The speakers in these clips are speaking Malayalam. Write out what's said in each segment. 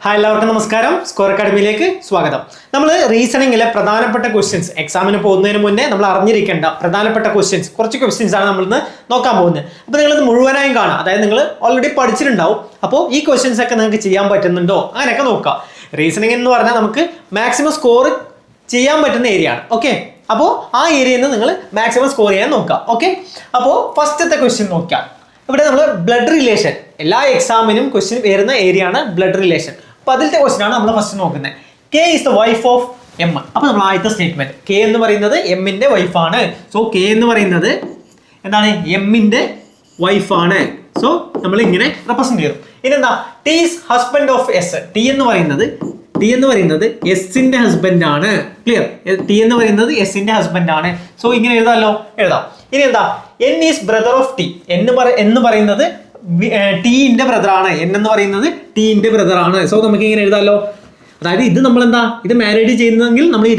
ഹായ് എല്ലാവർക്കും നമസ്കാരം. സ്കോർ അക്കാഡമിയിലേക്ക് സ്വാഗതം. നമ്മൾ റീസണിങ്ങിലെ പ്രധാനപ്പെട്ട ക്വസ്റ്റ്യൻസ് എക്സാമിന് പോകുന്നതിന് മുന്നേ നമ്മൾ അറിഞ്ഞിരിക്കേണ്ട പ്രധാനപ്പെട്ട കുറച്ച് ക്വസ്റ്റ്യൻസ് ആണ് നമ്മൾ ഇന്ന് നോക്കാൻ പോകുന്നത്. അപ്പോൾ നിങ്ങളിത് മുഴുവനായും കാണാം. അതായത് നിങ്ങൾ ഓൾറെഡി പഠിച്ചിട്ടുണ്ടാവും. അപ്പോൾ ഈ ക്വസ്റ്റ്യൻസ് ഒക്കെ നിങ്ങൾക്ക് ചെയ്യാൻ പറ്റുന്നുണ്ടോ അങ്ങനെയൊക്കെ നോക്കാം. റീസണിങ് എന്ന് പറഞ്ഞാൽ നമുക്ക് മാക്സിമം സ്കോർ ചെയ്യാൻ പറ്റുന്ന ഏരിയ ആണ്. ഓക്കെ, അപ്പോൾ ആ ഏരിയയിൽ നിന്ന് നിങ്ങൾ മാക്സിമം സ്കോർ ചെയ്യാൻ നോക്കാം. ഓക്കെ, അപ്പോൾ ഫസ്റ്റത്തെ ക്വസ്റ്റ്യൻ നോക്കാം. ഇവിടെ നമ്മൾ ബ്ലഡ് റിലേഷൻ, എല്ലാ എക്സാമിനും ക്വസ്റ്റ്യൻ വരുന്ന ഏരിയ ആണ് ബ്ലഡ് റിലേഷൻ. അപ്പോൾ അതിലത്തെ ക്വസ്റ്റ്യൻ ആണ് നമ്മൾ ഫസ്റ്റ് നോക്കുന്നത്. K is the wife of M. അപ്പോൾ നമ്മൾ ആദ്യത്തെ സ്റ്റേറ്റ്മെന്റ്, കെ എന്ന് പറയുന്നത് എമ്മിന്റെ വൈഫാണ്. സോ കെ എന്ന് പറയുന്നത് എന്താണ്? എമ്മിന്റെ വൈഫാണ്. സോ നമ്മൾ ഇങ്ങനെ റെപ്രസെന്റ് ചെയ്തു. ഇനി എന്താ? T is husband of S. T എന്ന് പറയുന്നത് എസിന്റെ ഹസ്ബൻഡ് ആണ്. ക്ലിയർ? ടി എന്ന് പറയുന്നത് എസിന്റെ ഹസ്ബൻഡ് ആണ്. സോ ഇങ്ങനെ എഴുതാമല്ലോ, എഴുതാം. ഇനി എന്താ? N is brother of T. എന്ന് പറയുന്നത് ടീന്റെ ബ്രദർ ആണ്. എൻ എന്ന് പറയുന്നത് ടീന്റെ ബ്രദർ ആണ്. സോ നമുക്ക് ഇങ്ങനെ എഴുതാമല്ലോ. അതായത് ഇത് നമ്മൾ എന്താ, ഇത് മാരേജ് ചെയ്യുന്നതെങ്കിൽ നമ്മൾ ഈ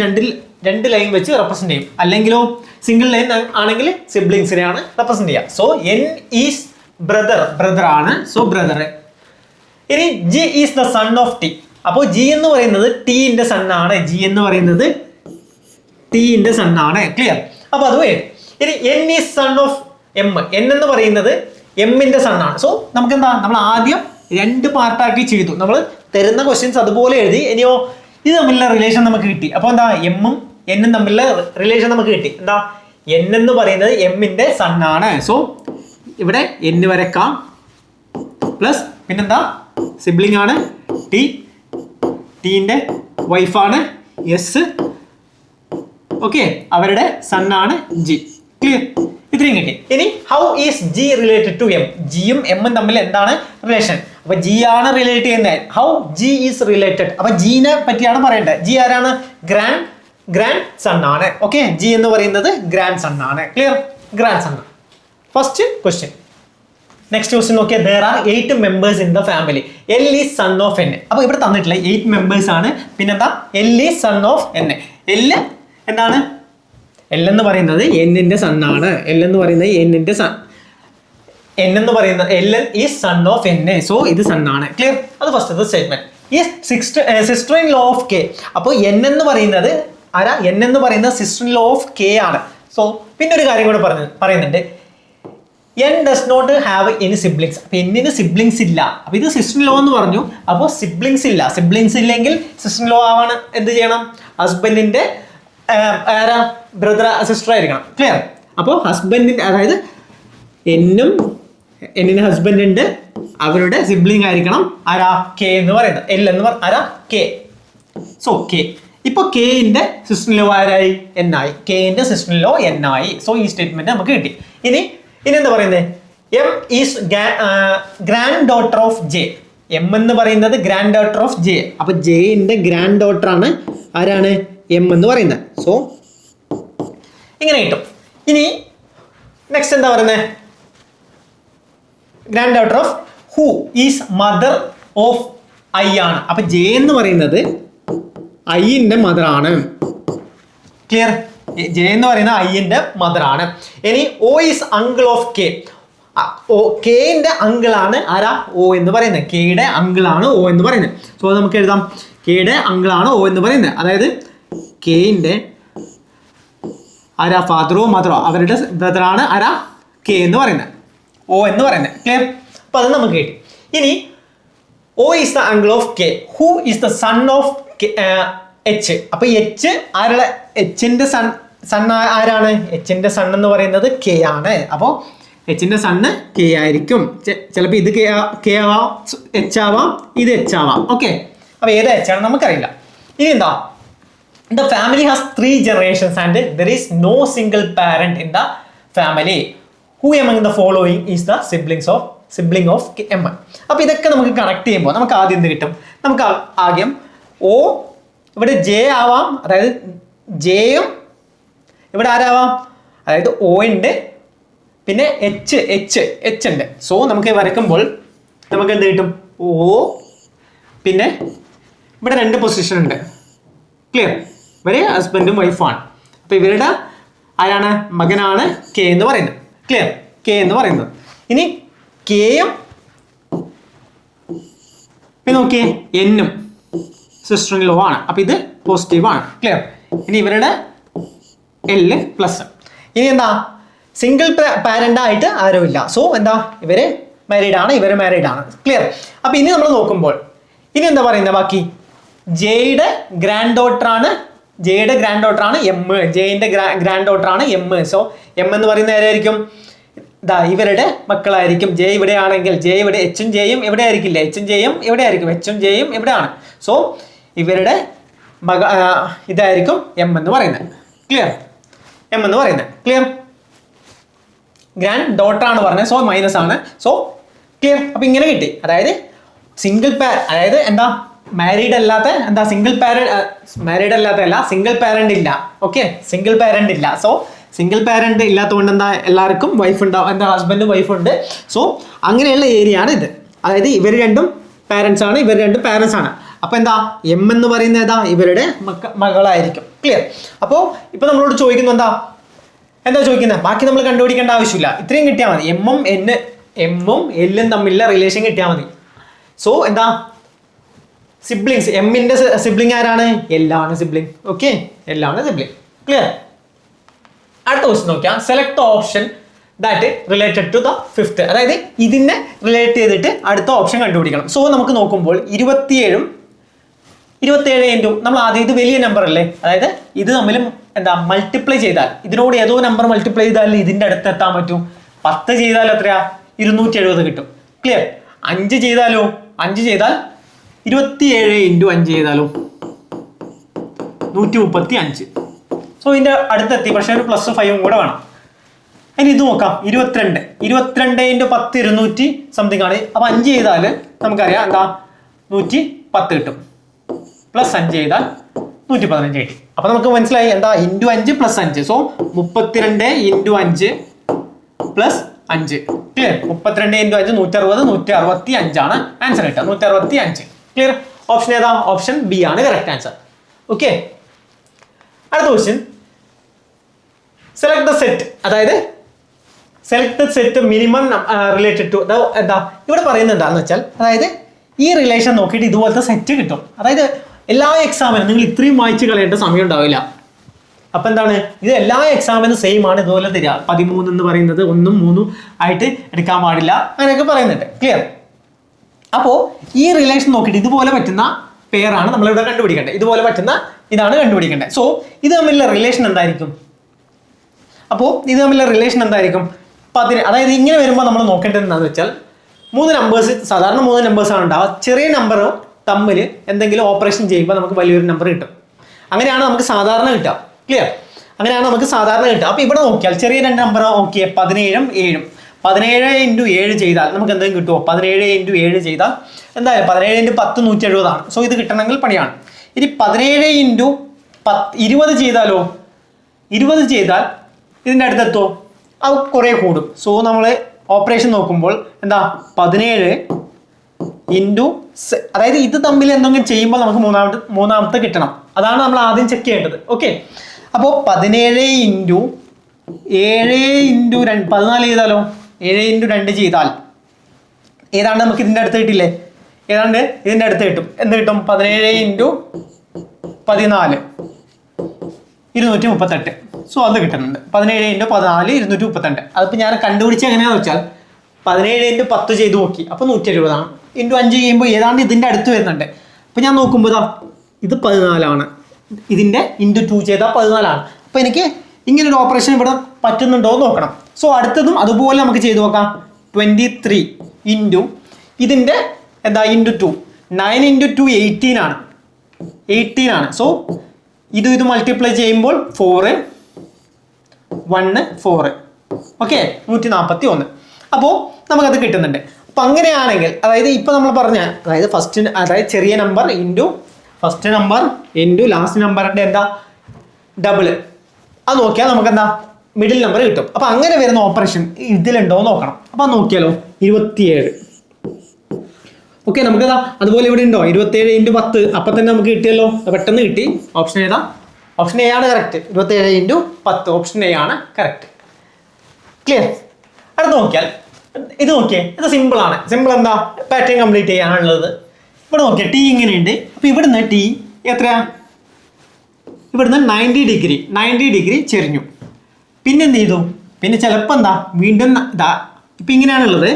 രണ്ട് ലൈൻ വെച്ച് റെപ്രസെന്റ് ചെയ്യും. അല്ലെങ്കിലോ സിംഗിൾ ലൈൻ ആണെങ്കിൽ സിബ്ലിങ്സിനെയാണ് റെപ്രസെന്റ് ചെയ്യുക. സോ എൻ ഈസ് ബ്രദർ ആണ്. So brother. ഇനി G is the son of T. അപ്പോൾ ജി എന്ന് പറയുന്നത് ടീന്റെ സൺ ആണ്. ജി എന്ന് പറയുന്നത് ടീന്റെ സൺ ആണ്. ക്ലിയർ? അപ്പൊ അത് വരും. ഇനി N is son of M. N എന്ന് പറയുന്നത് എമ്മിന്റെ സൺ ആണ്. സോ നമുക്ക് എന്താ, നമ്മൾ ആദ്യം രണ്ട് പാർട്ടാക്കി ചെയ്തു. നമ്മൾ തരുന്ന ക്വസ്റ്റ്യൻസ് അതുപോലെ എഴുതി. ഇനിയോ ഇത് തമ്മിലുള്ള റിലേഷൻ നമുക്ക് കിട്ടി. അപ്പോൾ എന്താ, എമ്മും എന്നും തമ്മിലുള്ള റിലേഷൻ നമുക്ക് കിട്ടി. എന്താ? എൻ എന്ന് പറയുന്നത് എമ്മിന്റെ സൺ ആണ്. സോ ഇവിടെ എൻ വരക്കാം. പ്ലസ് പിന്നെന്താ, സിബ്ലിംഗ് ആണ് ടീന്റെ വൈഫാണ് എസ്. ഓക്കെ, അവരുടെ സൺ ആണ് ജി. ക്ലിയർ? ഇത്രയും കിട്ടി. ഇനി how is G related to M. ജിയും എമ്മും തമ്മിൽ എന്താണ് റിലേഷൻ? അപ്പൊ ജി ആണ് റിലേറ്റ് ചെയ്യുന്നത്. How G is related. അപ്പൊ ജീനെ പറ്റിയാണ് പറയേണ്ടത്. ജി ആരാണ്? ഗ്രാൻഡ് സൺ ആണ്. ഓക്കെ, ജി എന്ന് പറയുന്നത് ഗ്രാൻഡ് സൺ ആണ്. Clear? Grandson. First question. Next question നോക്കിയാൽ there are 8 members in the family. L is son of n. അപ്പൊ ഇവിടെ തന്നിട്ടില്ല 8 members ആണ്. പിന്നെന്താ? L is son of n. L എന്താണ്? L എന്ന് പറയുന്നത് എന്നിന്റെ സൺ ആണ്. L എന്ന് പറയുന്നത് എന്നിന്റെ സൺ. N എന്ന് പറയുന്നത് L is son of n. So ഇത് സൺ ആണ്. ക്ലിയർ? അത് ഫസ്റ്റ് സ്റ്റേറ്റ്മെന്റ്. ഈ sister in law of K. അപ്പോൾ N എന്ന് പറയുന്നത് ആരാ? N എന്ന് പറയുന്നത് sister in law of K ആണ്. സോ പിന്നെ ഒരു കാര്യം കൂടെ പറയുന്നുണ്ട്. N does not have any siblings. അപ്പൊ എന്നിന് സിബ്ലിങ്സ് ഇല്ല. അപ്പൊ ഇത് സിസ്റ്റർ ഇൻ ലോ എന്ന് പറഞ്ഞു. അപ്പോൾ സിബ്ലിങ്സ് ഇല്ല. സിബ്ലിങ്സ് ഇല്ലെങ്കിൽ സിസ്റ്റർ ഇൻ ലോ ആവാണ് എന്ത് ചെയ്യണം? ഹസ്ബൻഡിന്റെ ആരാ? ബ്രദർ സിസ്റ്റർ ആയിരിക്കണം. ക്ലിയർ? അപ്പോൾ ഹസ്ബൻഡിന്റെ, അതായത് എന്നിന് ഹസ്ബൻഡ് ഉണ്ട്, അവരുടെ സിബ്ലിംഗ് ആയിരിക്കണം ആരാ? കെ എന്ന് പറയുന്നത്. എൽ എന്ന് ആരാ? കെ. So K. ഇപ്പൊ കെന്റെ സിസ്റ്റർ ഇൻ ലോ ആരായി? എൻ ആയി. കെന്റെ സിസ്റ്റർ ഇൻ ലോ എൻ ആയി. സോ ഈ സ്റ്റേറ്റ്മെന്റ് നമുക്ക് കിട്ടി. ഇനി എന്താ പറയുന്നത്? M is grand daughter of J. M എന്ന് പറയുന്നത് ഗ്രാൻഡ് ഡോട്ടർ ഓഫ് ജെ. അപ്പൊ ജെന്റെ ഗ്രാൻഡ് ഡോട്ടർ ആണ് ആരാണ്? എം എന്ന് പറയുന്നത്. സോ ഇങ്ങനെ കിട്ടും. ഇനി നെക്സ്റ്റ് എന്താ പറയുന്നത്? Grand daughter of who is mother of I ആണ്. അപ്പൊ ജെ എന്ന് പറയുന്നത് ഐന്റെ മദർ ആണ്. ക്ലിയർ? ജെ എന്ന് പറയുന്നത് ഐന്റെ മദർ ആണ്. ഇനി O is uncle of K. കെന്റെ അങ്കിൾ ആണ് ആരാ? ഒ എന്ന് പറയുന്നത്. കെയുടെ അങ്കിൾ ആണ് ഒ എന്ന് പറയുന്നത്. സോ നമുക്ക് എഴുതാം, കെയുടെ അങ്കിൾ ആണ് ഒ എന്ന് പറയുന്നത്. അതായത് കെന്റെ ആരാ? ഫാദറോ മദറോ അവരുടെ ബ്രദറാണ് ആരാ? കെ എന്ന് പറയുന്നത്, ഒ എന്ന് പറയുന്നത്. ക്ലിയർ? അപ്പൊ അത് നമുക്ക് കിട്ടി. ഇനി O is the uncle of K. Who is the son of H. അപ്പൊ എച്ച് ആരുടെ? എച്ചിന്റെ സൺ ആരാണ്? എച്ചിന്റെ സൺ എന്ന് പറയുന്നത് കെ ആണ്. അപ്പോൾ എച്ചിന്റെ സണ്ണ് കെ ആയിരിക്കും. ചിലപ്പോൾ ഇത് കെ ആവാം, എച്ച് ആവാം, ഇത് എച്ച് ആവാം. ഓക്കെ, അപ്പൊ ഏത് എച്ച് ആണ് നമുക്കറിയില്ല. ഇനി എന്താ? The family has 3 generations and there is no single parent in the family. Who among the following is the sibling of M? അപ്പോൾ ഇതൊക്കെ നമുക്ക് കണക്ട് ചെയ്യുമ്പോൾ നമുക്ക് ആദ്യം എന്ത് കിട്ടും? നമുക്ക് ആദ്യം O ഇവിടെ ജെ ആവാം. അതായത് ജെയും ഇവിടെ ആരാവാം? അതായത് O ഉണ്ട്, പിന്നെ എച്ച് ഉണ്ട്. സോ നമുക്ക് വരയ്ക്കുമ്പോൾ നമുക്ക് എന്ത് കിട്ടും? O, പിന്നെ ഇവിടെ 2 പൊസിഷൻ ഉണ്ട്. ക്ലിയർ? ഇവര് ഹസ്ബൻഡും വൈഫാണ്. അപ്പൊ ഇവരുടെ ആരാണ്? മകനാണ് കെ എന്ന് പറയുന്നത്. ക്ലിയർ? കെ എന്ന് പറയുന്നത്. ഇനി കെയും പിന്നെ നോക്കിയേ എന്നും സിസ്റ്റർ ഇൻ ലോ ആണ്, അപ്പൊ ഇത് പോസിറ്റീവ് ആണ്. ക്ലിയർ? ഇനി ഇവരുടെ എല് പ്ലസ്. ഇനി എന്താ സിംഗിൾ പാരന്റ് ആയിട്ട് ആരും ഇല്ല. സോ എന്താ ഇവര് മാരീഡ് ആണ്, ഇവര് മാരീഡ് ആണ്. ക്ലിയർ? അപ്പൊ ഇനി നമ്മൾ നോക്കുമ്പോൾ ഇനി എന്താ പറയുന്നത് ബാക്കി ജെയുടെ ഗ്രാൻഡ് ഡോട്ടർ ആണ് എം. ജെയിന്റെ ഗ്രാൻഡ് ഡോട്ടർ ആണ് എം. സോ എം എന്ന് പറയുന്ന ആരായിരിക്കും? ഇതാ ഇവരുടെ മക്കളായിരിക്കും. ജെ ഇവിടെ ആണെങ്കിൽ ജെ ഇവിടെ എച്ചും ജെയും എവിടെ ആയിരിക്കില്ല, എച്ചും ജെയും എവിടെ ആയിരിക്കും, എച്ചും ജെയും എവിടെയാണ്. സോ ഇവരുടെ ഇതായിരിക്കും എം എന്ന് പറയുന്നത്. ക്ലിയർ? എം എന്ന് പറയുന്നത്. ക്ലിയർ? ഗ്രാൻഡ് ഡോട്ടർ ആണ് പറഞ്ഞത്, സോ മൈനസ് ആണ്. So clear? അപ്പൊ ഇങ്ങനെ കിട്ടി. അതായത് സിംഗിൾ അതായത് എന്താ മാരീഡ് അല്ലാത്ത എന്താ സിംഗിൾ പാരന്റ് ഇല്ല. ഓക്കെ, സിംഗിൾ പാരന്റ് ഇല്ല. സോ സിംഗിൾ പാരന്റ് ഇല്ലാത്തതുകൊണ്ട് എന്താ എല്ലാവർക്കും വൈഫ് ഉണ്ടാവും, എന്താ ഹസ്ബൻഡും വൈഫ് ഉണ്ട്. സോ അങ്ങനെയുള്ള ഏരിയ ആണ് ഇത്. അതായത് ഇവർ രണ്ടും പാരന്റ്സ് ആണ്, ഇവർ രണ്ടും പാരന്റ്സ് ആണ്. അപ്പൊ എന്താ എം എന്ന് പറയുന്നത് ഏതാ ഇവരുടെ മകളായിരിക്കും. ക്ലിയർ? അപ്പോൾ ഇപ്പൊ നമ്മളോട് ചോദിക്കുന്നു എന്താ ചോദിക്കുന്നത്? ബാക്കി നമ്മൾ കണ്ടുപിടിക്കേണ്ട ആവശ്യമില്ല, ഇത്രയും കിട്ടിയാൽ മതി. എമ്മും എല്ലും തമ്മിലുള്ള റിലേഷൻ കിട്ടിയാൽ മതി. സോ എന്താ സിബ്ലിങ്സ്, എമ്മിന്റെ സിബ്ലിംഗ് ആരാണ്? എല്ലാണ് സിബ്ലിംഗ്. ഓക്കെ, എല്ലാണ് സിബ്ലിംഗ്. ക്ലിയർ? അടുത്ത ക്വസ്റ്റ്യൻ നോക്കിയാൽ select option that related to the fifth. അതായത് ഇതിനെ റിലേറ്റ് ചെയ്തിട്ട് അടുത്ത ഓപ്ഷൻ കണ്ടുപിടിക്കണം. സോ നമുക്ക് നോക്കുമ്പോൾ 27 ഇൻറ്റു നമ്മൾ ആദ്യം ഇത് വലിയ നമ്പർ അല്ലേ, അതായത് ഇത് തമ്മിൽ എന്താ മൾട്ടിപ്ലൈ ചെയ്താൽ ഇതിനോട് ഏതോ നമ്പർ മൾട്ടിപ്ലൈ ചെയ്താൽ ഇതിന്റെ അടുത്ത് എത്താൻ പറ്റും. 10 ചെയ്താൽ എത്രയാ? 270 കിട്ടും. ക്ലിയർ? 5 ചെയ്താലോ? 5 ചെയ്താൽ 27 ഇൻറ്റു 5 ചെയ്താലോ 135. സോ ഇതിന്റെ അടുത്തെത്തി, പക്ഷെ ഒരു +5 കൂടെ വേണം. ഇനി ഇത് നോക്കാം. 22 ഇൻറ്റു 10 200 സംതിങ് ആണ്. അപ്പൊ 5 ചെയ്താൽ നമുക്കറിയാം എന്താ 110 കിട്ടും. +5 ചെയ്താൽ 115 കിട്ടി. അപ്പൊ നമുക്ക് മനസ്സിലായി എന്താ into 5 + 5. So 32 into 5 + 5. Clear? 32 into 5 165 ആണ് ആൻസർ കിട്ടുക. 165. ക്ലിയർ? ഓപ്ഷൻ ഏതാ? ഓപ്ഷൻ ബി ആണ് കറക്റ്റ് ആൻസർ. ഓക്കെ, അടുത്ത ക്വസ്റ്റ്യൻ സെലക്ട് ദ സെറ്റ്. അതായത് select the set minimum related to എന്താ ഇവിടെ പറയുന്നത് എന്താണെന്ന് വെച്ചാൽ, അതായത് ഈ റിലേഷൻ നോക്കിയിട്ട് ഇതുപോലത്തെ സെറ്റ് കിട്ടും. അതായത് എല്ലാ എക്സാമിനും നിങ്ങൾ ഇത്രയും വായിച്ച് കളയേണ്ട സമയം ഉണ്ടാവില്ല. അപ്പൊ എന്താണ് ഇത് എല്ലാ എക്സാമിനും സെയിം ആണ് ഇതുപോലെ തരിക. 13 എന്ന് പറയുന്നത് 1 ഉം 3 ആയിട്ട് എടുക്കാൻ പാടില്ല, അങ്ങനെയൊക്കെ പറയുന്നുണ്ട്. ക്ലിയർ? അപ്പോൾ ഈ റിലേഷൻ നോക്കിയിട്ട് ഇതുപോലെ പറ്റുന്ന പെയറാണ് നമ്മളിവിടെ കണ്ടുപിടിക്കേണ്ടത്. ഇതുപോലെ പറ്റുന്ന ഇതാണ് കണ്ടുപിടിക്കേണ്ടത്. സോ ഇത് തമ്മിലുള്ള റിലേഷൻ എന്തായിരിക്കും? അപ്പോൾ ഇത് തമ്മിലുള്ള റിലേഷൻ എന്തായിരിക്കും? അതായത് ഇങ്ങനെ വരുമ്പോൾ നമ്മൾ നോക്കേണ്ടത് എന്താണെന്ന് വെച്ചാൽ 3 നമ്പേഴ്സ്, സാധാരണ 3 നമ്പേഴ്സാണ് ഉണ്ടാവുക. ചെറിയ നമ്പറും തമ്മിൽ എന്തെങ്കിലും ഓപ്പറേഷൻ ചെയ്യുമ്പോൾ നമുക്ക് വലിയൊരു നമ്പർ കിട്ടും. അങ്ങനെയാണ് നമുക്ക് സാധാരണ കിട്ടുക. ക്ലിയർ? അങ്ങനെയാണ് നമുക്ക് സാധാരണ കിട്ടുക. അപ്പോൾ ഇവിടെ നോക്കിയാൽ ചെറിയ 2 നമ്പർ നോക്കിയേ 17ഉം 7ഉം. 17 ഇൻറ്റു 7 ചെയ്താൽ നമുക്ക് എന്തെങ്കിലും കിട്ടുമോ? 17 ഇൻറ്റു 7 ചെയ്താൽ എന്തായാലും 17 ഇൻറ്റു 10 170 ആണ്. സോ ഇത് കിട്ടണമെങ്കിൽ പണിയാണ്. ഇനി 17 ഇൻറ്റു 20 ചെയ്താലോ? 20 ചെയ്താൽ ഇതിൻ്റെ അടുത്തെത്തോ? അത് കുറേ കൂടും. സോ നമ്മൾ ഓപ്പറേഷൻ നോക്കുമ്പോൾ എന്താ 17 ഇൻറ്റു അതായത് ഇത് തമ്മിൽ എന്തെങ്കിലും ചെയ്യുമ്പോൾ നമുക്ക് മൂന്നാമത്തെ കിട്ടണം. അതാണ് നമ്മൾ ആദ്യം ചെക്ക് ചെയ്യേണ്ടത്. ഓക്കെ, അപ്പോൾ 17 ഇൻറ്റു 7 ഇൻറ്റു 2 14 ചെയ്താലോ? 7 ഇൻറ്റു 2 ചെയ്താൽ ഏതാണ്ട് നമുക്ക് ഇതിൻ്റെ അടുത്ത് കിട്ടില്ലേ? ഏതാണ്ട് ഇതിൻ്റെ അടുത്ത് കിട്ടും. എന്ത് കിട്ടും? 17 ഇൻറ്റു 14 238. സോ അത് കിട്ടുന്നുണ്ട്. 17 ഇൻറ്റു 14 232. അതിപ്പോൾ ഞാൻ കണ്ടുപിടിച്ച് എങ്ങനെയാണെന്ന് വെച്ചാൽ 17 ഇൻറ്റു 10 ചെയ്ത് നോക്കി, അപ്പോൾ 170 ആണ്. ഇൻറ്റു 5 ചെയ്യുമ്പോൾ ഏതാണ്ട് ഇതിൻ്റെ അടുത്ത് വരുന്നുണ്ട്. അപ്പോൾ ഞാൻ നോക്കുമ്പോൾ ഇത് 14 ആണ്. ഇതിൻ്റെ ഇൻറ്റു 2 ചെയ്താൽ 14 ആണ്. അപ്പോൾ എനിക്ക് ഇങ്ങനൊരു ഓപ്പറേഷൻ ഇവിടെ പറ്റുന്നുണ്ടോ എന്ന് നോക്കണം. സോ അടുത്തതും അതുപോലെ നമുക്ക് ചെയ്ത് നോക്കാം. 23 ഇൻറ്റു ഇതിൻ്റെ എന്താ ഇൻറ്റു 2. 9 ഇൻറ്റു 2 18 ആണ്. 18 ആണ്. സോ ഇത് മൾട്ടിപ്ലൈ ചെയ്യുമ്പോൾ 4 1 4. ഓക്കെ, 141. അപ്പോൾ നമുക്കത് കിട്ടുന്നുണ്ട്. അപ്പം അങ്ങനെയാണെങ്കിൽ അതായത് ഇപ്പം നമ്മൾ പറഞ്ഞ അതായത് ചെറിയ number into first number into last നമ്പറിൻ്റെ എന്താ ഡബിള്, അത് നോക്കിയാൽ നമുക്ക് എന്താ മിഡിൽ നമ്പർ കിട്ടും. അപ്പം അങ്ങനെ വരുന്ന ഓപ്പറേഷൻ ഇതിലുണ്ടോ എന്ന് നോക്കണം. അപ്പം നോക്കിയാലോ 27. ഓക്കെ, നമുക്കതാ അതുപോലെ ഇവിടെ ഉണ്ടോ 27 ഇൻറ്റു 10. അപ്പം തന്നെ നമുക്ക് കിട്ടിയല്ലോ, പെട്ടെന്ന് കിട്ടി. ഓപ്ഷൻ ഏതാ? ഓപ്ഷൻ എ ആണ് കറക്റ്റ്. 27 ഇൻറ്റു 10 ഓപ്ഷൻ എ ആണ് കറക്റ്റ്. ക്ലിയർ? അടുത്ത് നോക്കിയാൽ ഇത് നോക്കിയേ, ഇത് സിമ്പിളാണ്. സിമ്പിൾ എന്താ? പാറ്റേൺ കംപ്ലീറ്റ് ചെയ്യാനുള്ളത്. ഇവിടെ നോക്കിയാൽ ടി ഇങ്ങനെയുണ്ട്. അപ്പോൾ ഇവിടുന്ന് ടി എത്രയാ? ഇവിടുന്ന് 90 ഡിഗ്രി ചെരിഞ്ഞു. പിന്നെ എന്ത് ചെയ്തു? പിന്നെ ചിലപ്പോൾ എന്താ വീണ്ടും ഇതാ ഇപ്പം ഇങ്ങനെയാണുള്ളത്.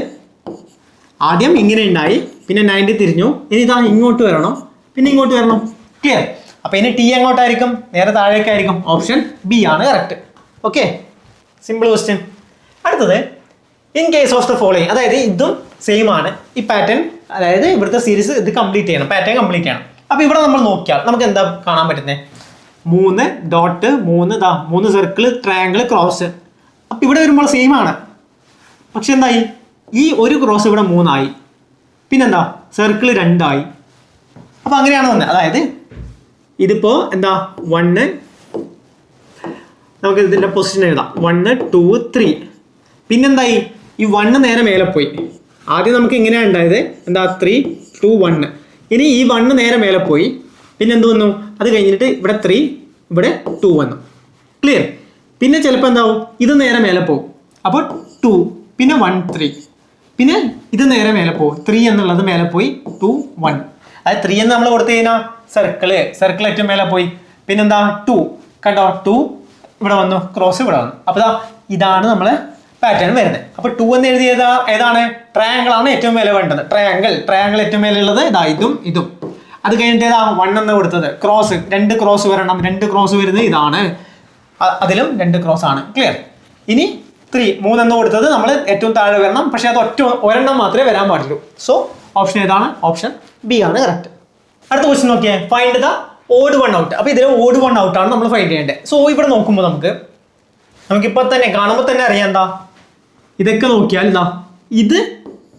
ആദ്യം ഇങ്ങനെ ഉണ്ടായി, പിന്നെ 90 തിരിഞ്ഞു. ഇനി ഇതാ ഇങ്ങോട്ട് വരണം, പിന്നെ ഇങ്ങോട്ട് വരണം. ക്ലിയർ? അപ്പോൾ ഇനി ടി എങ്ങോട്ടായിരിക്കും? നേരെ താഴേക്കായിരിക്കും. ഓപ്ഷൻ ബി ആണ് കറക്റ്റ്. Okay, simple question. അടുത്തത് in case of the following, അതായത് ഇതും സെയിം ആണ്. ഈ പാറ്റേൺ, അതായത് ഇവിടുത്തെ സീരീസ് ഇത് കംപ്ലീറ്റ് ചെയ്യണം, പാറ്റേൺ കംപ്ലീറ്റ് ചെയ്യണം. അപ്പോൾ ഇവിടെ നമ്മൾ നോക്കിയാൽ നമുക്ക് എന്താ കാണാൻ പറ്റുന്നത്? 3 ഡോട്ട് 3 സർക്കിൾ, ട്രയാങ്കിൾ, ക്രോസ്. അപ്പോൾ ഇവിടെ വരുമ്പോൾ സെയിം ആണ്. പക്ഷെ എന്തായി? ഈ ഒരു ക്രോസ് ഇവിടെ 3 ആയി, പിന്നെന്താ സർക്കിൾ 2 ആയി. അപ്പോൾ അങ്ങനെയാണ് വന്നത്. അതായത് ഇതിപ്പോൾ എന്താ 1, നമുക്ക് ഇതിൻ്റെ പൊസിഷൻ എഴുതാം. 1 2 3. പിന്നെന്തായി? ഈ 1 നേരെ മേലെ പോയി. ആദ്യം നമുക്ക് ഇങ്ങനെയാണ് ഉണ്ടായത്, എന്താ 3 2 1. ഇനി ഈ 1 നേരെ മേലെ പോയി. പിന്നെ എന്ത് വന്നു? അത് കഴിഞ്ഞിട്ട് ഇവിടെ 3, ഇവിടെ 2 വന്നു. ക്ലിയർ? പിന്നെ ചിലപ്പോൾ എന്താവും? ഇത് നേരെ മേലെ പോകും. അപ്പോൾ 2, പിന്നെ 1 3. പിന്നെ ഇത് നേരെ മേലെ പോകും. 3 എന്നുള്ളത് മേലെ പോയി, 2 1. അതായത് 3 എന്ന് നമ്മൾ കൊടുത്തു കഴിഞ്ഞാൽ സർക്കിൾ ഏറ്റവും മേലെ പോയി. പിന്നെന്താ 2, കണ്ടോ? 2 ഇവിടെ വന്നു, ക്രോസ് ഇവിടെ വന്നു. അപ്പോൾ ഇതാണ് നമ്മളെ പാറ്റേൺ വരുന്നത്. അപ്പോൾ 2 എന്ന് എഴുതിയത് ഏതാണ്? ട്രയാങ്കിൾ ആണ് ഏറ്റവും മേലെ വേണ്ടത്. ട്രയാങ്കിൾ ഏറ്റവും മേലെ ഉള്ളത് ഇതാ ഇതും. അത് കഴിഞ്ഞിട്ട് ഏതാ 1 എന്ന് കൊടുത്തത്? ക്രോസ്, 2 ക്രോസ് വരണം. 2 ക്രോസ് വരുന്നത് ഇതാണ്, അതിലും 2 ക്രോസ് ആണ്. ക്ലിയർ? ഇനി 3 എന്ന് കൊടുത്തത് നമ്മൾ ഏറ്റവും താഴെ വരണം. പക്ഷേ അത് ഒരെണ്ണം മാത്രമേ വരാൻ പാടുള്ളൂ. സോ ഓപ്ഷൻ ഏതാണ്? ഓപ്ഷൻ ബി ആണ് കറക്റ്റ്. അടുത്ത ക്വസ്റ്റ്യൻ നോക്കിയേ, find the odd one out. അപ്പോൾ ഇതിൽ ഓഡ് വൺ ഔട്ട് ആണ് നമ്മൾ ഫൈൻഡ് ചെയ്യേണ്ടത്. സോ ഇവിടെ നോക്കുമ്പോൾ നമുക്കിപ്പോൾ തന്നെ കാണുമ്പോൾ തന്നെ അറിയാം എന്താ, ഇതൊക്കെ നോക്കിയാൽ എന്താ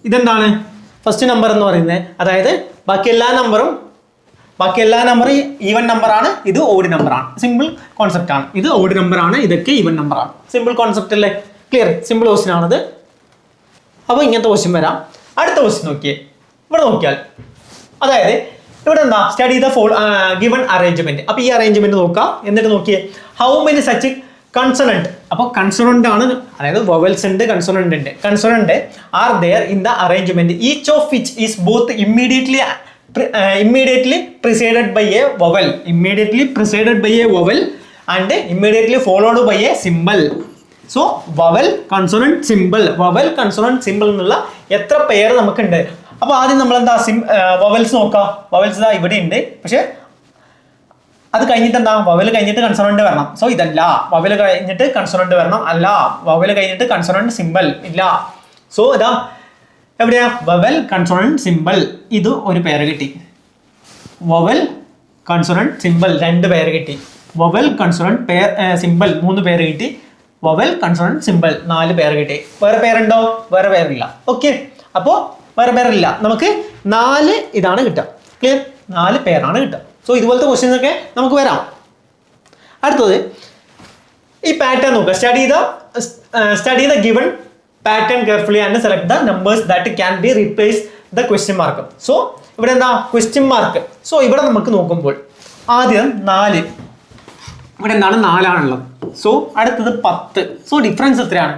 ഇതെന്താണ്? ഫസ്റ്റ് നമ്പർ എന്ന് പറയുന്നത്. അതായത് ബാക്കി എല്ലാ നമ്പറും ഈവൻ നമ്പർ ആണ്, ഇത് ഓഡ് നമ്പർ ആണ്. സിമ്പിൾ കോൺസെപ്റ്റ് ആണ്. ഇത് ഓഡ് നമ്പർ ആണ്, ഇതൊക്കെ ഈവൻ നമ്പർ ആണ്. സിമ്പിൾ കോൺസെപ്റ്റ് അല്ലേ? ക്ലിയർ? സിമ്പിൾ ക്വസ്റ്റ്യൻ ആണത്. അപ്പോൾ ഇങ്ങനത്തെ ക്വസ്റ്റ്യൻ വരാം. അടുത്ത ക്വസ്റ്റ്യൻ നോക്കിയേ, ഇവിടെ നോക്കിയാൽ അതായത് ഇവിടെ എന്താ സ്റ്റഡി ദ ഗിവൺ അറേഞ്ച്മെന്റ്. അപ്പോൾ ഈ അറേഞ്ച്മെന്റ് നോക്കാം. എന്നിട്ട് നോക്കിയേ, ഹൗ മെനി സച്ച് കൺസോണന്റ്. അപ്പോൾ കൺസോണന്റ് ആണ്, അതായത് വൊവൽസ് ഉണ്ട്, കൺസോണന്റ് ഉണ്ട്. Consonant are there in the arrangement, each of which is both immediately preceded by a vowel, and immediately followed by a symbol. So vowel consonant symbol എന്നുള്ള എത്ര പേര് നമുക്കുണ്ട്? അപ്പോൾ ആദ്യം നമ്മൾ എന്താ വവൽസ് നോക്കാം. വവൽസ് ഇവിടെ ഉണ്ട്, പക്ഷെ അത് കഴിഞ്ഞിട്ട് എന്താ വവൽ കഴിഞ്ഞിട്ട് കൺസോണന്റ് വരണം. സോ ഇതല്ല, വവൽ കഴിഞ്ഞിട്ട് കൺസോണന്റ് വരണം. അല്ല, വവൽ കഴിഞ്ഞിട്ട് കൺസോണന്റ് സിമ്പിൾ ഇല്ല. സോ ഇതാ എവിടെയാ? Vowel consonant simple. ഇത് ഒരു പേര് കിട്ടി. വവൽ കൺസോണന്റ് സിമ്പിൾ 2 പേര് കിട്ടി. വവൽ കൺസോണന്റ് സിമ്പിൾ 3 പേര് കിട്ടി. വവൽ കൺസോണന്റ് സിമ്പിൾ 4 പേര് കിട്ടി. വേറെ പേരുണ്ടോ? വേറെ പേരില്ല. ഓക്കെ, അപ്പോൾ വേറെ പേരില്ല. നമുക്ക് 4 ഇതാണ് കിട്ടുക. ക്ലിയർ? 4 പേരാണ് കിട്ടുക. സോ ഇതുപോലത്തെ ക്വസ്റ്റ്യൻസ് ഒക്കെ നമുക്ക് വരാം. അടുത്തത് ഈ പാറ്റേൺ നോക്കുക. Study the given pattern carefully and select the numbers that can be replaced the question mark. So ഇവിടെ എന്താ? Question mark. സോ ഇവിടെ നമുക്ക് നോക്കുമ്പോൾ ആദ്യം 4, ഇവിടെ എന്താണ്? 4 ആണുള്ളത്. സോ അടുത്തത് 10. സോ ഡിഫറൻസ് എത്രയാണ്?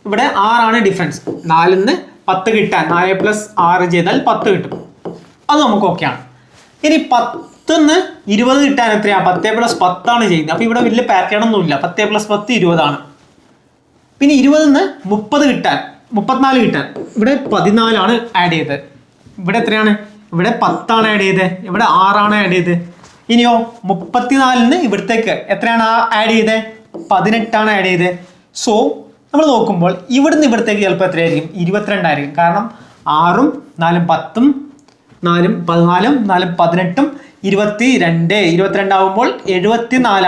ഇവിടെ 6 ആണ് ഡിഫറൻസ്. 4 നിന്ന് 10 കിട്ടാൻ 4 + 6 ചെയ്താൽ 10 കിട്ടും. അത് നമുക്ക് ഓക്കെയാണ്. ഇനി 10 നിന്ന് 20 കിട്ടാൻ എത്രയാണ്? 10 + 10 ആണ് ചെയ്യുന്നത്. അപ്പോൾ ഇവിടെ വലിയ പാറ്റേൺ ഒന്നുമില്ല. 10 + 10 20 ആണ്. പിന്നെ 20 നിന്ന് 30 കിട്ടാൻ 34 കിട്ടാൻ ഇവിടെ 14 ആണ് ആഡ് ചെയ്തത്. ഇവിടെ എത്രയാണ്? ഇവിടെ 10 ആണ് ആഡ് ചെയ്തത്. ഇവിടെ 6 ആണ് ആഡ് ചെയ്തത്. ഇനിയോ 34 നിന്ന് ഇവിടത്തേക്ക് എത്രയാണ് ആഡ് ചെയ്തത്? 18 ആണ് ആഡ് ചെയ്തത്. സോ നമ്മൾ നോക്കുമ്പോൾ ഇവിടുന്ന് ഇവിടത്തേക്ക് ചിലപ്പോൾ എത്രയായിരിക്കും? 22 ആയിരിക്കും. കാരണം 6ഉം 4ഉം 10ഉം 4ഉം 14ഉം 4ഉം 18ഉം 22 ആവുമ്പോൾ 74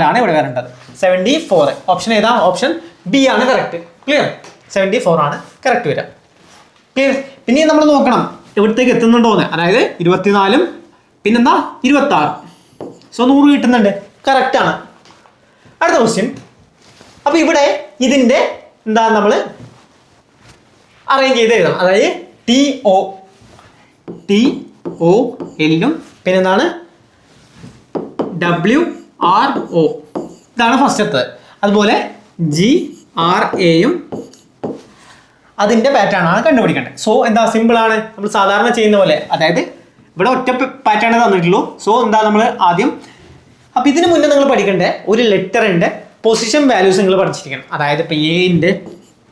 ആണ് ഇവിടെ വരേണ്ടത്. 74. ഓപ്ഷൻ ഏതാ? ഓപ്ഷൻ ബി ആണ് കറക്റ്റ്. ക്ലിയർ? 74 ആണ് കറക്റ്റ് വരിക. ക്ലിയർ? പിന്നെ നമ്മൾ നോക്കണം ഇവിടത്തേക്ക് എത്തുന്നുണ്ടോന്ന്. അതായത് 24ഉം പിന്നെന്താ 26. സോ 100 കിട്ടുന്നുണ്ട്. കറക്റ്റ് ആണ്. അടുത്ത ക്വസ്റ്റ്യൻ. അപ്പോൾ ഇവിടെ ഇതിൻ്റെ എന്താ നമ്മൾ അറേഞ്ച് ചെയ്ത് എഴുതണം. അതായത് TOL പിന്നെന്താണ് WRO. ഇതാണ് ഫസ്റ്റത്തെ. അതുപോലെ GRAയും അതിന്റെ പാറ്റേൺ ആണ് കണ്ടുപിടിക്കേണ്ടത്. സോ എന്താ സിമ്പിൾ ആണ്, നമ്മൾ സാധാരണ ചെയ്യുന്ന പോലെ. അതായത് ഇവിടെ ഒറ്റ പാറ്റേൺ തന്നിട്ടുള്ളൂ. സോ എന്താ നമ്മൾ ആദ്യം, അപ്പൊ ഇതിന് മുന്നേ നിങ്ങൾ പഠിക്കേണ്ട ഒരു ലെറ്ററിന്റെ പൊസിഷൻ വാല്യൂസ് നിങ്ങൾ പഠിച്ചിരിക്കണം. അതായത് ഇപ്പൊ എന്റെ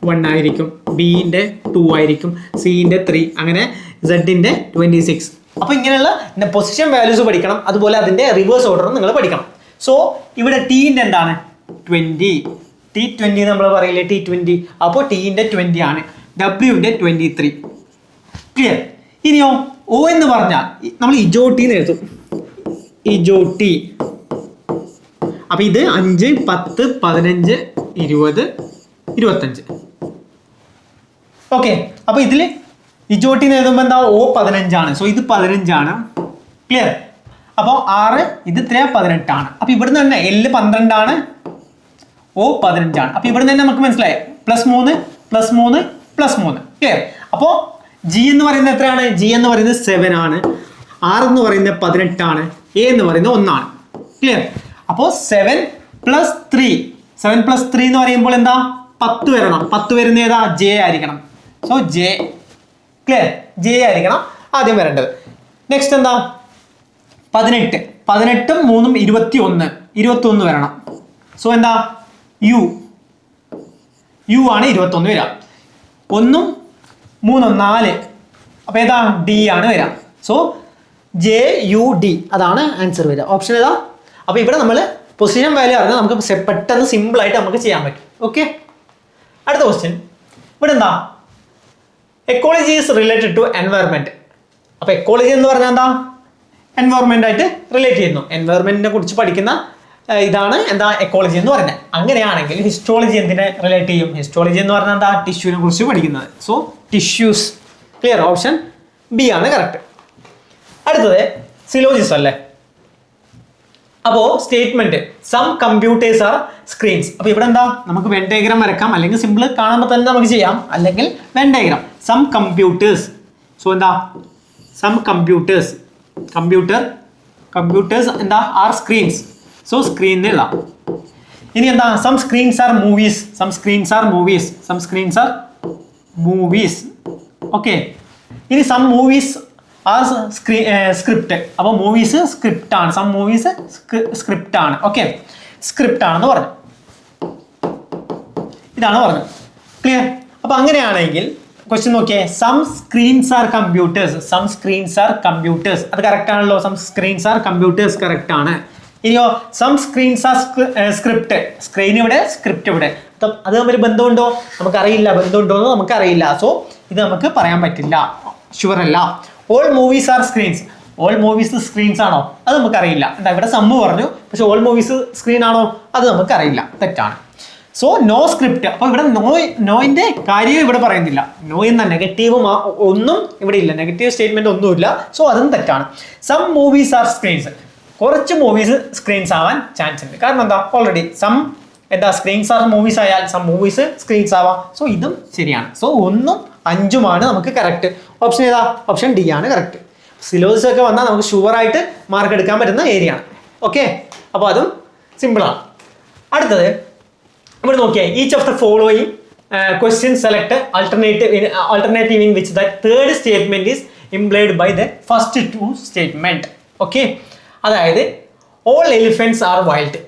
1 ആയിരിക്കും, ബിന്റെ 2 ആയിരിക്കും, സിന്റെ 3, അങ്ങനെ സെഡിന്റെ 26. അപ്പൊ ഇങ്ങനെയുള്ള പൊസിഷൻ വാല്യൂസ് പഠിക്കണം. അതുപോലെ അതിന്റെ റിവേഴ്സ് ഓർഡർ നിങ്ങൾ പഠിക്കണം. സോ ഇവിടെ ടീന്റെ എന്താണ് 20, T20 നമ്മൾ പറയില്ലേ T20. അപ്പോൾ ടീന്റെ 20 ആണ്, ഡബ്ല്യുവിന്റെ 23. ക്ലിയർ? ഇനിയോ ഓ എന്ന് പറഞ്ഞാൽ നമ്മൾ ഇജോട്ടി എന്ന് എഴുതും, ഇജോട്ടി. അപ്പൊ ഇത് 5, 10, 15, 20, 25. ഓക്കെ, അപ്പൊ ഇതില് ഇജോട്ടി എന്ന് എഴുതുമ്പോൾ എന്താ ഓ 15 ആണ്. സോ ഇത് 15 ആണ്. ക്ലിയർ? അപ്പോൾ 6, ഇത് 18 ആണ്. അപ്പൊ ഇവിടുന്ന് തന്നെ L 12 ആണ്, ഓ 15 ആണ്. അപ്പൊ ഇവിടുന്ന് തന്നെ നമുക്ക് മനസ്സിലായി +3 +3 +3. ക്ലിയർ? അപ്പോൾ ജി എന്ന് പറയുന്നത് എത്രയാണ്? ജി എന്ന് പറയുന്നത് 7 ആണ്, ആർ എന്ന് പറയുന്നത് 18 ആണ്, എ എന്ന് പറയുന്നത് 1 ആണ്. ക്ലിയർ? അപ്പോൾ 7 + 3, 7 + 3 എന്ന് പറയുമ്പോൾ എന്താ 10 വരണം. 10 വരുന്ന ഏതാ? ജെ ആയിരിക്കണം. So J. ക്ലിയർ? ജെ ആയിരിക്കണം ആദ്യം വരേണ്ടത്. നെക്സ്റ്റ് എന്താ 18, 18ഉം 3ഉം 21, 21 വരണം. സോ എന്താ യു, യു ആണ് 21 വരിക. 1ഉം 3ഉം 4, അപ്പൊ ഏതാ ഡി ആണ് വരിക. സോ ജെ യു ഡി, അതാണ് ആൻസർ വരിക. ഓപ്ഷൻ ഏതാ? അപ്പൊ ഇവിടെ നമ്മൾ പൊസിഷൻ വാല്യൂ അറിഞ്ഞാൽ നമുക്ക് പെട്ടെന്ന് സിമ്പിൾ ആയിട്ട് നമുക്ക് ചെയ്യാൻ പറ്റും. ഓക്കെ, അടുത്ത ക്വസ്റ്റ്യൻ. ഇവിടെ എന്താ ecology is related to environment. അപ്പൊ എക്കോളജി എന്ന് പറഞ്ഞാൽ എന്താ? എൻവയറമെന്റ് ആയിട്ട് റിലേറ്റ് ചെയ്യുന്നു. എൻവയറമെന്റിനെ കുറിച്ച് പഠിക്കുന്ന ഇതാണ് എന്താ എക്കോളജി എന്ന് പറയുന്നത്. അങ്ങനെയാണെങ്കിൽ ഹിസ്റ്റോളജി എന്തിനെ റിലേറ്റ് ചെയ്യും? ഹിസ്റ്റോളജി എന്ന് പറഞ്ഞാൽ എന്താ? ടിഷ്യൂവിനെ കുറിച്ച് പഠിക്കുന്നത്. So tissues. Clear? Option B ആണ് കറക്റ്റ്. അടുത്തത് സിലോജിസം അല്ലേ? അപ്പോ statement some computers are screens. അപ്പൊ ഇവിടെ എന്താ? നമുക്ക് വെൻ ഡയഗ്രാം വരക്കാം, അല്ലെങ്കിൽ സിമ്പിൾ കാണുമ്പോൾ തന്നെ നമുക്ക് ചെയ്യാം, അല്ലെങ്കിൽ Venn diagram. Some computers. So എന്താ സം കമ്പ്യൂട്ടേഴ്സ്, കമ്പ്യൂട്ടേഴ്സ് എന്താ? Are screens. സോ സ്ക്രീൻ എഴുതാം. ഇനി എന്താ? Some screens are movies, some screens are movies, some screens are movies. Okay, ഇനി സം മൂവീസ് ആർ സ്ക്രിപ്റ്റ്. അപ്പോൾ മൂവീസ് സ്ക്രിപ്റ്റ് ആണ്, സം മൂവീസ് സ്ക്രിപ്റ്റ് ആണ്. ഓക്കെ, സ്ക്രിപ്റ്റ് ആണെന്ന് പറഞ്ഞു, ഇതാണ് പറഞ്ഞത്. ക്ലിയർ? അപ്പൊ അങ്ങനെയാണെങ്കിൽ ക്വസ്റ്റ്യൻ നോക്കിയേ. Some screens are computers, some screens are computers, അത് കറക്റ്റ് ആണല്ലോ. Some screens are computers correct ആണ്. ഇനിയോ some screens are script, screen ഇവിടെ, സ്ക്രിപ്റ്റ് ഇവിടെ. അത് തമ്മിൽ ബന്ധമുണ്ടോ? നമുക്കറിയില്ല. ബന്ധമുണ്ടോ എന്ന് നമുക്കറിയില്ല. സോ ഇത് നമുക്ക് പറയാൻ പറ്റില്ല, ഷുവർ അല്ല. All movies are screens, all movies screens ആണോ? അത് നമുക്കറിയില്ല. എന്താ ഇവിടെ സമ്മ് പറഞ്ഞു, പക്ഷെ ഓൾ മൂവീസ് സ്ക്രീൻ ആണോ? അത് നമുക്കറിയില്ല, തെറ്റാണ്. So no script. അപ്പൊ ഇവിടെ നോയിന്റെ കാര്യം ഇവിടെ പറയുന്നില്ല. നോ എന്ന നെഗറ്റീവ് ഒന്നും ഇവിടെ ഇല്ല, നെഗറ്റീവ് സ്റ്റേറ്റ്മെന്റ് ഒന്നുമില്ല. സോ അതും തെറ്റാണ്. സം മൂവീസ് ആർ സ്ക്രീൻസ്, കുറച്ച് മൂവീസ് സ്ക്രീൻസ് ആവാൻ ചാൻസ് ഉണ്ട്. കാരണം എന്താ? ഓൾറെഡി സം എന്താ സ്ക്രീൻസ് ആർ മൂവീസ് ആയാൽ സം മൂവീസ് സ്ക്രീൻസ് ആവാം. സോ ഇതും ശരിയാണ്. സോ 1ഉം 5ഉമാണ് നമുക്ക് കറക്റ്റ്. ഓപ്ഷൻ ഏതാ? ഓപ്ഷൻ ഡി ആണ് കറക്റ്റ്. സിലോജിസം ഒക്കെ വന്നാൽ നമുക്ക് ഷുവർ ആയിട്ട് മാർക്ക് എടുക്കാൻ പറ്റുന്ന ഏരിയ ആണ്. ഓക്കെ, അപ്പോൾ അതും സിമ്പിളാണ്. അടുത്തത് ഇവിടെ നോക്കിയാൽ each of the following question select alternative in which the third statement is implied by the first two statement. Okay, അതായത് ഓൾ എലിഫൻസ് ആർ വൈൽഡ്.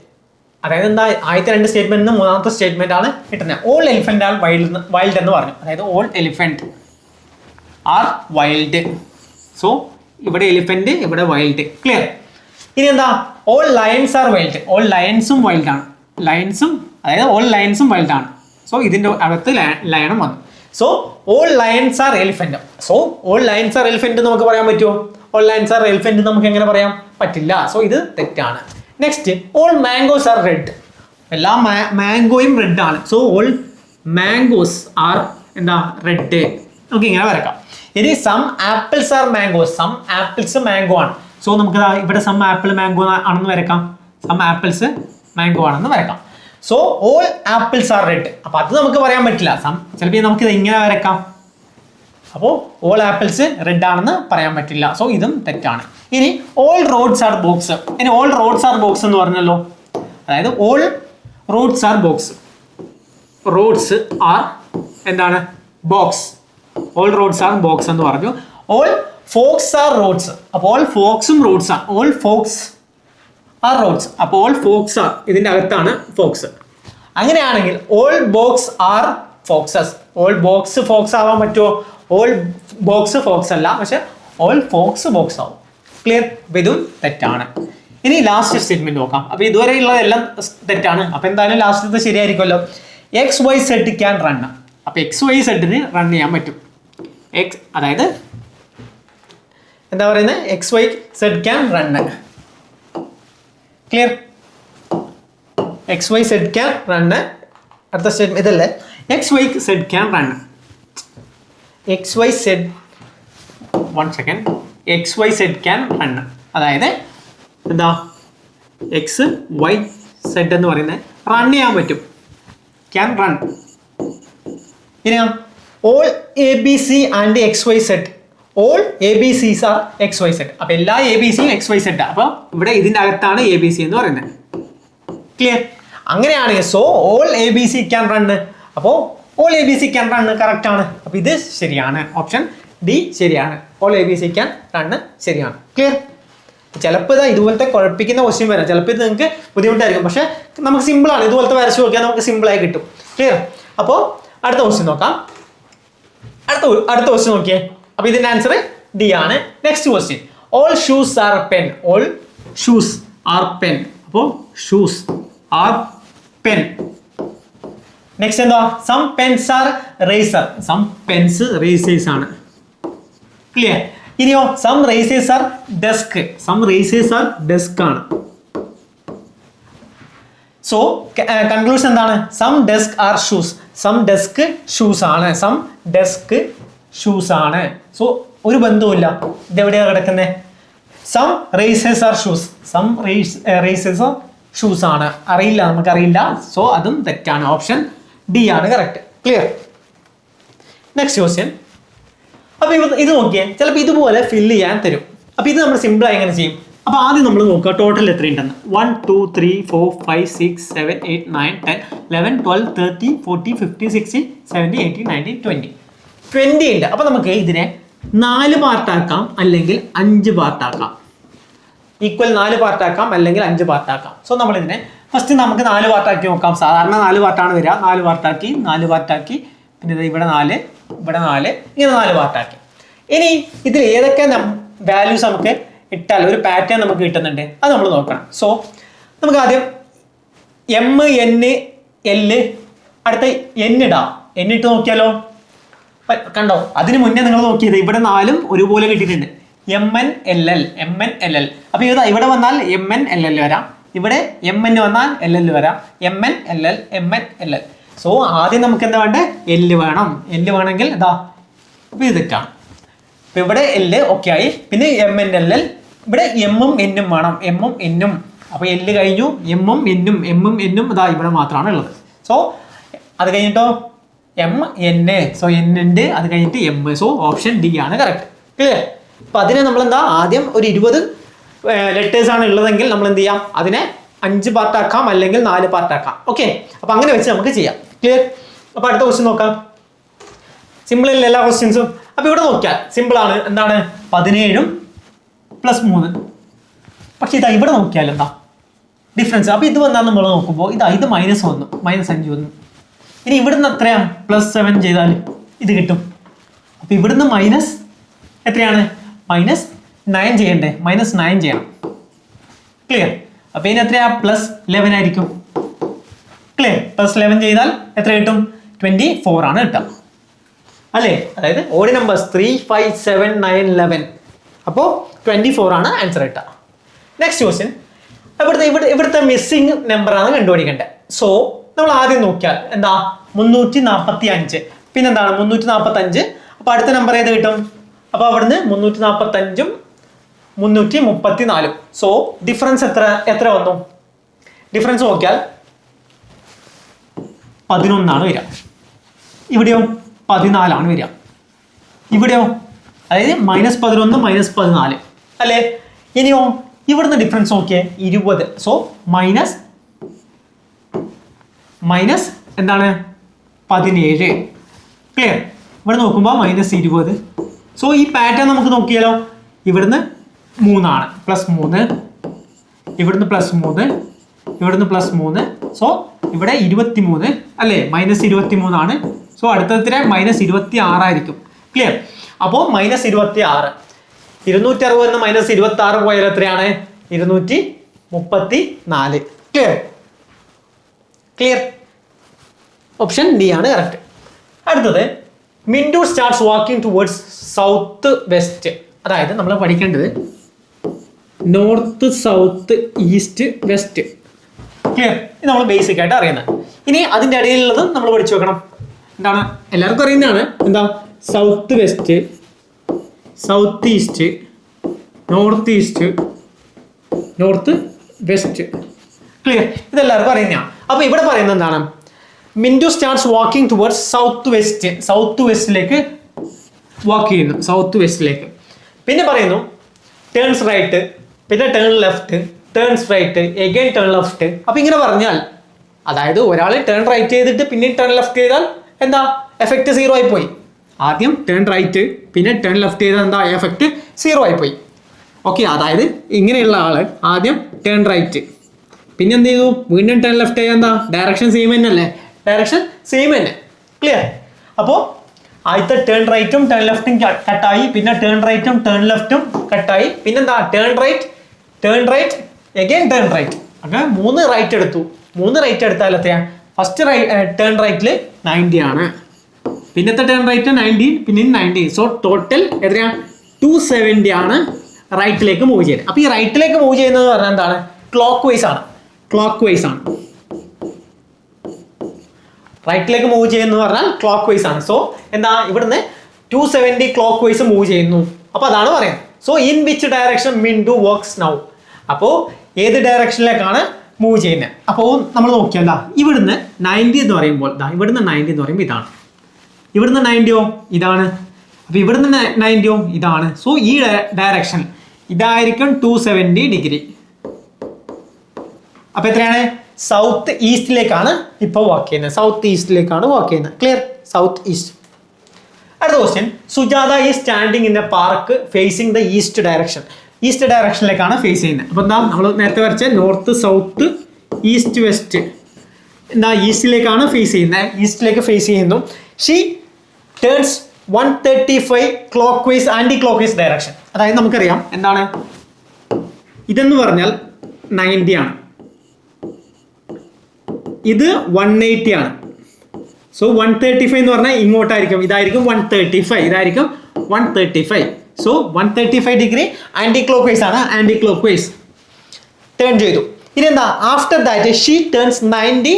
അതായത് എന്താ? ആദ്യത്തെ 2 സ്റ്റേറ്റ്മെന്റിന് മൂന്നാമത്തെ സ്റ്റേറ്റ്മെന്റ് ആണ് കിട്ടുന്നത്. ഓൾ എലിഫന്റ് ആർ വൈൽഡ് എന്ന് പറഞ്ഞു. അതായത് all elephant are wild. So ഇവിടെ എലിഫന്റ്, ഇവിടെ വൈൽഡ്. ക്ലിയർ? ഇനി എന്താ? All lions are wild, all ലയൺസും വൈൽഡ് ആണ്. ലയൺസും, അതായത് ഓൾ ലയൺസും വൈൽഡ് ആണ്. സോ ഇതിന്റെ അകത്ത് ലയണും വന്നു. So all lions are elephant. So all lions are elephant നമുക്ക് പറയാൻ പറ്റുമോ? ഓൾ ലയൺസ് ആർ എലിഫന്റ് നമുക്ക് എങ്ങനെ പറയാം? പറ്റില്ല. സോ ഇത് തെറ്റാണ്. Next, all mangoes are red. എല്ലാ മാംഗോയും റെഡ് ആണ്. സോ ഓൾ മാംഗോസ് ആർ എന്താ? റെഡ്. നമുക്ക് ഇങ്ങനെ വരക്കാം. ഇനി some apples are mangoes, some apples mango ആണ്. സോ നമുക്ക് ഇവിടെ സം ആപ്പിൾ മാംഗോ ആണെന്ന് വരക്കാം, സം ആപ്പിൾസ് മാംഗോ ആണെന്ന് വരക്കാം. So all apples are red. അപ്പൊ അത് നമുക്ക് പറയാൻ പറ്റില്ല. ചിലപ്പോൾ നമുക്ക് ഇത് ഇങ്ങനെ വരക്കാം. അപ്പോൾ ഓൾ ആപ്പിൾസ് റെഡ് ആണെന്ന് പറയാൻ പറ്റില്ല. സോ ഇതും തെറ്റാണ്. ഇനി ഓൾ റോഡ്സ് ആർ ബോക്സ്. ഇനി ഓൾ റോഡ്സ് ആർ ബോക്സ് എന്ന് പറഞ്ഞല്ലോ. അതായത് all rods are box, rods are എന്താണ്? Box. All rods are box എന്ന് പറഞ്ഞു. All fox are rods. അപ്പോൾ ഓൾ ഫോക്സും റോഡ്സ് ആണ്. All fox are rods. അപ്പോൾ ഓൾ ഫോക്സ് ആർ ഇതിന്റെ അകത്താണ് ഫോക്സ്. അങ്ങനെയാണെങ്കിൽ all box are foxes. All box fox ആവാൻ പറ്റുമോ? ഓൾ ബോക്സ് ഫോക്സ് അല്ല, പക്ഷെ ഓൾ ഫോക്സ് ബോക്സ് ആവും. ക്ലിയർ? അപ്പൊ ഇതും തെറ്റാണ്. ഇനി ലാസ്റ്റ് സ്റ്റേറ്റ്മെന്റ് നോക്കാം. അപ്പൊ ഇതുവരെയുള്ള എല്ലാം തെറ്റാണ്. അപ്പൊ എന്തായാലും ലാസ്റ്റത്തെ ശരിയായിരിക്കുമല്ലോ. X Y Z can run. അപ്പൊ എക്സ് വൈ സെഡിന് റൺ ചെയ്യാൻ പറ്റും. എക്സ് അതായത് എന്താ പറയുന്നത്? X Y Z can run. Clear? X Y Z can run. അടുത്ത സ്റ്റേറ്റ്മെന്റ് ഇതല്ലേ? X Y Z can run. X Y Z X Y Z can run. അതായത് എന്താ? എക്സ് വൈ സെഡ് എന്ന് പറയുന്നത് റൺ ചെയ്യാൻ പറ്റും. Can run. ഇനിയാ all A B C and X Y Z. All A B Cs are X Y Z. അപ്പൊ എല്ലാ എ ബി സിയും എക്സ് വൈ സെഡ്. അപ്പൊ ഇവിടെ ഇതിന്റെ അകത്താണ് എ ബി സി എന്ന് പറയുന്നത്. ക്ലിയർ? അങ്ങനെയാണെങ്കിൽ so all A B C can run. അപ്പോൾ all A B C can run correct ആണ്. അപ്പൊ ഇത് ശരിയാണ്. ഓപ്ഷൻ ഡി ശരിയാണ്. All A B C can run ശരിയാണ്. ക്ലിയർ? ചിലപ്പോൾ ഇതാ ഇതുപോലത്തെ കുഴപ്പിക്കുന്ന ക്വസ്റ്റ്യൻ വരാം. ചിലപ്പോൾ ഇത് നിങ്ങൾക്ക് ബുദ്ധിമുട്ടായിരിക്കും, പക്ഷെ നമുക്ക് സിമ്പിൾ ആണ്. ഇതുപോലത്തെ വരച്ച് നോക്കിയാൽ നമുക്ക് സിമ്പിളായി കിട്ടും. ക്ലിയർ? അപ്പോൾ അടുത്ത ക്വസ്റ്റ്യൻ നോക്കാം. അടുത്ത ക്വസ്റ്റ്യൻ നോക്കിയേ. അപ്പൊ ഇതിന്റെ ആൻസർ ഡി ആണ്. Next question. All shoes are pen. All shoes are pen. അപ്പോൾ ഷൂസ് ആർ പെൻ. നെക്സ്റ്റ് എന്താ? Some pens are razor. Some pens razors ആണ്. ക്ലിയർ? ഇനിയോ some razors are desk. Some razors are desk ആണ്. സോ കൺക്ലൂഷൻ എന്താണ്? Some desk are shoes. Some desk shoes ആണ്. സം ഡെസ്ക് ഷൂസ് ആണ്. സോ ഒരു ബന്ധവുമില്ല. ഇതെവിടെയാണ് കിടക്കുന്നത്? Some razors are shoes. Some razors are shoes ആണ്. അറിയില്ല, നമുക്കറിയില്ല. സോ അതും തെറ്റാണ്. ഓപ്ഷൻ ഡി ആണ് കറക്റ്റ്. ക്ലിയർ? Next question. അപ്പൊ ഇത് നോക്കിയേ. ചിലപ്പോൾ ഇതുപോലെ ഫില്ല് ചെയ്യാൻ തരും. അപ്പൊ ഇത് നമ്മൾ സിമ്പിളായി എങ്ങനെ ചെയ്യും? അപ്പൊ ആദ്യം നമ്മൾ നോക്കുക ടോട്ടൽ എത്രയുണ്ടെന്ന്. 1 2 3 4 5 6 7 8 9 10 11 12 13 14 15 16 17 18 19 20 20 ഉണ്ട്. അപ്പൊ നമുക്ക് ഇതിനെ 4 പാർട്ടാക്കാം അല്ലെങ്കിൽ 5 പാർട്ടാക്കാം. ഈക്വൽ 4 പാർട്ടാക്കാം അല്ലെങ്കിൽ 5 പാർട്ടാക്കാം. സോ നമ്മൾ ഇതിനെ ഫസ്റ്റ് നമുക്ക് 4 പാർട്ടാക്കി നോക്കാം. സാധാരണ 4 പാർട്ടാണ് വരിക. 4 പാർട്ടാക്കി പിന്നെ ഇവിടെ 4 ഇവിടെ 4 ഇങ്ങനെ 4 പാർട്ടാക്കി. ഇനി ഇതിൽ ഏതൊക്കെ വാല്യൂസ് നമുക്ക് ഇട്ടാൽ ഒരു പാറ്റേൺ നമുക്ക് കിട്ടുന്നുണ്ട്, അത് നമ്മൾ നോക്കണം. സോ നമുക്ക് ആദ്യം എം എൻ എൽ അടുത്ത എൻ ഇടാം. എൻ ഇട്ട് നോക്കിയാലോ? കണ്ടോ? അതിന് മുന്നേ നിങ്ങൾ നോക്കിയത് ഇവിടെ 4 ഒരുപോലെ കിട്ടിയിട്ടുണ്ട്. M N L L. അപ്പൊ ഇവിടെ വന്നാൽ എം എൻ എൽ എൽ വരാം. ഇവിടെ എം എൻ വന്നാൽ എൽ എൽ വരാം. M N L L. So ആദ്യം നമുക്ക് എന്താ വേണ്ടത്? എല്ല് വേണം. എല്ല് വേണമെങ്കിൽ ഇതാ ഇപ്പൊ ഇത് തെറ്റാണ്. ഇപ്പൊ ഇവിടെ എല്ല് ഓക്കെ ആയി. പിന്നെ എം എൻ എൽ എൽ. ഇവിടെ എമ്മും എന്നും വേണം. എമ്മും എന്നും. അപ്പൊ എല്ല് കഴിഞ്ഞു. എമ്മും എന്നും ഇതാ ഇവിടെ മാത്രമാണ് ഉള്ളത്. സോ അത് കഴിഞ്ഞിട്ടോ എം എൻ. സോ എൻ ഉണ്ട്. അത് കഴിഞ്ഞിട്ട് എം. സോ ഓപ്ഷൻ ഡി ആണ് കറക്റ്റ്. ക്ലിയർ? അപ്പൊ അതിനെ നമ്മൾ എന്താ ആദ്യം ഒരു 20 ലെറ്റേഴ്സ് ആണ് ഉള്ളതെങ്കിൽ നമ്മൾ എന്ത് ചെയ്യാം? അതിനെ 5 പാർട്ടാക്കാം അല്ലെങ്കിൽ 4 പാർട്ടാക്കാം. ഓക്കെ? അപ്പൊ അങ്ങനെ വെച്ച് നമുക്ക് ചെയ്യാം. ക്ലിയർ? അപ്പൊ അടുത്ത ക്വസ്റ്റ്യൻ നോക്കാം. സിമ്പിൾ അല്ല എല്ലാ ക്വസ്റ്റ്യൻസും. അപ്പൊ ഇവിടെ നോക്കിയാൽ സിമ്പിൾ ആണ്. എന്താണ്? 17 + 3. പക്ഷെ ഇതാ ഇവിടെ നോക്കിയാൽ എന്താ ഡിഫറൻസ്? അപ്പൊ ഇത് വന്നാൽ നമ്മൾ നോക്കുമ്പോൾ ഇത് -1 -5 വന്നു. ഇനി ഇവിടുന്ന് എത്രയാണ്? +7 ചെയ്താൽ ഇത് കിട്ടും. അപ്പൊ ഇവിടുന്ന് മൈനസ് എത്രയാണ്? -9 ചെയ്യണ്ടേ? -9 ചെയ്യണം. ക്ലിയർ? അപ്പൊ ഇനി എത്രയാ? +11 ആയിരിക്കും. ക്ലിയർ? +11 ചെയ്താൽ എത്ര കിട്ടും? 24 ആണ് കിട്ടുക. അല്ലേ? അതായത് ഓഡ് നമ്പേഴ്സ് 3 5 7 9 11. അപ്പോൾ 24 ആണ് ആൻസർ കിട്ടുക. Next question. ഇവിടുത്തെ മിസ്സിംഗ് നമ്പറാണ് കണ്ടുപിടിക്കേണ്ടത്. സോ നമ്മൾ ആദ്യം നോക്കിയാൽ എന്താ? 345. പിന്നെന്താണ്? 345. അപ്പൊ അടുത്ത നമ്പർ ഏത് കിട്ടും? അപ്പൊ അവിടുന്ന് 345ഉം 334. സോ ഡിഫറൻസ് എത്ര വന്നു? ഡിഫറൻസ് നോക്കിയാൽ 11 ആണ് വരിക. ഇവിടെയോ 14 ആണ് വരിക. ഇവിടെയോ അതായത് -11 -14 അല്ലേ? ഇനിയോ ഇവിടുന്ന് ഡിഫറൻസ് നോക്കിയേ 20. സോ മൈനസ് എന്താണ്? 17. ക്ലിയർ? ഇവിടെ നോക്കുമ്പോൾ -20. സോ ഈ പാറ്റേൺ നമുക്ക് നോക്കിയാലോ, ഇവിടുന്ന് 3 ആണ്, +3, ഇവിടുന്ന് +3, ഇവിടുന്ന് +3. സോ ഇവിടെ 23 അല്ലേ, -23 ആണ്. സോ അടുത്തതിന് -26 ആയിരിക്കും. ക്ലിയർ? അപ്പോൾ -26, 260 -26 പോയാൽ എത്രയാണ്? 234. ക്ലിയർ? ക്ലിയർ? ഓപ്ഷൻ ഡി ആണ് കറക്റ്റ്. അടുത്തത്, Mintu starts walking towards south west. അതായത് നമ്മൾ പഠിക്കേണ്ടത് north, south, east, west. Clear? ഇത് നമ്മൾ ബേസിക് ആയിട്ട് അറിയുന്നത്. ഇനി അതിൻ്റെ ഇടയിലുള്ളത് നമ്മൾ പഠിച്ചു വെക്കണം. എന്താണ്? എല്ലാവർക്കും അറിയുന്നതാണ്. എന്താ? South west, south east, north east, north west. Clear? ഇതെല്ലാവർക്കും അറിയുന്നതാണ്. അപ്പോൾ ഇവിടെ പറയുന്നത് എന്താണ്? Mintu starts walking towards south west. South വെസ്റ്റിലേക്ക് വാക്ക് ചെയ്യുന്നു, സൗത്ത് വെസ്റ്റിലേക്ക്. പിന്നെ പറയുന്നു ടേൺസ് റൈറ്റ്, പിന്നെ turn left, turns right, again turn left. അപ്പോൾ ഇങ്ങനെ പറഞ്ഞാൽ, അതായത് ഒരാൾ ടേൺ റൈറ്റ് ചെയ്തിട്ട് പിന്നെ ടേൺ ലെഫ്റ്റ് ചെയ്താൽ എന്താ? എഫക്റ്റ് 0 ആയി പോയി. ആദ്യം ടേൺ റൈറ്റ് പിന്നെ ടേൺ ലെഫ്റ്റ് ചെയ്താൽ എന്താ? എഫക്റ്റ് 0 ആയി പോയി. ഓക്കെ, അതായത് ഇങ്ങനെയുള്ള ആള് ആദ്യം ടേൺ റൈറ്റ്, പിന്നെ എന്ത് ചെയ്തു? വീണ്ടും ടേൺ ലെഫ്റ്റ് ചെയ്യാൻ എന്താ? ഡയറക്ഷൻ സെയിം തന്നെ അല്ലേ? ഡയറക്ഷൻ സെയിം തന്നെ. ക്ലിയർ? അപ്പോൾ ആദ്യത്തെ ടേൺ റൈറ്റും ടേൺ ലെഫ്റ്റും കട്ടായി, പിന്നെ ടേൺ റൈറ്റും ടേൺ ലെഫ്റ്റും കട്ടായി, പിന്നെന്താ? Turn right, again turn right. അങ്ങനെ 3 റൈറ്റ് എടുത്തു. 3 റൈറ്റ് എടുത്താൽ എത്രയാണ്? ഫസ്റ്റ് ടേൺ റൈറ്റിൽ 90 ആണ്, പിന്നത്തെ ടേൺ റൈറ്റ് 90, പിന്നെ 90. സോ ടോട്ടൽ എത്രയാണ്? 270 ആണ് റൈറ്റിലേക്ക് മൂവ് ചെയ്യുന്നത്. അപ്പോൾ ഈ റൈറ്റിലേക്ക് മൂവ് ചെയ്യുന്നത് പറഞ്ഞാൽ എന്താണ്? ക്ലോക്ക് വൈസ് ആണ്. ക്ലോക്ക് വൈസ് ആണ്. റൈറ്റിലേക്ക് മൂവ് ചെയ്യുന്നത് പറഞ്ഞാൽ ക്ലോക്ക് വൈസ് ആണ്. സോ എന്താ? ഇവിടുന്ന് 270 ക്ലോക്ക് വൈസ് മൂവ് ചെയ്യുന്നു. അപ്പോൾ അതാണ് പറയുന്നത്. So in which direction Mintu works now? അപ്പോൾ ഏത് ഡയറക്ഷനിലേക്കാണ് മൂവ് ചെയ്യുന്നത്? അപ്പോൾ നമ്മൾ നോക്കിയാൽ ഇവിടുന്ന് 90 എന്ന് പറയുമ്പോൾ, ഇവിടുന്ന് 90 എന്ന് പറയുമ്പോൾ ഇതാണ്, ഇവിടുന്ന് 90യോ ഇതാണ്, അപ്പോൾ ഇവിടുന്ന് 90യോ ഇതാണ്. സോ ഈ ഡയറക്ഷൻ ഇതായിരിക്കും 270 ഡിഗ്രി. അപ്പോൾ എത്രയാണ്? സൗത്ത് ഈസ്റ്റിലേക്കാണ് ഇപ്പോൾ വാക്ക് ചെയ്യുന്നത്. സൗത്ത് ഈസ്റ്റിലേക്കാണ് വാക്ക് ചെയ്യുന്നത്. ക്ലിയർ? South east. അടുത്ത question, Sujata is standing in a park facing the east direction. East ഡയറക്ഷനിലേക്കാണ് ഫേസ് ചെയ്യുന്നത്. അപ്പോൾ എന്താ? നമ്മൾ നേരത്തെ വരച്ച നോർത്ത്, സൗത്ത്, ഈസ്റ്റ്, വെസ്റ്റ്, എന്താ? ഈസ്റ്റിലേക്കാണ് ഫേസ് ചെയ്യുന്നത്. ഈസ്റ്റിലേക്ക് ഫേസ് ചെയ്യുന്നു. She turns 135 clockwise anticlockwise direction. അതായത് നമുക്കറിയാം എന്താണ് ഇതെന്ന് പറഞ്ഞാൽ 90 ആണ്, ഇത് 180 ആണ്. സോ 135 എന്ന് പറഞ്ഞാൽ ഇങ്ങോട്ടായിരിക്കും, ഇതായിരിക്കും 135, ഇതായിരിക്കും 135. So 135 degree anticlockwise ആണ്. ആൻറ്റി ക്ലോക്ക് വൈസ് ടേൺ ചെയ്തു. ഇനി എന്താ? After that she turns 90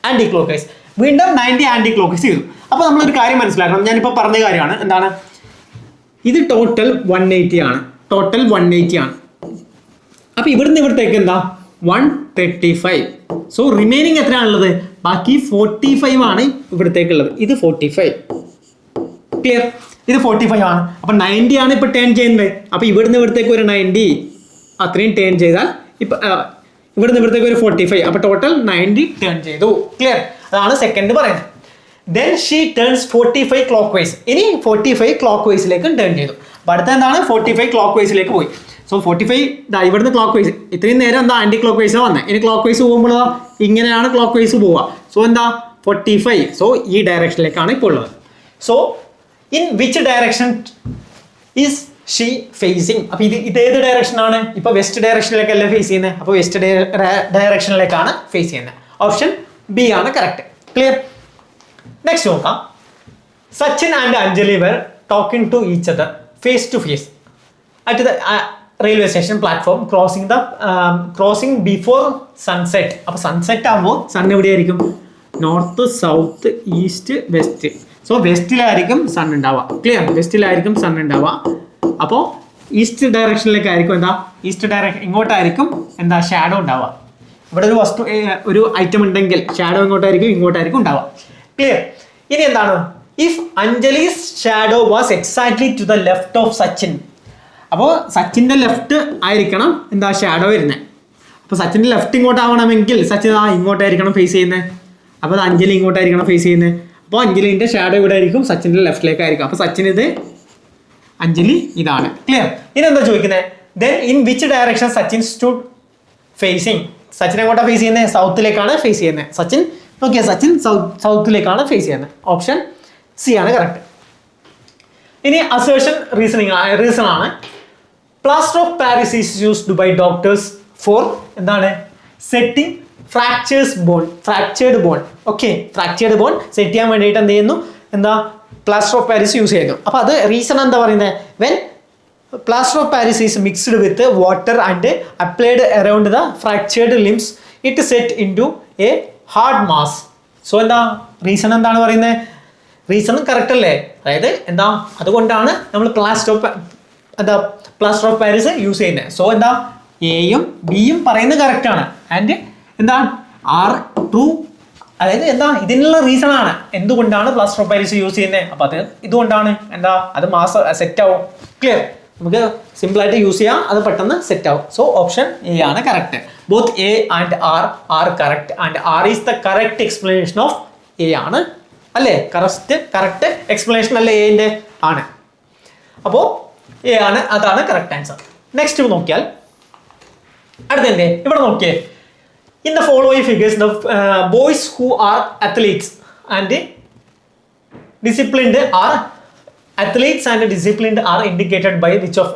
anticlockwise. വീണ്ടും 90 ആൻറ്റി ക്ലോക്ക് വൈസ് ചെയ്തു. അപ്പോൾ നമ്മളൊരു കാര്യം മനസ്സിലാക്കണം. ഞാനിപ്പോൾ പറഞ്ഞ കാര്യമാണ്. എന്താണ്? ഇത് ടോട്ടൽ 180 ആണ്. ടോട്ടൽ 180 ആണ്. അപ്പോൾ ഇവിടുന്ന് ഇവിടത്തേക്ക് എന്താ? 135. സോ റിമൈനിങ് എത്രയാണുള്ളത്? ബാക്കി 45 ആണ് ഇവിടത്തേക്കുള്ളത്. ഇത് 45. ക്ലിയർ? ഇത് 45 ആണ്. അപ്പോൾ 90 ആണ് ഇപ്പോൾ ടേൺ ചെയ്യുന്നത്. അപ്പോൾ ഇവിടുന്ന് ഇവിടത്തേക്ക് ഒരു 90, അത്രയും ടേൺ ചെയ്താൽ ഇപ്പം ഇവിടുന്ന് ഇവിടത്തേക്ക് ഒരു 45. അപ്പോൾ ടോട്ടൽ 90 ടേൺ ചെയ്തു. ക്ലിയർ? അതാണ് സെക്കൻഡ് പറയുന്നത്. Then she turns 45 clock vice. ഇനി 45 ക്ലോക്ക് വൈസിലേക്ക് ടേൺ ചെയ്തു. അപ്പോൾ അടുത്ത എന്താണ്? 45 ക്ലോക്ക് വൈസിലേക്ക് പോയി. സോ 45 ഇവിടുന്ന് ക്ലോക്ക് വൈസ്, ഇത്രയും നേരം എന്താ? ആൻറ്റി ക്ലോക്ക് വൈസാണ് വന്നത്. ഇനി ക്ലോക്ക് വൈസ് പോകുമ്പോൾ ഇങ്ങനെയാണ് ക്ലോക്ക് വൈസ് പോവുക. സോ എന്താ? 45. സോ ഈ ഡയറക്ഷനിലേക്കാണ് ഇപ്പോൾ ഉള്ളത്. So in which direction is she facing? അപ്പോൾ ഇതേത് ഡയറക്ഷനാണ്? ഇപ്പോൾ വെസ്റ്റ് ഡയറക്ഷനിലേക്കല്ല ഫേസ് ചെയ്യുന്നത്. അപ്പോൾ വെസ്റ്റ് ഡയറക്ഷനിലേക്കാണ് ഫേസ് ചെയ്യുന്നത്. ഓപ്ഷൻ ബി ആണ് കറക്റ്റ്. ക്ലിയർ? നെക്സ്റ്റ് നോക്കാം. Sachin and Anjali were talking to each other face to face at the railway station platform crossing before sunset. അപ്പോൾ സൺസെറ്റ് ആകുമ്പോൾ സൺ എവിടെയായിരിക്കും? North, south, east, west. So വെസ്റ്റിലായിരിക്കും സൺ ഉണ്ടാവുക. ക്ലിയർ? വെസ്റ്റിലായിരിക്കും സൺ ഉണ്ടാവുക. അപ്പോൾ ഈസ്റ്റ് ഡയറക്ഷനിലേക്കായിരിക്കും എന്താ? ഈസ്റ്റ് ഡയറക്ഷൻ ഇങ്ങോട്ടായിരിക്കും എന്താ? ഷാഡോ ഉണ്ടാവുക. ഇവിടെ ഒരു വസ്തു, ഒരു ഐറ്റം ഉണ്ടെങ്കിൽ ഷാഡോ ഇങ്ങോട്ടായിരിക്കും, ഇങ്ങോട്ടായിരിക്കും ഉണ്ടാവുക. ക്ലിയർ? ഇനി എന്താണ്? If Anjali's shadow was exactly to the left of Sachin. അപ്പോൾ സച്ചിൻ്റെ ലെഫ്റ്റ് ആയിരിക്കണം എന്താ? ഷാഡോ വരുന്നത്. അപ്പോൾ സച്ചിൻ്റെ ലെഫ്റ്റ് ഇങ്ങോട്ടാവണമെങ്കിൽ സച്ചിൻ ഇങ്ങോട്ടായിരിക്കണം ഫേസ് ചെയ്യുന്നത്. അപ്പോൾ അത് അഞ്ജലി ഇങ്ങോട്ടായിരിക്കണം ഫേസ് ചെയ്യുന്നത്. അപ്പോൾ അഞ്ജലിൻ്റെ ഷാഡോ ഇവിടെ ആയിരിക്കും, സച്ചിൻ്റെ ലെഫ്റ്റിലേക്കായിരിക്കും. അപ്പോൾ സച്ചിൻ ഇത്, അഞ്ജലി ഇതാണ്. ക്ലിയർ? ഇനി എന്താ ചോദിക്കുന്നത്? Then in which direction Sachin stood facing? Sachin എങ്ങോട്ടാണ് ഫേസ് ചെയ്യുന്നത്? സൗത്തിലേക്കാണ് ഫേസ് ചെയ്യുന്നത്. സച്ചിൻ നോക്കിയാൽ സച്ചിൻ സൗത്തിലേക്കാണ് ഫേസ് ചെയ്യുന്നത്. ഓപ്ഷൻ സി ആണ് കറക്റ്റ്. ഇനി അസേർഷൻ റീസൺ ആണ്. Plaster of Paris is used by doctors for എന്താണ്? Setting fractured bone. Okay, fractured bone set ചെയ്യാൻ വേണ്ടിയിട്ട് എന്ത് ചെയ്യുന്നു? എന്താ? പ്ലാസ്റ്റർ ഓഫ് പാരീസ് യൂസ് ചെയ്യുന്നു. അപ്പോൾ അത് റീസൺ എന്താ പറയുന്നത്? When plaster of Paris is mixed with water and applied around the fractured limbs it set into a hard mass. So എന്താ റീസൺ? എന്താണ് പറയുന്നത്? റീസൺ കറക്റ്റ് അല്ലേ? അതായത് എന്താ, അതുകൊണ്ടാണ് നമ്മൾ പ്ലാസ്റ്റർ ഓഫ് പാരീസ് യൂസ് ചെയ്യുന്നത്. സോ എന്താ, എയും ബിയും പറയുന്നത് കറക്റ്റ് ആണ്. ആൻഡ് എന്താ, ആർ ട്രൂ. അതായത് എന്താ, ഇതിനുള്ള റീസൺ ആണ് എന്തുകൊണ്ടാണ് പ്ലാസ്റ്റർ ഓഫ് പാരീസ് യൂസ് ചെയ്യുന്നത്. അപ്പോൾ അത് ഇതുകൊണ്ടാണ്. എന്താ, അത് മാസ് സെറ്റ് ആവും. ക്ലിയർ? നമുക്ക് സിമ്പിൾ ആയിട്ട് യൂസ് ചെയ്യാം, അത് പെട്ടെന്ന് സെറ്റ് ആവും. സോ ഓപ്ഷൻ എ ആണ് correct. Both A and R correct and R is the correct explanation of A ആണ് അല്ലേ? കറക്റ്റ് എക്സ്പ്ലനേഷൻ അല്ലേ എന്റെ ആണ്. അപ്പോൾ എ ആണ്, അതാണ് കറക്റ്റ് ആൻസർ. നെക്സ്റ്റ് നോക്കിയാൽ അടുത്തതിന്റെ ഇവിടെ നോക്കിയേ. In the following figures the boys who are athletes and disciplined are indicated by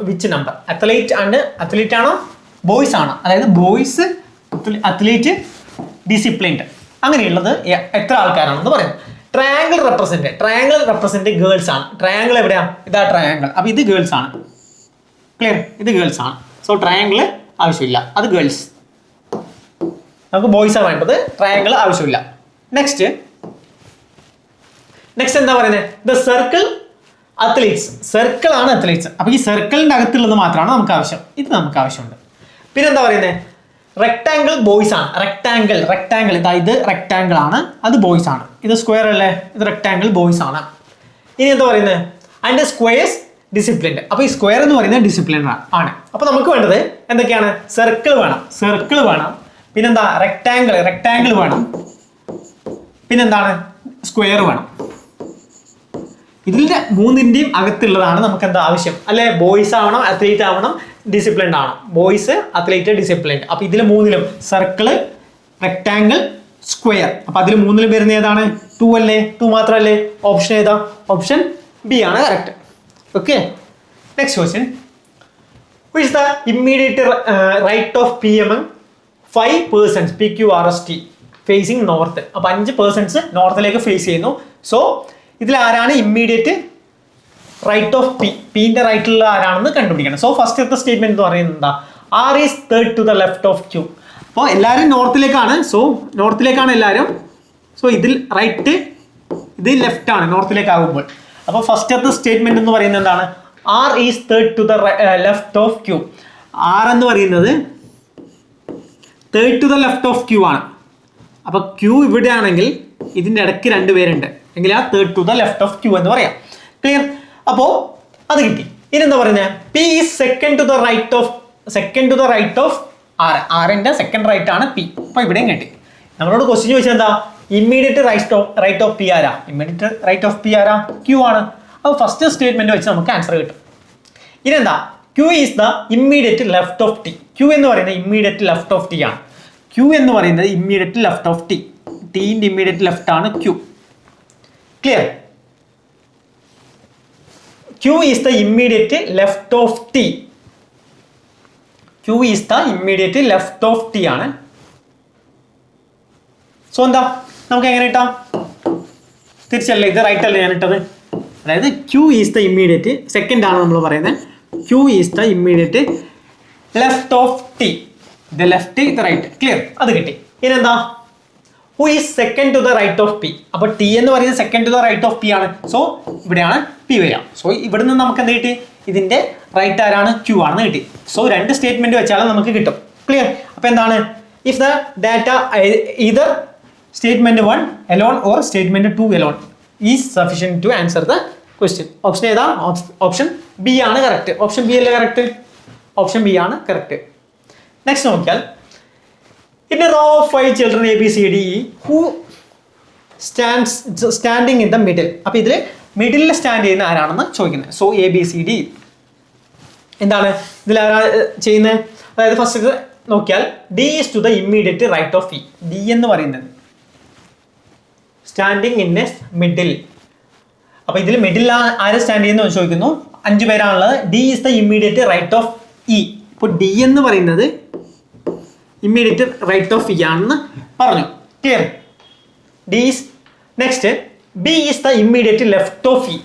which number? Athlete ആണോ ബോയ്സ് ആണോ? അതായത് ബോയ്സ്, അത്ലീറ്റ്, ഡിസിപ്ലിൻഡ്, അങ്ങനെയുള്ളത് എത്ര ആൾക്കാരാണെന്ന് പറയുന്നത്. ട്രയാങ്കിൾ റെപ്രസെന്റ് ഗേൾസ് ആണ്. ട്രയാങ്കിൾ എവിടെയാ? ഇതാ ട്രയാങ്കിൾ. അപ്പൊ ഇത് ഗേൾസ് ആണ്. ക്ലിയർ? ഇത് ഗേൾസ് ആണ്. സോ ട്രയാങ്കിൾ ആവശ്യമില്ല, അത് ഗേൾസ്. നമുക്ക് ബോയ്സ് ആണ് വേണ്ടത്, ട്രയാങ്കിൾ ആവശ്യമില്ല. നെക്സ്റ്റ് എന്താ പറയുന്നത്? The circle athletes. സർക്കിൾ ആണ് അത്ലീറ്റ്സ്. അപ്പൊ ഈ സർക്കിളിന്റെ അകത്തുള്ളത് മാത്രമാണ് നമുക്ക് ആവശ്യം. ഇത് നമുക്ക് ആവശ്യമുണ്ട്. പിന്നെ എന്താ പറയുന്നത്? റെക്ടാങ്കിൾ ബോയ്സ് ആണ്. റെക്ടാങ്കിൾ ഇതാ, ഇത് റെക്ടാങ്കിൾ ആണ്, അത് ബോയ്സ് ആണ്. ഇത് സ്ക്വയർ അല്ലേ? ഇത് റെക്ടാങ്കിൾ ബോയ്സ് ആണ്. ഇനി എന്താ പറയുന്നത്? അതിന്റെ സ്ക്വയേഴ്സ് ഡിസിപ്ലിൻഡ്. അപ്പൊ ഈ സ്ക്വയർ എന്ന് പറയുന്നത് ഡിസിപ്ലിൻഡ് ആണ്. അപ്പൊ നമുക്ക് വേണ്ടത് എന്തൊക്കെയാണ്? സർക്കിൾ വേണം, പിന്നെന്താ? റെക്ടാങ്കിൾ വേണം, പിന്നെന്താണ്? സ്ക്വയർ വേണം. ഇതിന്റെ മൂന്നിന്റെയും അകത്തുള്ളതാണ് നമുക്ക് എന്താ ആവശ്യം അല്ലെ? ബോയ്സ് ആവണം, അത്ലീറ്റ് ആവണം, ഡിസിപ്ലിൻഡ് ആവണം. Boys, athlete, disciplined. അപ്പൊ ഇതിൽ മൂന്നിലും സർക്കിള്, റെക്ടാങ്കിൾ, സ്ക്വയർ. അപ്പൊ അതിൽ മൂന്നിലും വരുന്ന ഏതാണ്? 2 അല്ലേ? 2 മാത്രമല്ലേ? ഓപ്ഷൻ ഏതാ? ഓപ്ഷൻ ബി ആണ് correct. Okay, next question. Which the immediate right of P among 5 persons PQRST facing north? അപ്പൊ 5 persons നോർത്തിലേക്ക് ഫേസ് ചെയ്യുന്നു. സോ ഇതിൽ ആരാണ് ഇമ്മീഡിയറ്റ് റൈറ്റ് ഓഫ് പിന്റെ റൈറ്റിലുള്ള ആരാണെന്ന് കണ്ടുപിടിക്കണം. സോ ഫസ്റ്റ് സ്റ്റേറ്റ്മെന്റ് എന്ന് പറയുന്നത് എന്താ? R is third to the left of Q. അപ്പോൾ എല്ലാവരും നോർത്തിലേക്കാണ്. സോ നോർത്തിലേക്കാണ് എല്ലാവരും. സോ ഇതിൽ റൈറ്റ്, ഇത് ലെഫ്റ്റ് ആണ് നോർത്തിലേക്ക് ആകുമ്പോൾ. അപ്പോൾ ഫസ്റ്റ് സ്റ്റേറ്റ്മെന്റ് എന്ന് പറയുന്നത് എന്താണ്? R is third to the left of Q. R എന്ന് പറയുന്നത് third to the left of Q ആണ്. അപ്പൊ ക്യൂ ഇവിടെ ആണെങ്കിൽ ഇതിന്റെ ഇടയ്ക്ക് 2 പേരുണ്ട് എങ്കിൽ ആ third to the left of Q എന്ന് പറയാം. ക്ലിയർ? അപ്പോൾ അത് കിട്ടി. ഇനി എന്താ പറയുന്നത്? P is second to the right of R. ആറിന്റെ സെക്കൻഡ് റൈറ്റ് ആണ് പി. അപ്പൊ ഇവിടെയും കിട്ടി. നമ്മളോട് ക്വസ്റ്റ്യൻ ചോദിച്ചാൽ എന്താ? ഇമ്മീഡിയറ്റ് റൈറ്റ് ഓഫ് പി ആരാ? ഇമ്മീഡിയറ്റ് റൈറ്റ് ഓഫ് പി ആരാ? ക്യൂ ആണ്. അപ്പോൾ ഫസ്റ്റ് സ്റ്റേറ്റ്മെന്റ് വെച്ച് നമുക്ക് ആൻസർ കിട്ടും. ഇനി എന്താ? Q is the immediate left of T. Q എന്ന് പറയുന്നത് ഇമ്മീഡിയറ്റ് ലെഫ്റ്റ് ഓഫ് ടി ആണ്. ക്യൂ എന്ന് പറയുന്നത് ഇമ്മീഡിയറ്റ് ലെഫ്റ്റ് ഓഫ് ടി. ടിന്റെ ഇമ്മീഡിയറ്റ് ലെഫ്റ്റ് ആണ് Q. Clear? Q is the immediate left of T. Q is the immediate left of T ആണ്. സോ എന്താ നമുക്ക് എങ്ങനെ ഇട്ടാം? തിരിച്ചല്ലേ, ഇത് റൈറ്റ് അല്ലേ ഞാൻ ഇട്ടത്? അതായത് Q is the immediate second ആണ് നമ്മൾ പറയുന്നത്. Q is the immediate left of T. ഇത് ലെഫ്റ്റ്, ഇത് റൈറ്റ്. ക്ലിയർ? അത് കിട്ടി. ഇനി എന്താ? Who is second to the right of P. അപ്പൊ ടി എന്ന് പറയുന്നത് second to the right of P ആണ്. സോ ഇവിടെയാണ് പി വരിക. സോ ഇവിടെ നിന്ന് നമുക്ക് എന്ത് കിട്ടി? ഇതിന്റെ റൈറ്റ് ആരാണ്? ക്യൂ ആണെന്ന് കിട്ടി. സോ 2 സ്റ്റേറ്റ്മെന്റ് വെച്ചാലും നമുക്ക് കിട്ടും. ക്ലിയർ? അപ്പൊ എന്താണ്? If the data either statement 1 alone or statement 2 alone is sufficient to answer the question. Option ഏതാ? ഓപ്ഷൻ ബി ആണ് കറക്റ്റ്. ഓപ്ഷൻ ബി അല്ലേ കറക്റ്റ്? ഓപ്ഷൻ ബി ആണ് കറക്റ്റ്. നെക്സ്റ്റ് നോക്കിയാൽ, in a row of 5 children A B C D E standing in the middle. അപ്പോൾ ഇതിൽ മിഡിലിൽ സ്റ്റാൻഡ് ചെയ്യുന്ന ആരാണെന്ന് ചോദിക്കുന്നത്. സോ ABCD എന്താണ് ഇതിൽ ആരാ ചെയ്യുന്നത്? അതായത് ഫസ്റ്റ് നോക്കിയാൽ D is to the immediate right of E. D എന്ന് പറയുന്നത് സ്റ്റാൻഡിങ് ഇൻ എ മിഡിൽ. അപ്പോൾ ഇതിൽ മിഡിൽ ആര് സ്റ്റാൻഡ് ചെയ്യുന്ന ചോദിക്കുന്നു. 5 പേരാണുള്ളത്. D is the immediate right of E. അപ്പോൾ D എന്ന് പറയുന്നത് ഇമ്മീഡിയറ്റ് റൈറ്റ് ഓഫ് E ആണെന്ന് പറഞ്ഞു. Clear? D is next B is the immediate left of E.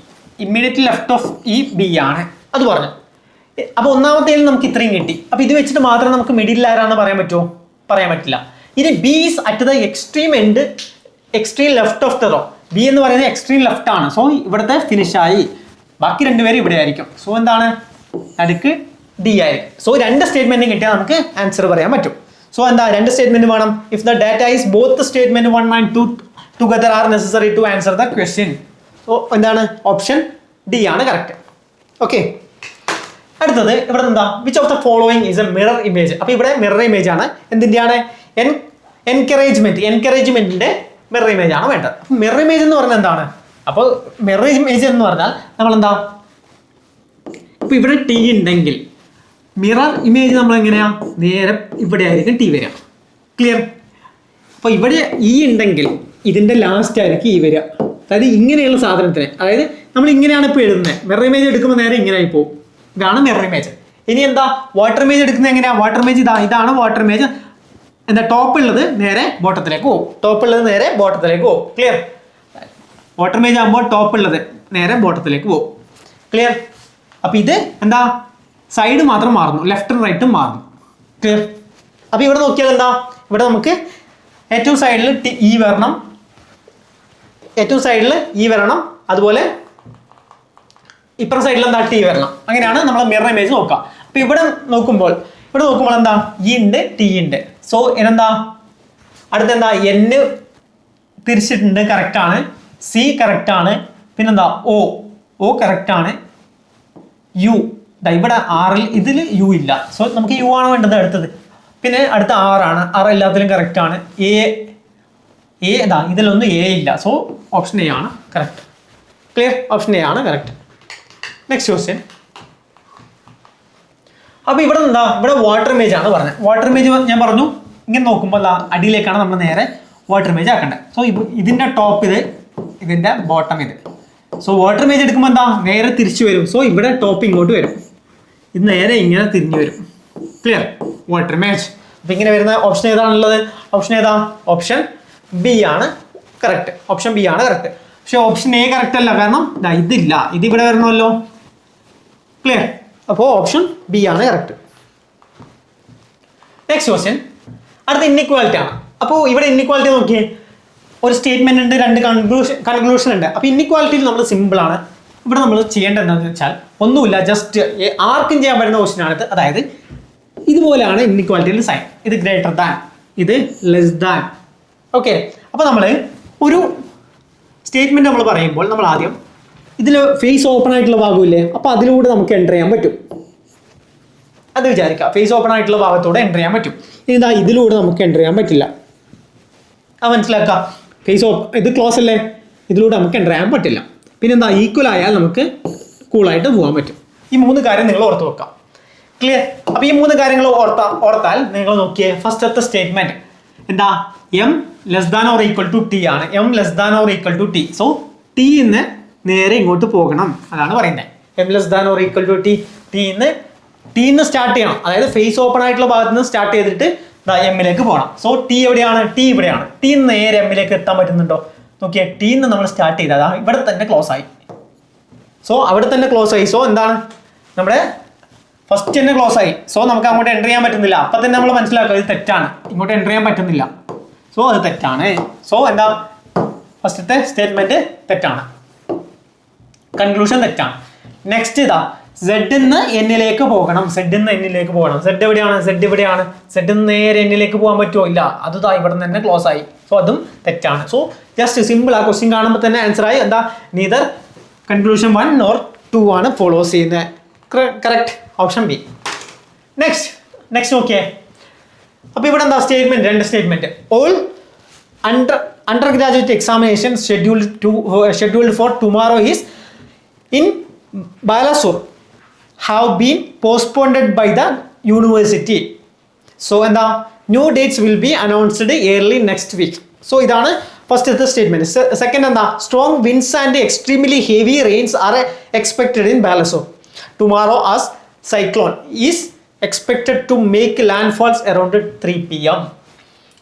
Immediate left of E B ആണ്, അത് പറഞ്ഞു. അപ്പോൾ ഒന്നാമത്തേൽ നമുക്ക് ഇത്രയും കിട്ടി. അപ്പോൾ ഇത് വെച്ചിട്ട് മാത്രം നമുക്ക് മിഡിൽ ആരാണെന്ന് പറയാൻ പറ്റുമോ? പറയാൻ പറ്റില്ല. ഇനി B is at the extreme end, extreme left of the row. B എന്ന് പറയുന്നത് എക്സ്ട്രീം ലെഫ്റ്റ് ആണ്. സോ ഇവിടുത്തെ ഫിനിഷായി. ബാക്കി രണ്ടുപേരും ഇവിടെ ആയിരിക്കും. സോ എന്താണ് നടുക്ക് D ആയിരിക്കും. സോ 2 സ്റ്റേറ്റ്മെന്റും കിട്ടിയാൽ നമുക്ക് ആൻസർ പറയാൻ പറ്റും. സോ എന്താ 2 സ്റ്റേറ്റ്മെന്റ് വേണം. If the data is both statement 1 and 2 together are necessary to answer the question. So എന്താണ് ഓപ്ഷൻ D ആണ് കറക്റ്റ്. ഓക്കെ, അടുത്തത് ഇവിടെ എന്താ which of the following is a mirror image. അപ്പോൾ ഇവിടെ മിറർ ഇമേജ് ആണ്. എന്തിൻ്റെയാണ്? എൻകറേജ്മെന്റിന്റെ മിറർ ഇമേജ് ആണ് വേണ്ടത്. മിറർ ഇമേജ് എന്ന് പറഞ്ഞാൽ എന്താണ്? അപ്പോൾ മിറർ ഇമേജ് എന്ന് പറഞ്ഞാൽ നമ്മൾ എന്താ, ഇപ്പൊ ഇവിടെ T ഉണ്ടെങ്കിൽ മിറർ ഇമേജ് നമ്മൾ എങ്ങനെയാ നേരെ ഇവിടെ ആയിരിക്കും T വരിക. ക്ലിയർ? അപ്പോൾ ഇവിടെ E ഉണ്ടെങ്കിൽ ഇതിന്റെ ലാസ്റ്റ് ആയിരിക്കും E വരിക. അതായത് ഇങ്ങനെയുള്ള സാധനത്തിന്, അതായത് നമ്മൾ ഇങ്ങനെയാണ് ഇപ്പോൾ എഴുതുന്നത്. മിറർ ഇമേജ് എടുക്കുമ്പോൾ നേരെ ഇങ്ങനെ ആയി പോകും. ഇതാണ് മിറർ ഇമേജ്. ഇനി എന്താ വാട്ടർ ഇമേജ് എടുക്കുന്നത് എങ്ങനെയാ? വാട്ടർ ഇമേജ് ഇതാണ് വാട്ടർ ഇമേജ്. എന്താ ടോപ്പ് ഉള്ളത് നേരെ ബോട്ടത്തിലേക്ക് പോകും. ടോപ്പ് ഉള്ളത് നേരെ ബോട്ടത്തിലേക്ക് പോകും. ക്ലിയർ? വാട്ടർ ഇമേജ് ആകുമ്പോൾ ടോപ്പ് ഉള്ളത് നേരെ ബോട്ടത്തിലേക്ക് പോകും. ക്ലിയർ? അപ്പോൾ ഇത് എന്താ സൈഡ് മാത്രം മാറുന്നു, ലെഫ്റ്റും റൈറ്റും മാറുന്നു. ക്ലിയർ? അപ്പോൾ ഇവിടെ നോക്കിയാൽ എന്താ, ഇവിടെ നമുക്ക് ഏറ്റവും സൈഡിൽ E വരണം, ഏറ്റവും സൈഡിൽ E വരണം, അതുപോലെ ഇപ്പുറം സൈഡിൽ എന്താ T വരണം. അങ്ങനെയാണ് നമ്മൾ മിറർ ഇമേജ് നോക്കുക. അപ്പോൾ ഇവിടെ നോക്കുമ്പോൾ എന്താ E ഉണ്ട്, T ഉണ്ട്. സോ ഇതെന്താ അടുത്തെന്താ N തിരിച്ചിട്ടുണ്ട്, കറക്റ്റ് ആണ്. C കറക്റ്റ് ആണ്. പിന്നെന്താ O കറക്റ്റ് ആണ്. U ഇവിടെ R ഇതിൽ U ഇല്ല. സോ നമുക്ക് U ആണ് വേണ്ടത് അടുത്തത്. പിന്നെ അടുത്ത R ആണ്. R എല്ലാത്തിലും കറക്റ്റ് ആണ്. ഇതിലൊന്നും A ഇല്ല. സോ ഓപ്ഷൻ A ആണ് കറക്റ്റ്. ക്ലിയർ? ഓപ്ഷൻ A ആണ് കറക്റ്റ്. Next question. അപ്പോൾ ഇവിടെ എന്താ, ഇവിടെ വാട്ടർ ഇമേജ് ആണ് പറഞ്ഞത്. വാട്ടർ ഇമേജ് ഞാൻ പറഞ്ഞു ഇങ്ങനെ നോക്കുമ്പോൾ അടിയിലേക്കാണ് നമ്മൾ നേരെ വാട്ടർ ഇമേജ് ആക്കേണ്ടത്. സോ ഇതിൻ്റെ ടോപ്പ് ഇത്, ഇതിൻ്റെ ബോട്ടം ഇത്. സോ വാട്ടർ ഇമേജ് എടുക്കുമ്പോൾ എന്താ നേരെ തിരിച്ചു വരും. സോ ഇവിടെ ടോപ്പ് ഇങ്ങോട്ട് വരും, ഇത് നേരെ ഇങ്ങനെ തിരിഞ്ഞു വരും. ക്ലിയർ? Water image. അപ്പോൾ ഇങ്ങനെ വരുന്ന ഓപ്ഷൻ ഏതാണുള്ളത്? ഓപ്ഷൻ ഏതാ? ഓപ്ഷൻ B ആണ് കറക്റ്റ്. ഓപ്ഷൻ B ആണ് കറക്റ്റ്. പക്ഷെ ഓപ്ഷൻ A കറക്റ്റ് അല്ല, കാരണം ഇതില്ല, ഇത് ഇവിടെ വരണമല്ലോ. ക്ലിയർ? അപ്പോൾ ഓപ്ഷൻ B ആണ് കറക്റ്റ്. Next question. അടുത്ത ഇൻഇക്വാലിറ്റി ആണ്. അപ്പോൾ ഇവിടെ ഇൻഇക്വാലിറ്റി നോക്കിയേ, ഒരു സ്റ്റേറ്റ്മെന്റ് ഉണ്ട്, 2 കൺക്ലൂഷൻ ഉണ്ട്. അപ്പോൾ ഇൻഇക്വാലിറ്റിയിൽ നമ്മൾ സിമ്പിൾ ആണ്. ഇവിടെ നമ്മൾ ചെയ്യേണ്ടത് എന്താണെന്ന് വെച്ചാൽ ഒന്നുമില്ല, ജസ്റ്റ് ആർക്കും ചെയ്യാൻ പറ്റുന്ന ക്വസ്റ്റ്യൻ ആണ്. അതായത് ഇതുപോലെയാണ് ഇൻഇക്വാലിറ്റിയിൽ സൈൻ. ഇത് ഗ്രേറ്റർ ദാൻ, ഇത് ലെസ് ദാൻ. ഓക്കെ, അപ്പോൾ നമ്മൾ ഒരു സ്റ്റേറ്റ്മെന്റ് നമ്മൾ പറയുമ്പോൾ നമ്മൾ ആദ്യം ഇതിൽ ഫേസ് ഓപ്പൺ ആയിട്ടുള്ള ഭാഗമില്ലേ, അപ്പോൾ അതിലൂടെ നമുക്ക് എൻ്റർ ചെയ്യാൻ പറ്റും. അത് വിചാരിക്കുക, ഫേസ് ഓപ്പൺ ആയിട്ടുള്ള ഭാഗത്തൂടെ എൻ്റർ ചെയ്യാൻ പറ്റും. ഇതാ ഇതിലൂടെ നമുക്ക് എൻ്റർ ചെയ്യാൻ പറ്റില്ല. അത് മനസ്സിലാക്കുക. ഇത് ക്ലോസ് അല്ലേ, ഇതിലൂടെ നമുക്ക് എൻ്റർ ചെയ്യാൻ പറ്റില്ല. പിന്നെന്താ ഈക്വൽ ആയാൽ നമുക്ക് കൂളായിട്ട് പോകാൻ പറ്റും. ഈ 3 കാര്യം നിങ്ങൾ ഓർത്ത് വെക്കാം. ക്ലിയർ? അപ്പോൾ ഈ 3 കാര്യങ്ങൾ ഓർത്താൽ നിങ്ങൾ നോക്കിയേ, ഫസ്റ്റത്തെ സ്റ്റേറ്റ്മെന്റ് എന്താ, M less than or equal to T ആണ്. M less than or equal to T. So T ന്ന് നേരെ ഇങ്ങോട്ട് പോകണം, അതാണ് പറയുന്നത്. M less than or equal to T. T ന്ന് സ്റ്റാർട്ട് ചെയ്യണം. അതായത് ഫേസ് ഓപ്പൺ ആയിട്ടുള്ള ഭാഗത്ത് നിന്ന് സ്റ്റാർട്ട് ചെയ്തിട്ട് എമ്മിലേക്ക് പോകണം. സോ T എവിടെയാണ്? T ഇവിടെയാണ്. T നേരെ എമ്മിലേക്ക് എത്താൻ പറ്റുന്നുണ്ടോ? നോക്കിയേ, T ന്ന് നമ്മൾ സ്റ്റാർട്ട് ചെയ്താൽ ഇവിടെ തന്നെ ക്ലോസ് ആയി. സോ അവിടെ തന്നെ ക്ലോസ് ആയി. സോ എന്താണ്, നമ്മുടെ ഫസ്റ്റ് തന്നെ ക്ലോസ് ആയി. സോ നമുക്ക് അങ്ങോട്ട് എൻ്റർ ചെയ്യാൻ പറ്റുന്നില്ല. അപ്പം തന്നെ നമ്മൾ മനസ്സിലാക്കുക ഇത് തെറ്റാണ്, ഇങ്ങോട്ട് എൻ്റർ ചെയ്യാൻ പറ്റുന്നില്ല. സോ അത് തെറ്റാണ്. സോ എന്താ, ഫസ്റ്റത്തെ സ്റ്റേറ്റ്മെന്റ് തെറ്റാണ്, കൺക്ലൂഷൻ തെറ്റാണ്. നെക്സ്റ്റ് ഇതാ Z ന്ന് Nലേക്ക് പോകണം. Z ന്ന് Nലേക്ക് പോകണം. Z എവിടെയാണ്? Z ഇവിടെയാണ്. Z ന്ന് നേരെ Nലേക്ക് പോകാൻ പറ്റുമോ? ഇല്ല, അത് ഇവിടെ തന്നെ ക്ലോസ് ആയി. സോ അതും തെറ്റാണ്. സോ ജസ്റ്റ് സിമ്പിൾ, ആ ക്വസ്റ്റ്യൻ കാണുമ്പോൾ തന്നെ ആൻസർ ആയി. എന്താ, നീദർ കൺക്ലൂഷൻ 1 or 2 ആണ് ഫോളോസ് ചെയ്യുന്നത്. Correct, option B. നെക്സ്റ്റ് നോക്കിയേ. അപ്പോൾ ഇവിടെ എന്താ statement, 2 statement. All undergraduate examination scheduled for tomorrow is in Balasore have been postponed by the university. So എന്താ new dates will be announced early next week. So ഇതാണ് ഫസ്റ്റത്തെ സ്റ്റേറ്റ്മെന്റ്. സെക്കൻഡ് എന്താ strong winds and extremely heavy rains are expected in Balasore. Tomorrow as cyclone is expected to make landfalls around 3 p.m.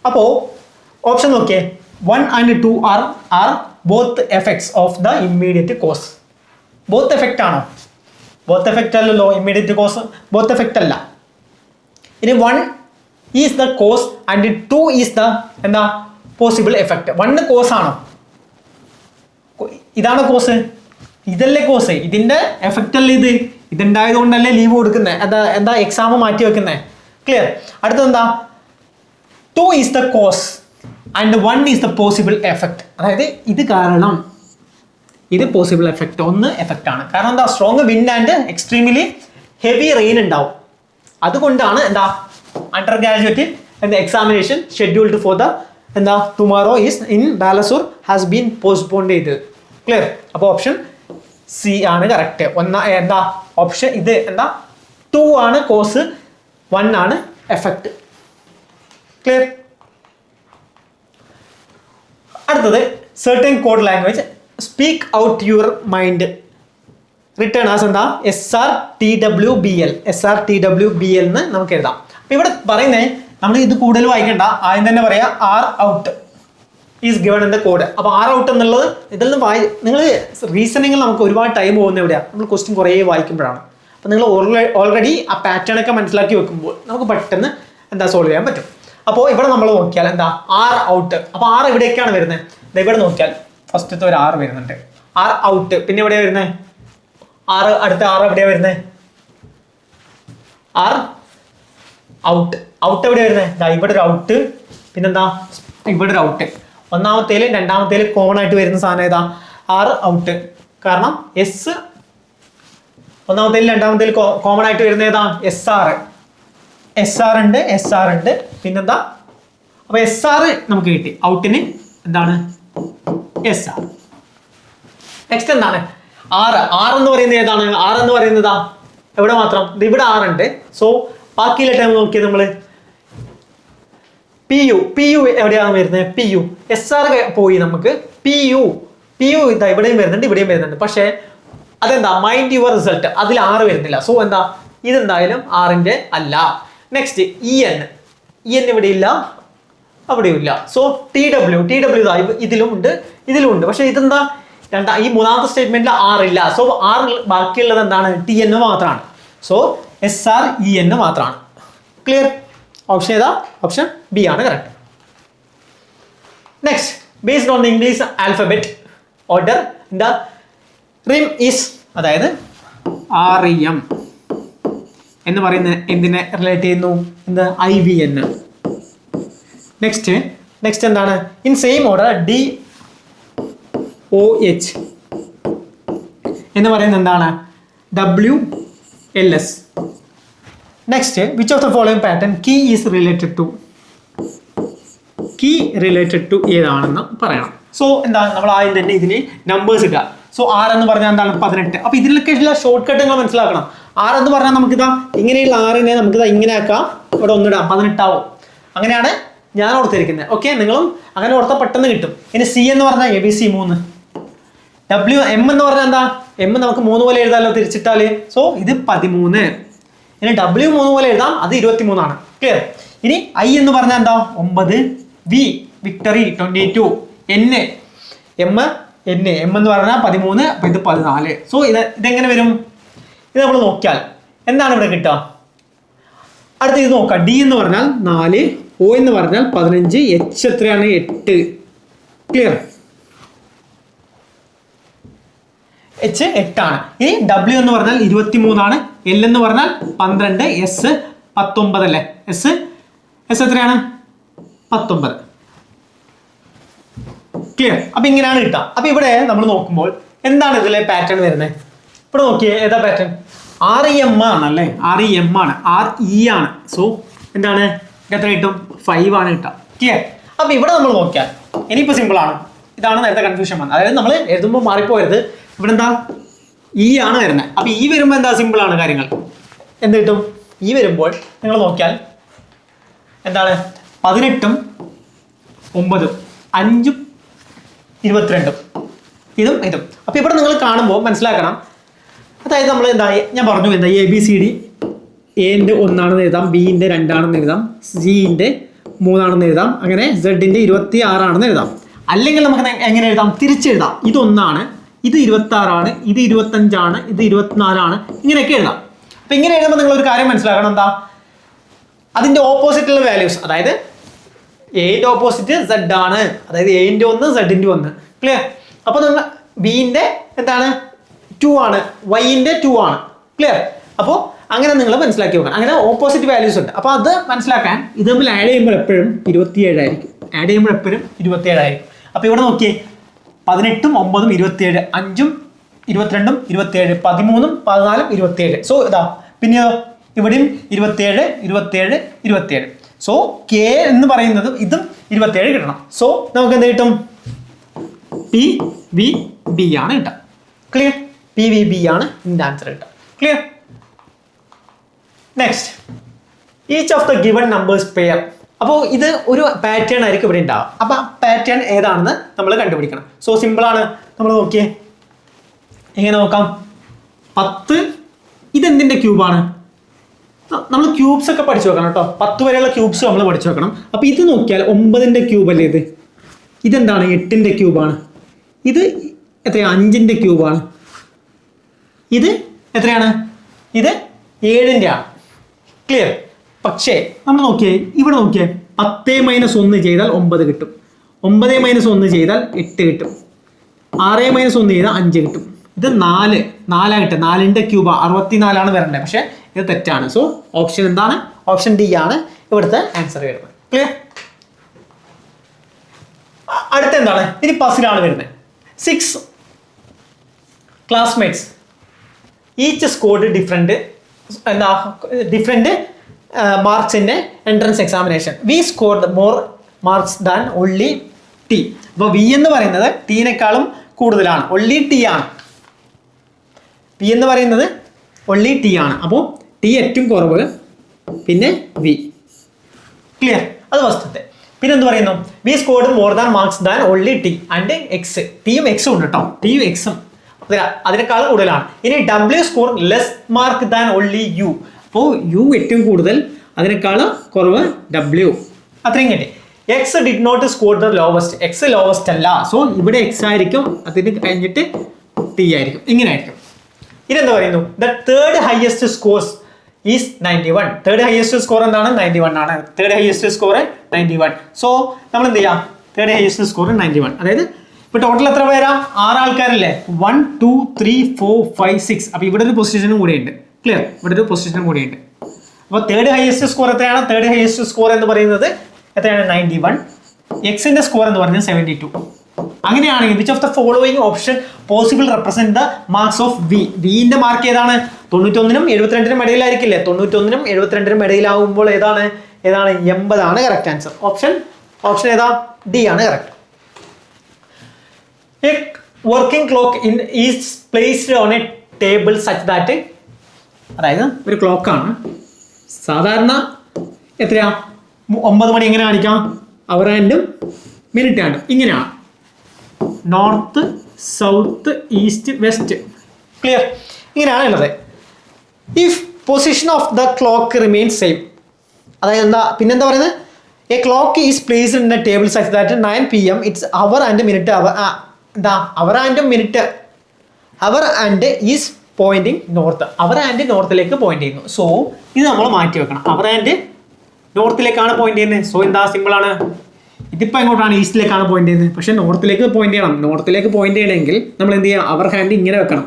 അപ്പോൾ ഓപ്ഷൻ നോക്കിയേ 1 and 2 are both effects of the immediate cause. Both effect ആണോ? ബോത്ത് എഫക്റ്റ് അല്ലല്ലോ. ഇമ്മീഡിയറ്റ് കോസ് ബോത്ത് എഫക്റ്റ് അല്ല. ഇനി 1 is the cause and 2 is the എന്താ പോസിബിൾ എഫക്റ്റ്. 1 കോസ് ആണോ? ഇതാണ് കോസ്, ഇതല്ലേ കോസ്. ഇതിന്റെ എഫക്റ്റ് അല്ലേ ഇത്. ഇതുണ്ടായത് കൊണ്ടല്ലേ ലീവ് കൊടുക്കുന്നത്, എന്താ എക്സാം മാറ്റി വെക്കുന്നത്. ക്ലിയർ? അടുത്തെന്താ 2 is the cause and 1 is the possible effect. അതായത് ഇത് കാരണം ഇത് പോസിബിൾ എഫക്റ്റ്, ഒന്ന് എഫക്റ്റ് ആണ്. കാരണം എന്താ strong wind and extremely heavy rain ഉണ്ടാവും. അതുകൊണ്ടാണ് എന്താ undergraduate examination scheduled for the എന്താ tomorrow is in Balasore has been postponed ചെയ്തത്. ക്ലിയർ? അപ്പോൾ ഓപ്ഷൻ സി ആണ് കറക്റ്റ്. എന്താ ഓപ്ഷൻ ഇത് എന്താ 2 ആണ് കോസ്, 1 ആണ് എഫക്റ്റ്. ക്ലിയർ? അടുത്തത് certain code language speak out your mind return as എന്താ SRTWBL എന്ന് നമുക്ക് എഴുതാം. അപ്പം ഇവിടെ പറയുന്നത് നമ്മൾ ഇത് കൂടുതൽ വായിക്കണ്ട, ആദ്യം തന്നെ പറയാം R out is given in the code. അപ്പോൾ R out എന്നുള്ളത് ഇതിൽ നിന്ന് നിങ്ങൾ റീസണിങ്ങിൽ നമുക്ക് ഒരുപാട് ടൈം പോകുന്നത് എവിടെയാണ്? നമ്മൾ ക്വസ്റ്റ്യൻ കുറേ വായിക്കുമ്പോഴാണ്. അപ്പോൾ നിങ്ങൾ ഓൾറെഡി ആ പാറ്റേൺ ഒക്കെ മനസ്സിലാക്കി വെക്കുമ്പോൾ നമുക്ക് പെട്ടെന്ന് എന്താ സോൾവ് ചെയ്യാൻ പറ്റും. അപ്പോൾ ഇവിടെ നമ്മൾ നോക്കിയാൽ എന്താ R out. അപ്പോൾ R എവിടേക്കാണ് വരുന്നത്? ഇവിടെ നോക്കിയാൽ ഫസ്റ്റത്തെ ഒരു R വരുന്നുണ്ട്, R out. പിന്നെ എവിടെയാണ് വരുന്നത്? അടുത്ത R എവിടെയാണ് വരുന്നത്? R out. ഔട്ട് എവിടെയാണ് വരുന്നത്? ഇവിടെ ഒരു ഔട്ട്, പിന്നെന്താ ഇവിടെ ഒരു ഔട്ട്. ഒന്നാമത്തേല് രണ്ടാമത്തേല് കോമൺ ആയിട്ട് വരുന്ന സാധനം ഏതാ? R out. കാരണം എസ് ഒന്നാമത്തേലും രണ്ടാമത്തേലും കോമൺ ആയിട്ട് വരുന്ന ഏതാ? SR ഉണ്ട്. പിന്നെന്താ? അപ്പൊ SR നമുക്ക് കിട്ടി. ഔട്ടിന് എന്താണ്? SR. നെക്സ്റ്റ് എന്താണ്? R എന്ന് പറയുന്നത് ഏതാണ്? R എന്ന് പറയുന്നതാ എവിടെ മാത്രം? ഇവിടെ R ഉണ്ട്. സോ ബാക്കിയുള്ള ടൈം നോക്കിയത് നമ്മള് PU എവിടെയാണ് വരുന്നത്? PU SR പോയി നമുക്ക് PU ഇതാ ഇവിടെയും വരുന്നുണ്ട്. പക്ഷേ അതെന്താ? മൈൻഡ് യുവർ റിസൾട്ട്, അതിൽ R വരുന്നില്ല. സോ എന്താ ഇതെന്തായാലും R-ന്റെ അല്ല. നെക്സ്റ്റ് EN ഇവിടെ ഇല്ല, അവിടെയും ഇല്ല. സോ TW ഇതിലും ഉണ്ട്. പക്ഷെ ഇതെന്താ ഈ മൂന്നാമത്തെ സ്റ്റേറ്റ്മെന്റിൽ R ഇല്ല. സോ R ബാക്കിയുള്ളത് എന്താണ്? TN മാത്രമാണ്. സോ SR EN മാത്രമാണ്. ക്ലിയർ? ഓപ്ഷൻ ഏതാ? ഓപ്ഷൻ ബി ആണ് correct. Next, based on the English alphabet order എന്താ റിം ഈസ്, അതായത് REM എന്ന് പറയുന്ന എന്തിനെ റിലേറ്റ് ചെയ്യുന്നു? എന്താ? IVN. നെക്സ്റ്റ് എന്താണ്? ഇൻ സെയിം ഓർഡർ DOH എന്ന് പറയുന്നത് എന്താണ്? WLS. Next, which of the following pattern key is related to ഏതാണെന്ന് പറയണം. സോ എന്താണ്? നമ്മൾ ആദ്യം തന്നെ ഇതിന് നമ്പേഴ്സ് ഇടുക. സോ R എന്ന് പറഞ്ഞാൽ എന്താണ്? 18. അപ്പോൾ ഇതിലൊക്കെ ഉള്ള ഷോർട്ട് കട്ട് നിങ്ങൾ മനസ്സിലാക്കണം. R എന്ന് പറഞ്ഞാൽ നമുക്കിതാ ഇങ്ങനെയുള്ള R-നെ നമുക്കിതാ ഇങ്ങനെ ആക്കാം, ഇവിടെ ഒന്നിടാം, 18 ആവും. അങ്ങനെയാണ് ഞാൻ ഓർത്തിരിക്കുന്നത്. ഓക്കെ, നിങ്ങളും അങ്ങനെ ഓർത്താൽ പെട്ടെന്ന് കിട്ടും. ഇനി C എന്ന് പറഞ്ഞാൽ ABC 3. M എന്ന് പറഞ്ഞാൽ എന്താ? M നമുക്ക് 3 പോലെ എഴുതാമല്ലോ തിരിച്ചിട്ടാൽ. സോ ഇത് 13. ഇനി W 3 പോലെ എഴുതാം, അത് 23 ആണ്. ക്ലിയർ? ഇനി I എന്ന് പറഞ്ഞാൽ എന്താ? 9. V victory 22. M എന്ന് പറഞ്ഞാൽ 13. അപ്പോൾ ഇത് 14. സോ ഇതെങ്ങനെ വരും? ഇത് നമ്മൾ നോക്കിയാൽ എന്താണ് ഇവിടെ കിട്ടുക? അടുത്ത ഇത് നോക്കാം. D എന്ന് പറഞ്ഞാൽ 4, O എന്ന് പറഞ്ഞാൽ 15, H എത്രയാണ്? 8. ക്ലിയർ? H 8 ആണ്. ഇനി W എന്ന് പറഞ്ഞാൽ 23 ആണ്. L എന്ന് പറഞ്ഞാൽ 12, S 19 അല്ലേ? S എത്രയാണ്? 19. ക്ലിയർ? അപ്പൊ ഇങ്ങനെയാണ് കിട്ടുക. അപ്പൊ ഇവിടെ നമ്മൾ നോക്കുമ്പോൾ എന്താണ് ഇതിലെ പാറ്റേൺ വരുന്നത്? ഇവിടെ നോക്കിയേ, ഏതാ പാറ്റേൺ? REM ആണല്ലേ? REM ആണ്, RE ആണ്. സോ എന്താണ്? എത്ര കിട്ടും? 5 ആണ് കിട്ടുക. ക്ലിയർ? അപ്പോൾ ഇവിടെ നമ്മൾ നോക്കിയാൽ ഇനിയിപ്പോൾ സിമ്പിളാണ്. ഇതാണ് നേരത്തെ കൺഫ്യൂഷൻ വന്നത്. അതായത് നമ്മൾ എഴുതുമ്പോൾ മാറിപ്പോയത് ഇവിടെ എന്താ ഈ ആണ് വരുന്നത്. അപ്പോൾ ഈ വരുമ്പോൾ എന്താ സിമ്പിളാണ് കാര്യങ്ങൾ. എന്ത് കിട്ടും? ഈ വരുമ്പോൾ നിങ്ങൾ നോക്കിയാൽ എന്താണ് 18ഉം 9ഉം 5ഉം 22ഉം ഇതും. അപ്പോൾ ഇവിടെ നിങ്ങൾ കാണുമ്പോൾ മനസ്സിലാക്കണം. അതായത് നമ്മൾ എന്താ ഞാൻ പറഞ്ഞു എന്താ ABCD എന്റെ 1 ആണെന്ന് എഴുതാം, ബിന്റെ 2 ആണെന്ന് എഴുതാം, സിന്റെ 3 ആണെന്ന് എഴുതാം, അങ്ങനെ സെഡിന്റെ 26 ആണെന്ന് എഴുതാം. അല്ലെങ്കിൽ നമുക്ക് എങ്ങനെ എഴുതാം? തിരിച്ചെഴുതാം. ഇത് 1 ആണ്, ഇത് 26 ആണ്, ഇത് 25 ആണ്, ഇത് 24 ആണ്, ഇങ്ങനെയൊക്കെ എഴുതാം. അപ്പൊ ഇങ്ങനെ എഴുതുമ്പോൾ നിങ്ങൾ ഒരു കാര്യം മനസ്സിലാക്കണം. എന്താ അതിന്റെ ഓപ്പോസിറ്റുള്ള വാല്യൂസ്, അതായത് എന്റെ ഓപ്പോസിറ്റ് സെഡ് ആണ്, അതായത് എന്റെ 1 സെഡിന്റെ 1. ക്ലിയർ? അപ്പൊ നിങ്ങൾ ബിന്റെ എന്താണ് 2 ആണ്, വൈന്റെ 2 ആണ്. ക്ലിയർ? അപ്പോൾ അങ്ങനെ നിങ്ങൾ മനസ്സിലാക്കി വെക്കണം. അങ്ങനെ ഓപ്പോസിറ്റ് വാല്യൂസ് ഉണ്ട്. അപ്പോൾ അത് മനസ്സിലാക്കാൻ ഇത് തമ്മിൽ ആഡ് ചെയ്യുമ്പോൾ എപ്പോഴും 27 ആയിരിക്കും. ആഡ് ചെയ്യുമ്പോൾ എപ്പോഴും 27 ആയിരിക്കും. അപ്പോൾ ഇവിടെ നോക്കിയേ 18ഉം 9ഉം 27, 5ഉം 22ഉം 27, 13ഉം 14ഉം 27. സോ ഇതാ പിന്നെയോ ഇവിടെയും 27, 27, 27. സോ കെ എന്ന് പറയുന്നത് ഇതും 27 കിട്ടണം. സോ നമുക്ക് എന്ത് കിട്ടും? PVB ആണ് കിട്ടുക. ക്ലിയർ? PVB ആണ് ഇതിൻ്റെ ആൻസർ കിട്ടുക. Clear? Next, each of the given numbers pair. അപ്പോൾ ഇത് ഒരു പാറ്റേൺ ആയിരിക്കും ഇവിടെ ഉണ്ടാവുക. അപ്പോൾ ആ പാറ്റേൺ ഏതാണെന്ന് നമ്മൾ കണ്ടുപിടിക്കണം. സോ സിമ്പിളാണ്. നമ്മൾ നോക്കിയേ, എങ്ങനെ നോക്കാം? 10 ഇതെന്തിൻ്റെ ക്യൂബാണ്? നമ്മൾ ക്യൂബ്സ് ഒക്കെ പഠിച്ചു വെക്കണം കേട്ടോ. 10 വരെയുള്ള ക്യൂബ്സ് നമ്മൾ പഠിച്ചു വെക്കണം. അപ്പോൾ ഇത് നോക്കിയാൽ 9ന്റെ ക്യൂബ് അല്ലേ ഇത്? ഇതെന്താണ്? 8ന്റെ ക്യൂബാണ്. ഇത് എത്രയാണ്? 5ന്റെ ക്യൂബാണ്. ഇത് എത്രയാണ്? ഇത് 7ന്റെ ആണ്. ക്ലിയർ? പക്ഷേ നമ്മൾ നോക്കിയേ, ഇവിടെ നോക്കിയേ 10 - 1 ചെയ്താൽ 9 കിട്ടും, 9 - 1 ചെയ്താൽ 8 കിട്ടും, 6 - 1 ചെയ്താൽ 5 കിട്ടും. ഇത് 4 കിട്ടും. 4ന്റെ ക്യൂബ് 64 ആണ് വരേണ്ടത്. പക്ഷേ ഇത് തെറ്റാണ്. സോ ഓപ്ഷൻ എന്താണ്? ഓപ്ഷൻ ഡി ആണ് ഇവിടുത്തെ ആൻസർ വരുന്നത്. ക്ലിയർ? അടുത്ത എന്താണ്? ഇനി പസിലാണ് വരുന്നത്. 6 classmates each scored different marks in a entrance examination. We scored more marks than only T. അപ്പോൾ V എന്ന് പറയുന്നത് ടീനേക്കാളും കൂടുതലാണ്. only T ആണ്. V എന്ന് പറയുന്നത് only T ആണ്. അപ്പോൾ T ഏറ്റവും കുറവ്, പിന്നെ V. ക്ലിയർ? അത് ഫസ്റ്റത്തെ. പിന്നെ എന്ത് പറയുന്നു? We scored more than marks than only T and X. Tയും Xും ഉണ്ട് കേട്ടോ. Tയും Xും അതിനേക്കാൾ കൂടുതലാണ്. ഇനി W score less mark than only U. അപ്പോൾ U ഏറ്റവും കൂടുതൽ, അതിനേക്കാൾ കുറവ് W. അത്രയും കിട്ടി. X did not score the lowest. X lowest അല്ല. സോ ഇവിടെ X ആയിരിക്കും, അതിന് കഴിഞ്ഞിട്ട് T ആയിരിക്കും. ഇങ്ങനെ ആയിരിക്കും. ഇതെന്താ പറയുന്നു? The third highest scores is 91. Third highest score എന്താണ്? 91 ആണ്. Third highest score 91. സോ നമ്മൾ എന്ത് ചെയ്യാം? Third highest score 91. അതായത് ഇപ്പോൾ ടോട്ടൽ എത്ര പേരാ? 6 ആൾക്കാരല്ലേ? 1 2 3 4 5 6. അപ്പോൾ ഇവിടെ ഒരു പൊസിഷനും കൂടെ ഉണ്ട്. ക്ലിയർ? ഇവിടെ ഒരു പൊസിഷനും കൂടെ ഉണ്ട്. അപ്പോൾ തേർഡ് ഹയസ്റ്റ് സ്കോർ എത്രയാണ്? തേർഡ് ഹയസ്റ്റ് സ്കോർ എന്ന് പറയുന്നത് എത്രയാണ്? 91. എക്സിന്റെ സ്കോർ എന്ന് പറയുന്നത് 72. അങ്ങനെയാണെങ്കിൽ which of the following option possible represent the marks of V? വിന്റെ മാർക്ക് ഏതാണ്? 91നും 72നും ഇടയിലായിരിക്കില്ലേ? 91നും 72നും ഇടയിലാവുമ്പോൾ ഏതാണ്? 80 ആണ് കറക്റ്റ് ആൻസർ. ഓപ്ഷൻ ഏതാ? ഡി ആണ് correct. A working clock is placed on a table such that, അതായത് ഒരു ക്ലോക്കാണ്. സാധാരണ എത്രയാ? 9 മണി എങ്ങനെ കാണിക്കാം? അവർ ഹാൻഡും മിനിറ്റ് ഹാൻഡും ഇങ്ങനെയാണ്. North, south, east, west. Clear? ഇങ്ങനെയാണ് ഉള്ളത്. If position of the clock remains same, അതായത് എന്താ? പിന്നെന്താ പറയുന്നത്? A clock is placed in a table such that 9 PM its hour and minute. എന്താ? Hour and minute. Hour hand is pointing north. Hour hand നോർത്തിലേക്ക് പോയിന്റ് ചെയ്യുന്നു. സോ ഇത് നമ്മൾ മാറ്റി വെക്കണം. അവർ ആൻഡ് നോർത്തിലേക്കാണ് പോയിന്റ് ചെയ്യുന്നത്. സോ എന്താ? സിമ്പിളാണ്. ഇതിപ്പോൾ എങ്ങോട്ടാണ്? ഈസ്റ്റിലേക്കാണ് പോയിന്റ് ചെയ്യുന്നത്. പക്ഷേ നോർത്തിലേക്ക് പോയിന്റ് ചെയ്യണം. നോർത്തിലേക്ക് പോയിന്റ് ചെയ്യണമെങ്കിൽ നമ്മൾ എന്ത് ചെയ്യുക? അവർ ഹാൻഡ് ഇങ്ങനെ വെക്കണം.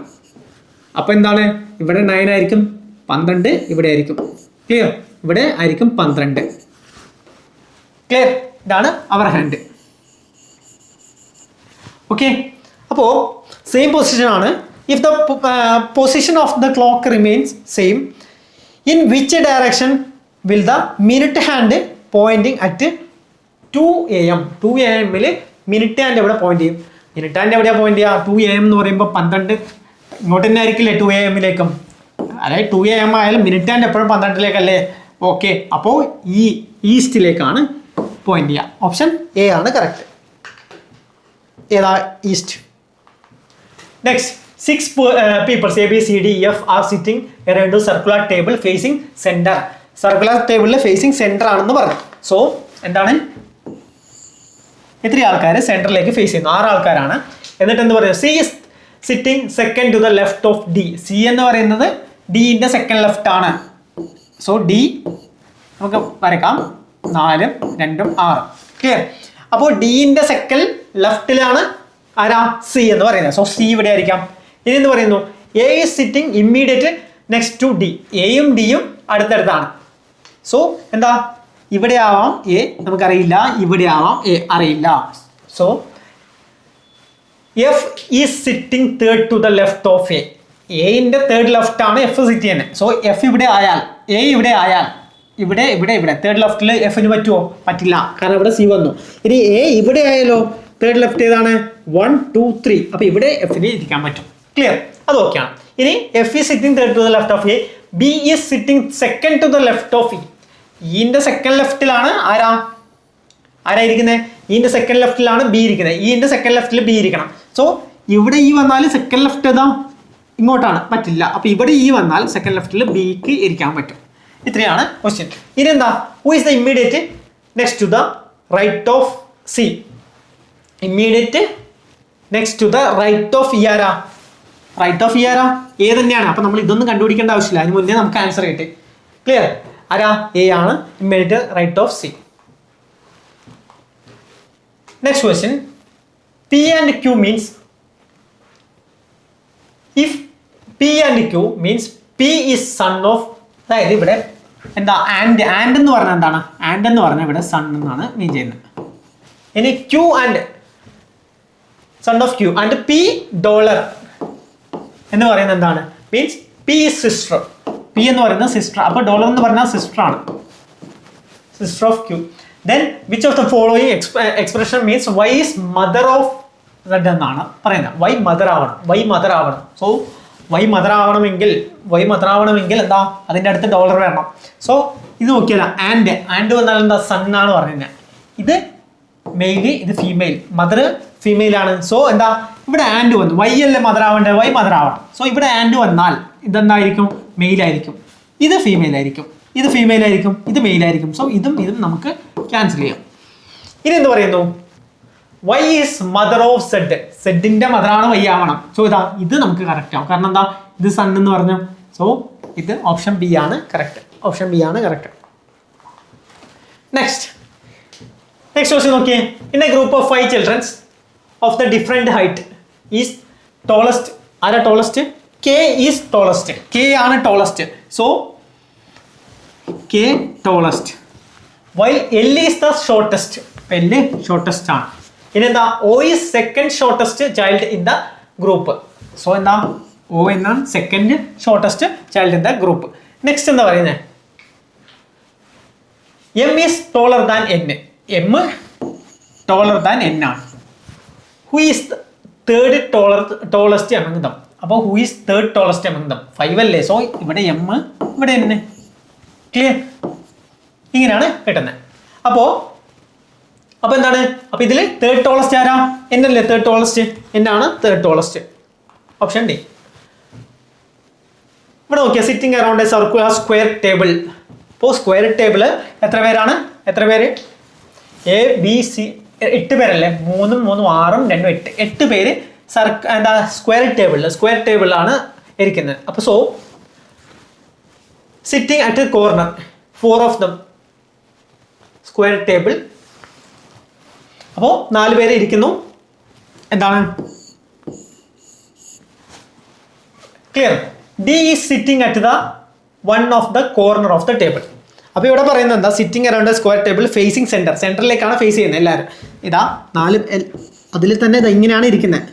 അപ്പോൾ എന്താണ്? ഇവിടെ 9 ആയിരിക്കും, 12 ഇവിടെ ആയിരിക്കും. ക്ലിയർ? ഇവിടെ ആയിരിക്കും 12. ക്ലിയർ? ഇതാണ് അവർ ഹാൻഡ്. ഓക്കെ. അപ്പോൾ സെയിം പൊസിഷൻ ആണ്. If the position of the clock remains same, in which direction will the minute hand pointing at 2 AM 2 AM minute hand എവിടെ പോയിന്റ് ചെയ്യും? മിനിറ്റ് ഹാൻഡ് എവിടെയാണ് പോയിന്റ് ചെയ്യുക? 2 AM എന്ന് പറയുമ്പോൾ 12 ഇങ്ങോട്ട് തന്നെ ആയിരിക്കില്ലേ 2 AM അതായത് 2 AM ആയാലും മിനിറ്റ് ഹാൻഡ് എപ്പോഴും 12 ഓക്കെ. അപ്പോൾ ഈ ഈസ്റ്റിലേക്കാണ് പോയിന്റ് ചെയ്യുക. ഓപ്ഷൻ എ ആണ് കറക്റ്റ്. ഏതാ? East. Next 6 people A B C D E F are sitting around a circular table facing center. Circular ടേബിളിൽ ഫേസിങ് സെന്റർ ആണെന്ന് പറഞ്ഞു. സോ എന്താണ്? എത്ര ആൾക്കാർ സെന്ററിലേക്ക് ഫേസ് ചെയ്യുന്നു? 6 ആൾക്കാരാണ്. എന്നിട്ട് എന്ത് പറയുക? C is sitting second to the left of D. C എന്ന് പറയുന്നത് ഡിന്റെ സെക്കൻഡ് ലെഫ്റ്റ് ആണ്. സോ ഡി നമുക്ക് വരക്കാം. 4 2 6 ക്ലിയർ. അപ്പോൾ ഡിന്റെ സെക്കൻഡ് ലെഫ്റ്റിലാണ് ആരാ? സി എന്ന് പറയുന്നത്. സോ സി ഇവിടെ ആയിരിക്കാം. ഇനി എന്ന് പറയുന്നു A is sitting immediate next to D. എയും ഡിയും അടുത്തടുത്താണ്. സോ എന്താ? ഇവിടെ ആവാം എ, നമുക്കറിയില്ല. ഇവിടെ ആവാം എ, അറിയില്ല. So F is sitting third to the left of A. എന്റെ തേർഡ് ലെഫ്റ്റ് ആണ് എഫ് സിറ്റ് ചെയ്യുന്നത്. സോ എഫ് ഇവിടെ ആയാൽ, എ ഇവിടെ ആയാൽ, ഇവിടെ ഇവിടെ ഇവിടെ തേർഡ് ലെഫ്റ്റിൽ എഫിന് പറ്റുമോ? പറ്റില്ല, കാരണം ഇവിടെ സി വന്നു. ഇനി എ ഇവിടെ ആയാലോ? തേർഡ് ലെഫ്റ്റ് ഏതാണ്? 1 2 3. അപ്പൊ ഇവിടെ എഫിന് ഇരിക്കാൻ പറ്റും. ക്ലിയർ? അത് ഓക്കെയാണ്. ഇനി F is sitting third to the left of A. B is sitting second to the left of E. ഇന്റെ സെക്കൻഡ് ലെഫ്റ്റിലാണ് ആരായിരിക്കുന്നത്? ഇന്റെ സെക്കൻഡ് ലെഫ്റ്റിലാണ് ബി ഇരിക്കുന്നത്. ഇന്റെ സെക്കൻഡ് ലെഫ്റ്റിൽ ബി ഇരിക്കണം. സോ ഇവിടെ ഈ വന്നാൽ സെക്കൻഡ് ലെഫ്റ്റ് ഏതാ? ഇങ്ങോട്ടാണ്, പറ്റില്ല. അപ്പൊ ഇവിടെ ഈ വന്നാൽ സെക്കൻഡ് ലെഫ്റ്റിൽ ബിക്ക് ഇരിക്കാൻ പറ്റും. ഇത്രയാണ് ക്വസ്റ്റ്യൻ. ഇനി എന്താ? Who is the immediate next to the right of C? Immediate next to the right of E ആരാ? റൈറ്റ് ഓഫ് ഇ ആരാ? എ തന്നെയാണ്. അപ്പൊ നമ്മൾ ഇതൊന്നും കണ്ടുപിടിക്കേണ്ട ആവശ്യമില്ല. അതിന് മുന്നേ നമുക്ക് ആൻസർ കിട്ടി. ക്ലിയർ? ആരാ? എ ആണ് immediate right of C. Next question. P and Q means if P and Q means P is son of, അതായത് ഇവിടെ എന്താ? ആൻഡ് എന്ന് പറഞ്ഞാൽ എന്താണ്? ആൻഡ് എന്ന് പറഞ്ഞാൽ ഇവിടെ സൺ എന്നാണ് മീൻ ചെയ്യുന്നത്. ഇനി Q and son of Q and P dollar എന്ന് പറയുന്നത് എന്താണ്? Means P is sister. P എന്ന് പറയുന്നത് സിസ്റ്റർ. അപ്പോൾ ഡോളർ എന്ന് പറഞ്ഞാൽ സിസ്റ്റർ ആണ്, sister of Q. Then which of the following expression means Y is mother of Z എന്നാണ് പറയുന്നത്. വൈ മദർ ആവണം, വൈ മദർ ആവണം. സോ വൈ മദർ ആവണമെങ്കിൽ എന്താ? അതിൻ്റെ അടുത്ത് ഡോളർ വേണം. സോ ഇത് നോക്കിയാൽ ആൻഡ് വന്നാൽ എന്താ? സൺ ആണ് പറയുന്നത്. ഇത് മെയില്, ഇത് ഫീമെയിൽ. മദർ ഫീമെയിൽ ആണ്. സോ എന്താ? ഇവിടെ ആൻഡ് വന്നു. വൈ അല്ലേ മദർ ആവേണ്ടത്? വൈ മദർ ആവണം. സോ ഇവിടെ ആൻഡ് വന്നാൽ ഇതെന്തായിരിക്കും? മെയിലായിരിക്കും. ഇത് ഫീമെയിൽ ആയിരിക്കും. ഇത് ഫീമെയിൽ ആയിരിക്കും. ഇത് മെയിൽ ആയിരിക്കും. സോ ഇതും നമുക്ക് ക്യാൻസൽ ചെയ്യാം. ഇനി എന്ത് പറയുന്നു? Y is mother of Z. സെഡിന്റെ മദറാണ് വൈ ആവണം. സോ ഇത് നമുക്ക് കറക്റ്റ് ആവും. കാരണം എന്താ? ഇത് സൺ എന്ന് പറഞ്ഞു. സോ ഇത് ഓപ്ഷൻ ബി ആണ് കറക്റ്റ്. ഓപ്ഷൻ ബി ആണ് കറക്റ്റ്. നെക്സ്റ്റ് ക്വസ്റ്റ്യൻ നോക്കിയേ. In a group of 5 children of the different height is tallest. ആരാ tallest? K is tallest. K ആണ് tallest. So K tallest. While L is the shortest. L shortest ആണ്. ഇനി എന്താ? O is second shortest child in the group. So എന്താ? ഒ എന്നാണ് second shortest child in the group. Next എന്താ പറയുന്നത്? M is taller than N. M taller than N ആണ്. Who is third tallest among them. അപ്പോൾ who is third tallest among them? 5 അല്ലേ. സോ ഇവിടെ എം, ഇവിടെ എൻ. ക്ലിയർ? ഇങ്ങനെയാണ് കിട്ടുന്നത്. അപ്പോൾ എന്താണ്? അപ്പോൾ ഇതിൽ തേർഡ് ടോളസ്റ്റ് ആരാ? എൻ അല്ലേ തേർഡ് ടോളസ്റ്റ്. എന്നാണ് തേർഡ് ടോളസ്റ്റ്. Option D. ഇവിടെ നോക്കിയാൽ sitting around A circular square table. ഇപ്പോൾ സ്ക്വയർ ടേബിൾ എത്ര പേരാണ്? എത്ര പേര്? എ ബി സി 8 പേരല്ലേ? 3 3 6 2 8. 8 പേര് എന്താ? സ്ക്വയർ ടേബിളിലാണ് ഇരിക്കുന്നത്. അപ്പോൾ so sitting at corner 4 of them square table. അപ്പോൾ 4 പേര് ഇരിക്കുന്നു. എന്താണ്? Clear? D is sitting at the one of the corner of the table. അപ്പോൾ ഇവിടെ പറയുന്നത് എന്താ? Sitting around square table facing centre. സെന്ററിലേക്കാണ് ഫേസ് ചെയ്യുന്നത് എല്ലാവരും. ഇതാ 4 അതിൽ തന്നെ ഇങ്ങനെയാണ് ഇരിക്കുന്നത്.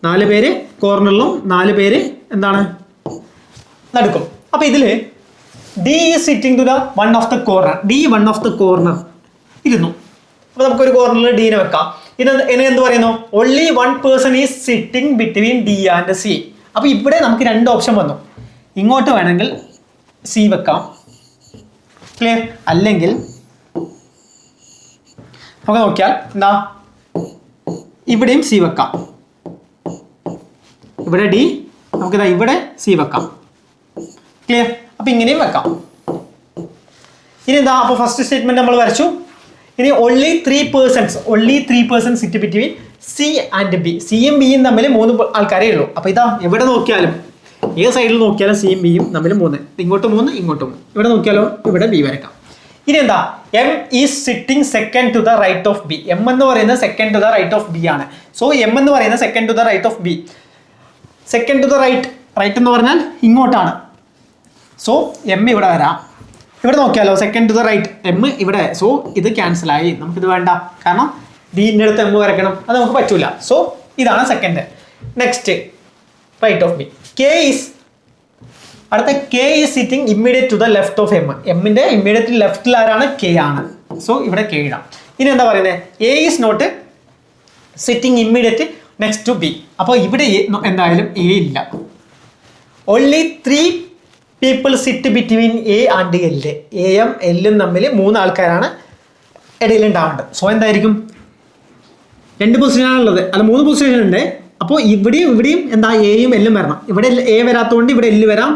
4 പേര് കോർണറിലും 4 പേര് എന്താണ്? നടുക്കും. അപ്പോൾ ഇതിൽ D is sitting to the one of the corner. D one of the corner ഇരുന്നു. അപ്പോൾ നമുക്കൊരു കോർണറിൽ ഡീനെ വെക്കാം. ഇനി എന്ത് പറയുന്നു? Only one person is sitting between D and C. അപ്പോൾ ഇവിടെ നമുക്ക് രണ്ട് ഓപ്ഷൻ വന്നു. ഇങ്ങോട്ട് വേണമെങ്കിൽ സി വെക്കാം, ക്ലിയർ. അല്ലെങ്കിൽ നമുക്ക് നോക്കിയാൽ എന്താ, ഇവിടെയും സി വെക്കാം. ഇവിടെ ഡി, നമുക്കിതാ ഇവിടെ സി വെക്കാം, ക്ലിയർ. അപ്പം ഇങ്ങനെയും വെക്കാം. ഇനി എന്താ, അപ്പോൾ ഫസ്റ്റ് സ്റ്റേറ്റ്മെന്റ് നമ്മൾ വരച്ചു. ഇനി only three persons sit between C and B. സിയും ബിയും തമ്മിൽ 3 ആൾക്കാരേ ഉള്ളൂ. അപ്പോൾ ഇതാ എവിടെ നോക്കിയാലും, ഏത് സൈഡിൽ നോക്കിയാലും സിയും ബിയും തമ്മിൽ 3, ഇങ്ങോട്ട് 3, ഇങ്ങോട്ട് 3. ഇവിടെ നോക്കിയാലോ ഇവിടെ ബി വരക്കാം. ഇനി എന്താ, M is sitting second to the right of B. M എന്ന് പറയുന്നത് second to the right of B ആണ്. സോ എം എന്ന് പറയുന്നത് second to the right of B. Second to the right എന്ന് പറഞ്ഞാൽ ഇങ്ങോട്ടാണ്. സോ എം ഇവിടെ വരാം. ഇവിടെ നോക്കിയാലോ second to the right, M ഇവിടെ. സോ ഇത് ക്യാൻസലായി, നമുക്കിത് വേണ്ട. കാരണം ബിൻ്റെ അടുത്ത് എം വരയ്ക്കണം, അത് നമുക്ക് പറ്റൂല. സോ ഇതാണ് second. Next right of B. അടുത്ത K is sitting immediate to the left of M. എമ്മിൻ്റെ ഇമ്മീഡിയറ്റ് ലെഫ്റ്റിൽ ആരാണ്? കെ ആണ്. സോ ഇവിടെ കെ ഇടാം. ഇനി എന്താ പറയുന്നത്? A is not sitting immediate next to B. അപ്പോൾ ഇവിടെ എന്തായാലും എ ഇല്ല. Only 3 people sit between A and L. എയും എല്ലും തമ്മിൽ 3 ആൾക്കാരാണ് ഇടയിൽ ഉണ്ടാവേണ്ടത്. സോ എന്തായിരിക്കും? 2 പൊസിഷനാണുള്ളത്, അല്ല 3 പൊസിഷൻ ഉണ്ട്. അപ്പോൾ ഇവിടെയും എന്താ, എയും എല്ലും വരണം. ഇവിടെ എ വരാത്തതുകൊണ്ട് ഇവിടെ എല്ല് വരാം,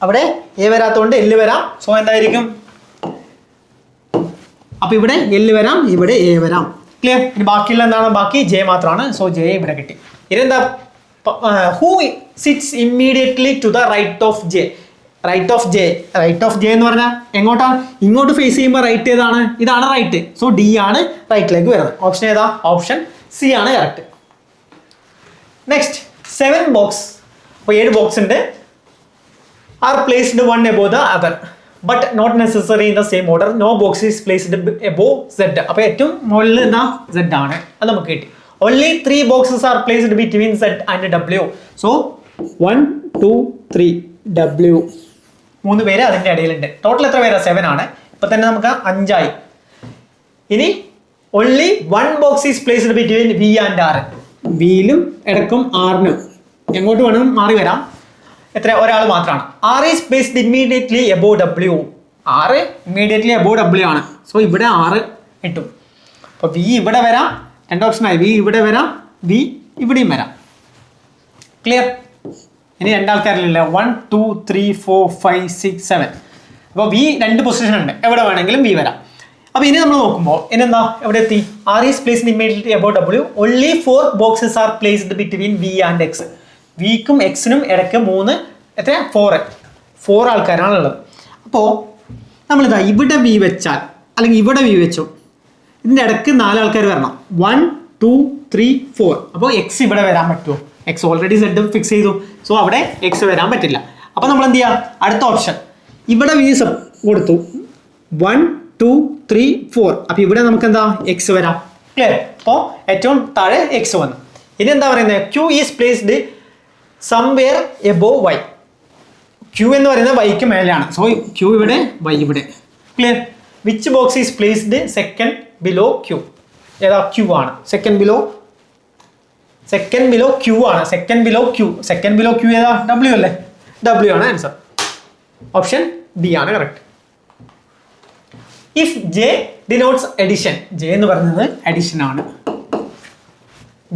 അവിടെ എ വരാത്തതുകൊണ്ട് എല്ല് വരാം. സോ എന്തായിരിക്കും? അപ്പോൾ ഇവിടെ എല്ല് വരാം, ഇവിടെ എ വരാം, ക്ലിയർ. ഇനി ബാക്കിയുള്ള എന്താണ്? ബാക്കി ജെ മാത്രമാണ്. സോ ജെ ഇവിടെ കിട്ടി. ഇനി എന്താ, who sits immediately to the right of J. Right of J എന്ന് പറഞ്ഞാൽ എങ്ങോട്ടാണ്? ഇങ്ങോട്ട് ഫേസ് ചെയ്യുമ്പോൾ റൈറ്റ് ഏതാണ്? ഇതാണ് റൈറ്റ്. സോ ഡി ആണ് റൈറ്റിലേക്ക് വരുന്നത്. ഓപ്ഷൻ ഏതാ? ഓപ്ഷൻ സി ആണ് കറക്റ്റ്. Next 7 box. അപ്പോൾ 7 ബോക്സ് ഉണ്ട്. Are placed one above the other but not necessary in the same order. No box is placed above Z. അപ്പോൾ ഏറ്റവും മുകളിൽ എന്താ? സെഡ് ആണ്. അത് നമുക്ക് കിട്ടി. Only 3 boxes are placed between Z and W. So 1 2 3 W 3 പേര് അതിൻ്റെ ഇടയിലുണ്ട്. ടോട്ടൽ എത്ര പേരാ? 7 ആണ്. ഇപ്പം തന്നെ നമുക്ക് 5 ആയി. ഇനി only 1 box is placed between V and R. വിയിലും ഇടക്കും ആറിനും എങ്ങോട്ട് വേണം മാറി വരാം. എത്ര? ഒരാൾ മാത്രമാണ്. R is placed immediately above W. R immediately above W ആണ്. സോ ഇവിടെ 6 കിട്ടും. അപ്പോൾ വി ഇവിടെ വരാം, 2 ഓപ്ഷനായി. വി ഇവിടെ വരാം, വി ഇവിടെയും വരാം, ക്ലിയർ. ഇനി 2 ആൾക്കാരില്ല. 1 2 3 4 5 6 7. അപ്പോൾ വി 2 പൊസിഷൻ ഉണ്ട്, എവിടെ വേണമെങ്കിലും വി വരാം. അപ്പോൾ ഇനി നമ്മൾ നോക്കുമ്പോൾ ഇനെന്താ, എവിടെ എത്തി? Are is placed immediately above W. Only 4 boxes are placed between V and X. വിക്കും എക്സിനും ഇടയ്ക്ക് 3 എത്ര? 4 ആൾക്കാരാണുള്ളത്. അപ്പോൾ നമ്മളിതാ ഇവിടെ വി വെച്ചാൽ, അല്ലെങ്കിൽ ഇവിടെ വി വെച്ചു, ഇതിൻ്റെ ഇടയ്ക്ക് 4 ആൾക്കാർ വരണം. 1 2 3 4. അപ്പോൾ എക്സ് ഇവിടെ വരാൻ പറ്റുമോ? എക്സ് ഓൾറെഡി സെഡ് ഫിക്സ് ചെയ്തു. സോ അവിടെ എക്സ് വരാൻ പറ്റില്ല. അപ്പോൾ നമ്മൾ എന്ത് ചെയ്യുക? അടുത്ത ഓപ്ഷൻ ഇവിടെ വി കൊടുത്തു. 1 2 3 4. അപ്പോൾ ഇവിടെ നമുക്ക് എന്താ? എക്സ് വരാം, ക്ലിയർ. അപ്പോൾ ഏറ്റവും താഴെ എക്സ് വന്നു. ഇനി എന്താ പറയുന്നത്? Q is placed somewhere above Y. Q എന്ന് പറയുന്നത് വൈക്ക് മേലെയാണ്. സോ ക്യൂ ഇവിടെ, വൈ ഇവിടെ, clear. Which box is placed second below Q. ഏതാ? ക്യൂ ആണ്. സെക്കൻഡ് ബിലോ ക്യൂ ആണ്. സെക്കൻഡ് ബിലോ ക്യൂ ഏതാ? ഡബ്ല്യു അല്ലേ? ഡബ്ല്യു ആണ് ആൻസർ. ഓപ്ഷൻ ബി ആണ് correct. If J denotes addition. J എന്ന് പറയുന്നത് അഡിഷൻ ആണ്.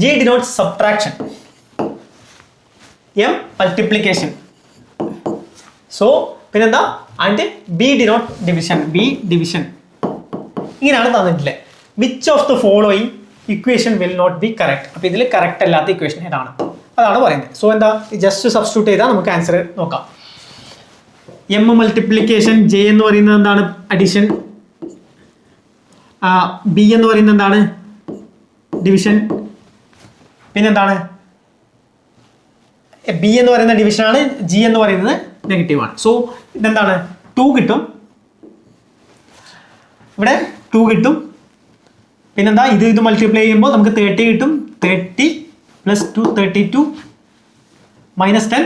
J denotes subtraction. M multiplication. So പിന്നെന്താ? And B denote division. B division. ഇങ്ങനെയാണ് തന്നിട്ടില്ലേ. Which of the following equation will not be correct. അപ്പോൾ ഇതിൽ കറക്റ്റ് അല്ലാത്ത ഇക്വേഷൻ ഏതാണ്? അതാണ് പറയുന്നത്. സോ എന്താ? ജസ്റ്റ് സബ്സ്റ്റിറ്റ്യൂട്ട് ചെയ്താൽ നമുക്ക് ആൻസർ നോക്കാം. എം മൾട്ടിപ്ലിക്കേഷൻ, ജെ എന്ന് പറയുന്നത് എന്താണ്? അഡിഷൻ. ബി എന്ന് പറയുന്നത് എന്താണ്? ഡിവിഷൻ. പിന്നെന്താണ്? ബി എന്ന് പറയുന്ന ഡിവിഷനാണ്, ജി എന്ന് പറയുന്നത് നെഗറ്റീവാണ്. സോ ഇതെന്താണ്? 2 കിട്ടും, ഇവിടെ 2 കിട്ടും. പിന്നെന്താ? ഇത് മൾട്ടിപ്ലൈ ചെയ്യുമ്പോൾ നമുക്ക് 30 കിട്ടും. 30 + 2 32 - 10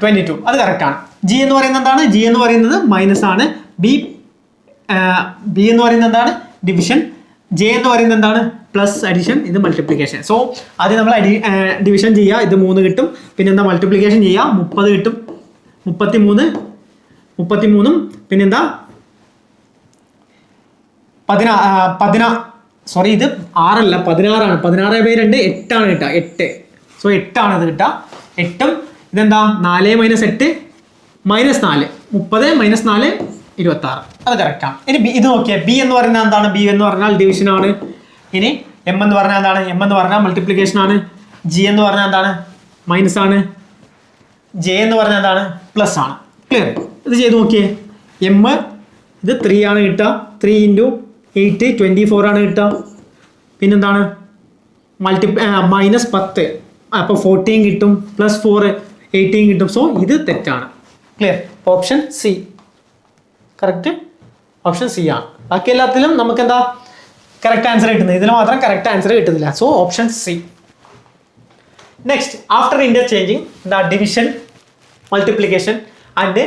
22. അത് കറക്റ്റാണ്. ജി എന്ന് പറയുന്നത് എന്താണ്? ജി എന്ന് പറയുന്നത് മൈനസ് ആണ്. ബി എന്ന് പറയുന്നത് എന്താണ്? ഡിവിഷൻ. ജെ എന്ന് പറയുന്നത് എന്താണ്? Plus addition. ഇത് മൾട്ടിപ്ലിക്കേഷൻ. സോ ആദ്യം നമ്മൾ ഡിവിഷൻ ചെയ്യുക, ഇത് 3 കിട്ടും. പിന്നെ എന്താ മൾട്ടിപ്ലിക്കേഷൻ ചെയ്യുക, 30 കിട്ടും. 33 പിന്നെന്താ സോറി ഇത് 6 അല്ല 16 ആണ്. 16/2 8 ആണ് കിട്ടുക. 8. സോ 8 ആണ് ഇത് കിട്ടുക. 8ഉം ഇതെന്താ 4 - 8 -4 30 - 4 26. അത് കറക്റ്റാണ്. ഇനി ബി ഇത് നോക്കിയാൽ ബി എന്ന് പറയുന്നത് എന്താണ്? ബി എന്ന് പറഞ്ഞാൽ ഡിവിഷൻ ആണ്. ഇനി എം എന്ന് പറഞ്ഞാൽ എന്താണ്? എം എന്ന് പറഞ്ഞാൽ മൾട്ടിപ്ലിക്കേഷൻ ആണ്. ജി എന്ന് പറഞ്ഞാൽ എന്താണ്? മൈനസ് ആണ്. ജെ എന്ന് പറഞ്ഞാൽ എന്താണ്? പ്ലസ് ആണ്. ക്ലിയർ? ഇത് ചെയ്ത് നോക്കിയേ. എം ഇത് 3 ആണ് കിട്ടുക. 3 × 8 24 ആണ് കിട്ടുക. പിന്നെന്താണ് -10 അപ്പോൾ 14 കിട്ടും. +4 18 കിട്ടും. സോ ഇത് തെറ്റാണ്. Clear? Option C correct. Option C ആണ്. ബാക്കി എല്ലാത്തിലും നമുക്ക് എന്താ കറക്റ്റ് ആൻസർ കിട്ടുന്നത്, ഇതിൽ മാത്രം കറക്റ്റ് ആൻസർ കിട്ടുന്നില്ല. So option C. Next, after interchanging the division, multiplication and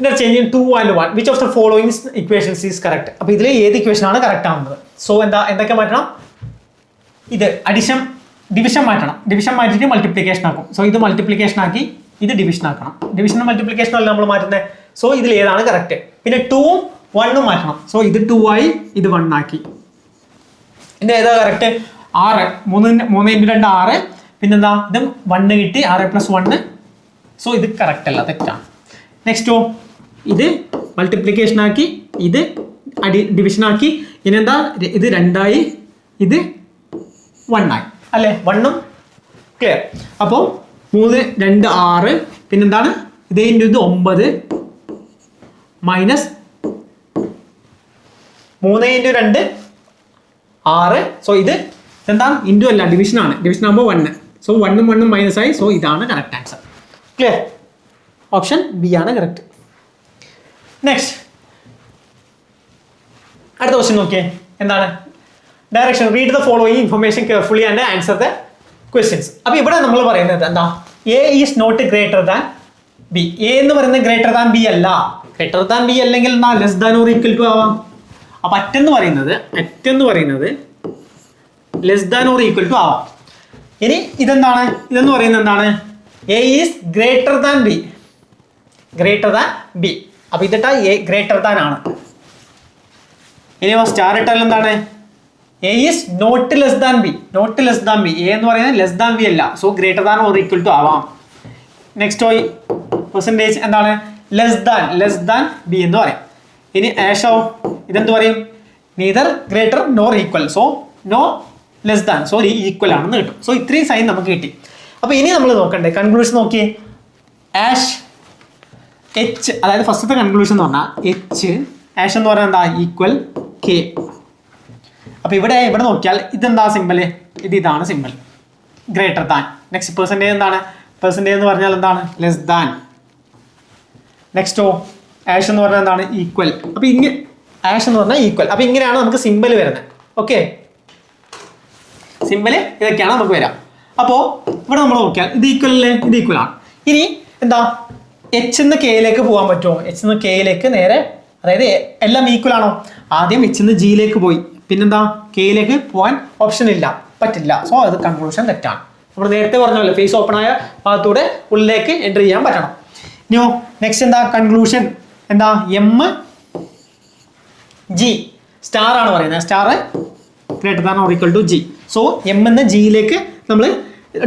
interchanging 2 and 1 which of the following equations is correct. അപ്പോൾ ഇതിൽ ഏത് ഇക്വേഷൻ ആണ് കറക്റ്റ് ആവുന്നത്? സോ എന്തൊക്കെ മാറ്റണം? ഇത് ഡിവിഷൻ മാറ്റണം. ഡിവിഷൻ മാറ്റിയിട്ട് മൾട്ടിപ്ലിക്കേഷൻ ആക്കും. സോ ഇത് മൾട്ടിപ്ലിക്കേഷൻ ആക്കി ഇത് ഡിവിഷൻ ആക്കണം. ഡിവിഷൻ മൾട്ടിപ്ലിക്കേഷൻ അല്ല നമ്മൾ മാറ്റുന്നത്. സോ ഇതിൽ ഏതാണ് കറക്റ്റ്? പിന്നെ 2ഉം 1ഉം മാറ്റണം. സോ ഇത് 2 ആയി ഇത് 1 ആക്കി. ഇതിന്റെ ഏതാ കറക്റ്റ്? 6. 3 × 2 6. പിന്നെന്താ ഇത് 1 കിട്ടി. 6 + 1. സോ ഇത് കറക്റ്റ് അല്ല, തെറ്റാണ്. നെക്സ്റ്റോ ഇത് മൾട്ടിപ്ലിക്കേഷൻ ആക്കി ഇത് ഡിവിഷൻ ആക്കി. ഇനെന്താ ഇത് 2 ആയി ഇത് 1 ആയി അല്ലേ? 1ഉം ക്ലിയർ. അപ്പോൾ 3 × 2 6. പിന്നെന്താണ് ഇത് × ഇത് 9 മൈനസ് 3 × 2 6. സോ ഇത് എന്താണ്? ഇൻറ്റു അല്ല, ഡിവിഷൻ ആണ്. ഡിവിഷൻ ആകുമ്പോൾ 1. സോ 1ഉം 1ഉം മൈനസ് ആയി. സോ ഇതാണ് correct answer. Clear? Option B ആണ് കറക്റ്റ്. നെക്സ്റ്റ് അടുത്ത ക്വസ്റ്റ്യൻ നോക്കിയേ. എന്താണ്? Direction. Read the following information carefully and answer the questions. അപ്പോൾ ഇവിടെ നമ്മൾ പറയുന്നത് എന്താ? A is not greater than B. A എന്ന് പറയുന്നത് ഗ്രേറ്റർ ദാൻ ബി അല്ല. ഗ്രേറ്റർ ദാൻ ബി അല്ലെങ്കിൽ എന്താ? Less than or equal to ആവാം. അപ്പൊ അറ്റെന്ന് പറയുന്നത് less than or equal to ആവാം. ഇനി ഇതെന്താണ്? ഇതെന്ന് പറയുന്നത് എന്താണ്? A is greater than B. Greater than B. അപ്പൊ ഇതിട്ടാ എ ഗ്രേറ്റർ ദാൻ ആണ്. ഇനി സ്റ്റാർ ഇട്ടാൽ എന്താണ്? A is not less than B. Not less than B. A എന്ന് പറയുന്നത് ലെസ് ദാൻ ബി അല്ല. So greater than or equal to ആവാം. നെക്സ്റ്റ് പെർസെൻറ്റേജ് എന്താണ്? ലെസ് ദാൻ ബി എന്ന് പറയും. ഇനി ആഷോ ഇതെന്ത് പറയും? Neither greater nor equal. So no less than. So equal ആണെന്ന് കിട്ടും. സോ ഇത്രയും സൈൻ നമുക്ക് കിട്ടി. അപ്പോൾ ഇനി നമ്മൾ നോക്കണ്ടേ കൺക്ലൂഷൻ നോക്കിയേ. ആഷ് എച്ച്, അതായത് ഫസ്റ്റത്തെ കൺക്ലൂഷൻ എന്ന് പറഞ്ഞാൽ എച്ച് ആഷ് എന്ന് പറഞ്ഞാൽ എന്താ? Equal K. അപ്പോൾ ഇവിടെ നോക്കിയാൽ ഇതെന്താ സിമ്പിൾ? ഇതാണ് simple. Greater than. Next percentage എന്താണ്? പെർസെൻറ്റേജ് എന്ന് പറഞ്ഞാൽ എന്താണ്? Less than. നെക്സ്റ്റോ ആഷ് എന്ന് പറഞ്ഞാൽ എന്താണ്? ഈക്വൽ. അപ്പോൾ ആഷ് എന്ന് പറഞ്ഞാൽ ഈക്വൽ. അപ്പോൾ ഇങ്ങനെയാണ് നമുക്ക് സിമ്പിൾ വരുന്നത്. ഓക്കെ, സിമ്പിൾ ഇതൊക്കെയാണ് നമുക്ക് വരാം. അപ്പോൾ ഇവിടെ നമ്മൾ നോക്കിയാൽ ഇത് ഈക്വൽ അല്ലേ? ഇത് ഈക്വൽ ആണ്. ഇനി എന്താ? എച്ച് എന്ന് കെയിലേക്ക് പോകാൻ പറ്റുമോ? എച്ച് എന്ന് കെയിലേക്ക് നേരെ, അതായത് എല്ലാം ഈക്വൽ ആണോ? ആദ്യം എച്ച് എന്ന് ജിയിലേക്ക് പോയി. പിന്നെന്താ? കെയിലേക്ക് പോകാൻ ഓപ്ഷൻ ഇല്ല, പറ്റില്ല. സോ അത് കൺക്ലൂഷൻ തെറ്റാണ്. നമ്മൾ നേരത്തെ പറഞ്ഞല്ലോ ഫേസ് ഓപ്പൺ ആയ ഭാഗത്തൂടെ ഉള്ളിലേക്ക് എൻ്റർ ചെയ്യാൻ പറ്റണം. ഇനിയോ നെക്സ്റ്റ് എന്താ? കൺക്ലൂഷൻ എന്താ? എം ജി സ്റ്റാർ ആണ് പറയുന്നത്. Star greater than or equal to G. So M എന്ന് ജിയിലേക്ക് നമ്മൾ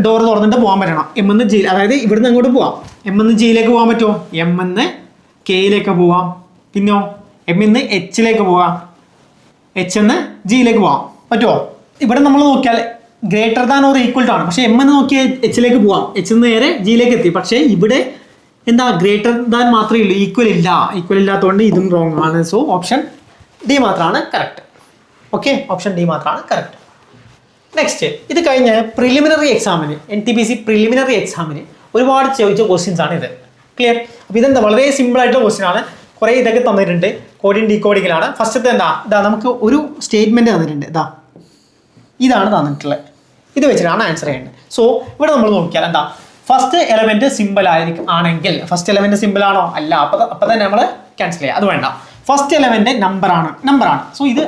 ഡോർ തുറന്നിട്ട് പോകാൻ പറ്റണം. എം എന്ന് ജി, അതായത് ഇവിടുന്ന് അങ്ങോട്ട് പോവാം. എം എന്ന് ജിയിലേക്ക് പോകാൻ പറ്റുമോ? എം എന്ന് കെയിലേക്ക് പോവാം. പിന്നെയോ എം എന്ന് എച്ചിലേക്ക് പോവാം. എച്ച് എന്ന് ജിയിലേക്ക് പോവാം. പറ്റുമോ? ഇവിടെ നമ്മൾ നോക്കിയാൽ greater than or equal to ആണ്. പക്ഷേ എം എന്ന് നോക്കിയാൽ എച്ചിലേക്ക് പോവാം. എച്ച് നിന്ന് നേരെ ജിയിലേക്ക് എത്തി. പക്ഷേ ഇവിടെ എന്താ? ഗ്രേറ്റർ ദാൻ മാത്രമേ ഉള്ളൂ, ഈക്വൽ ഇല്ല. ഈക്വൽ ഇല്ലാത്തതുകൊണ്ട് ഇതും റോങ് ആണ്. സോ ഓപ്ഷൻ ഡി മാത്രമാണ് കറക്റ്റ്. ഓക്കെ, ഓപ്ഷൻ ഡി മാത്രമാണ് കറക്റ്റ്. നെക്സ്റ്റ്, ഇത് കഴിഞ്ഞ് പ്രിലിമിനറി എക്സാമിന്, NTPC പ്രിലിമിനറി എക്സാമിന് ഒരുപാട് ചോദിച്ച ക്വസ്റ്റ്യൻസ് ആണ് ഇത്. ക്ലിയർ? അപ്പോൾ ഇതെന്താ? വളരെ സിമ്പിൾ ആയിട്ടുള്ള ക്വസ്റ്റ്യൻ ആണ്. കുറേ ഇതൊക്കെ തന്നിട്ടുണ്ട്. കോഡിങ് ഡീകോഡിങ്ങിലാണ്. ഫസ്റ്റത്തെ എന്താ? നമുക്ക് ഒരു സ്റ്റേറ്റ്മെന്റ് തന്നിട്ടുണ്ട്. ഇതാണ് തന്നിട്ടുള്ളത്. ഇത് വെച്ചിട്ടാണ് ആൻസർ ചെയ്യേണ്ടത്. സോ ഇവിടെ നമ്മൾ നോക്കിയാൽ എന്താ? ഫസ്റ്റ് എലമെന്റ് സിമ്പിൾ ആണെങ്കിൽ ഫസ്റ്റ് എലമെന്റ് സിമ്പിൾ ആണോ അല്ല, അപ്പൊ തന്നെ നമ്മൾ ക്യാൻസൽ ചെയ്യാം, അത് വേണ്ട. ഫസ്റ്റ് എലമെന്റ് നമ്പർ ആണ്, സോ ഇത്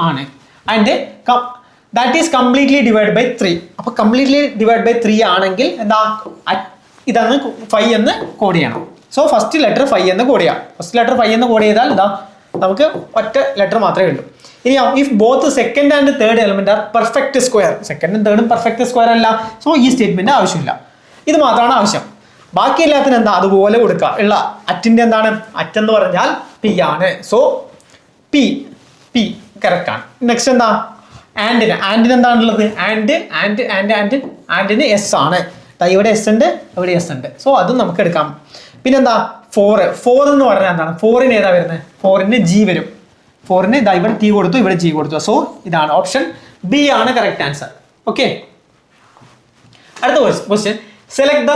ആണ്. And that is completely divide by 3. അപ്പൊ കംപ്ലീറ്റ്ലി ഡിവൈഡ് ബൈ 3 ആണെങ്കിൽ എന്താ, ഇതാണ് 5 എന്ന് കോഡ് ചെയ്യണം. സോ ഫസ്റ്റ് ലെറ്റർ 5 എന്ന് കോഡ് ചെയ്യാം. ഫസ്റ്റ് ലെറ്റർ 5 എന്ന് കോഡ് ചെയ്താൽ ഇതാ നമുക്ക് ഒറ്റ ലെറ്റർ മാത്രമേ ഉള്ളൂ. ഇനി if both second and third element R perfect square, സെക്കൻഡും തേർഡും പെർഫെക്റ്റ് സ്ക്വയർ അല്ല, സോ ഈ സ്റ്റേറ്റ്മെന്റ് ആവശ്യമില്ല, ഇത് മാത്രമാണ് ആവശ്യം. ബാക്കി എല്ലാത്തിനും എന്താ അതുപോലെ കൊടുക്കുക. ഉള്ള അറ്റിന്റെ എന്താണ്, അറ്റെന്ന് പറഞ്ഞാൽ പി ആണ്. സോ പി കറക്റ്റ് ആണ്. നെക്സ്റ്റ് എന്താ, ആൻഡിന് എന്താണുള്ളത്, ആൻഡിന് എസ് ആണ്. ഇവിടെ എസ് ഉണ്ട്, ഇവിടെ എസ് ഉണ്ട്, സോ അതും നമുക്ക് എടുക്കാം. പിന്നെന്താ 4 എന്ന് പറഞ്ഞാൽ എന്താണ്, 4ന് ഏതാ വരുന്നത്, 4ന് ജി വരും. 4ന് ഇതാ ഇവിടെ ടി കൊടുത്തു, ഇവിടെ ജി കൊടുത്തു, സോ ഇതാണ് ഓപ്ഷൻ ബി ആണ് കറക്റ്റ് ആൻസർ. ഓക്കെ, അടുത്ത question, select the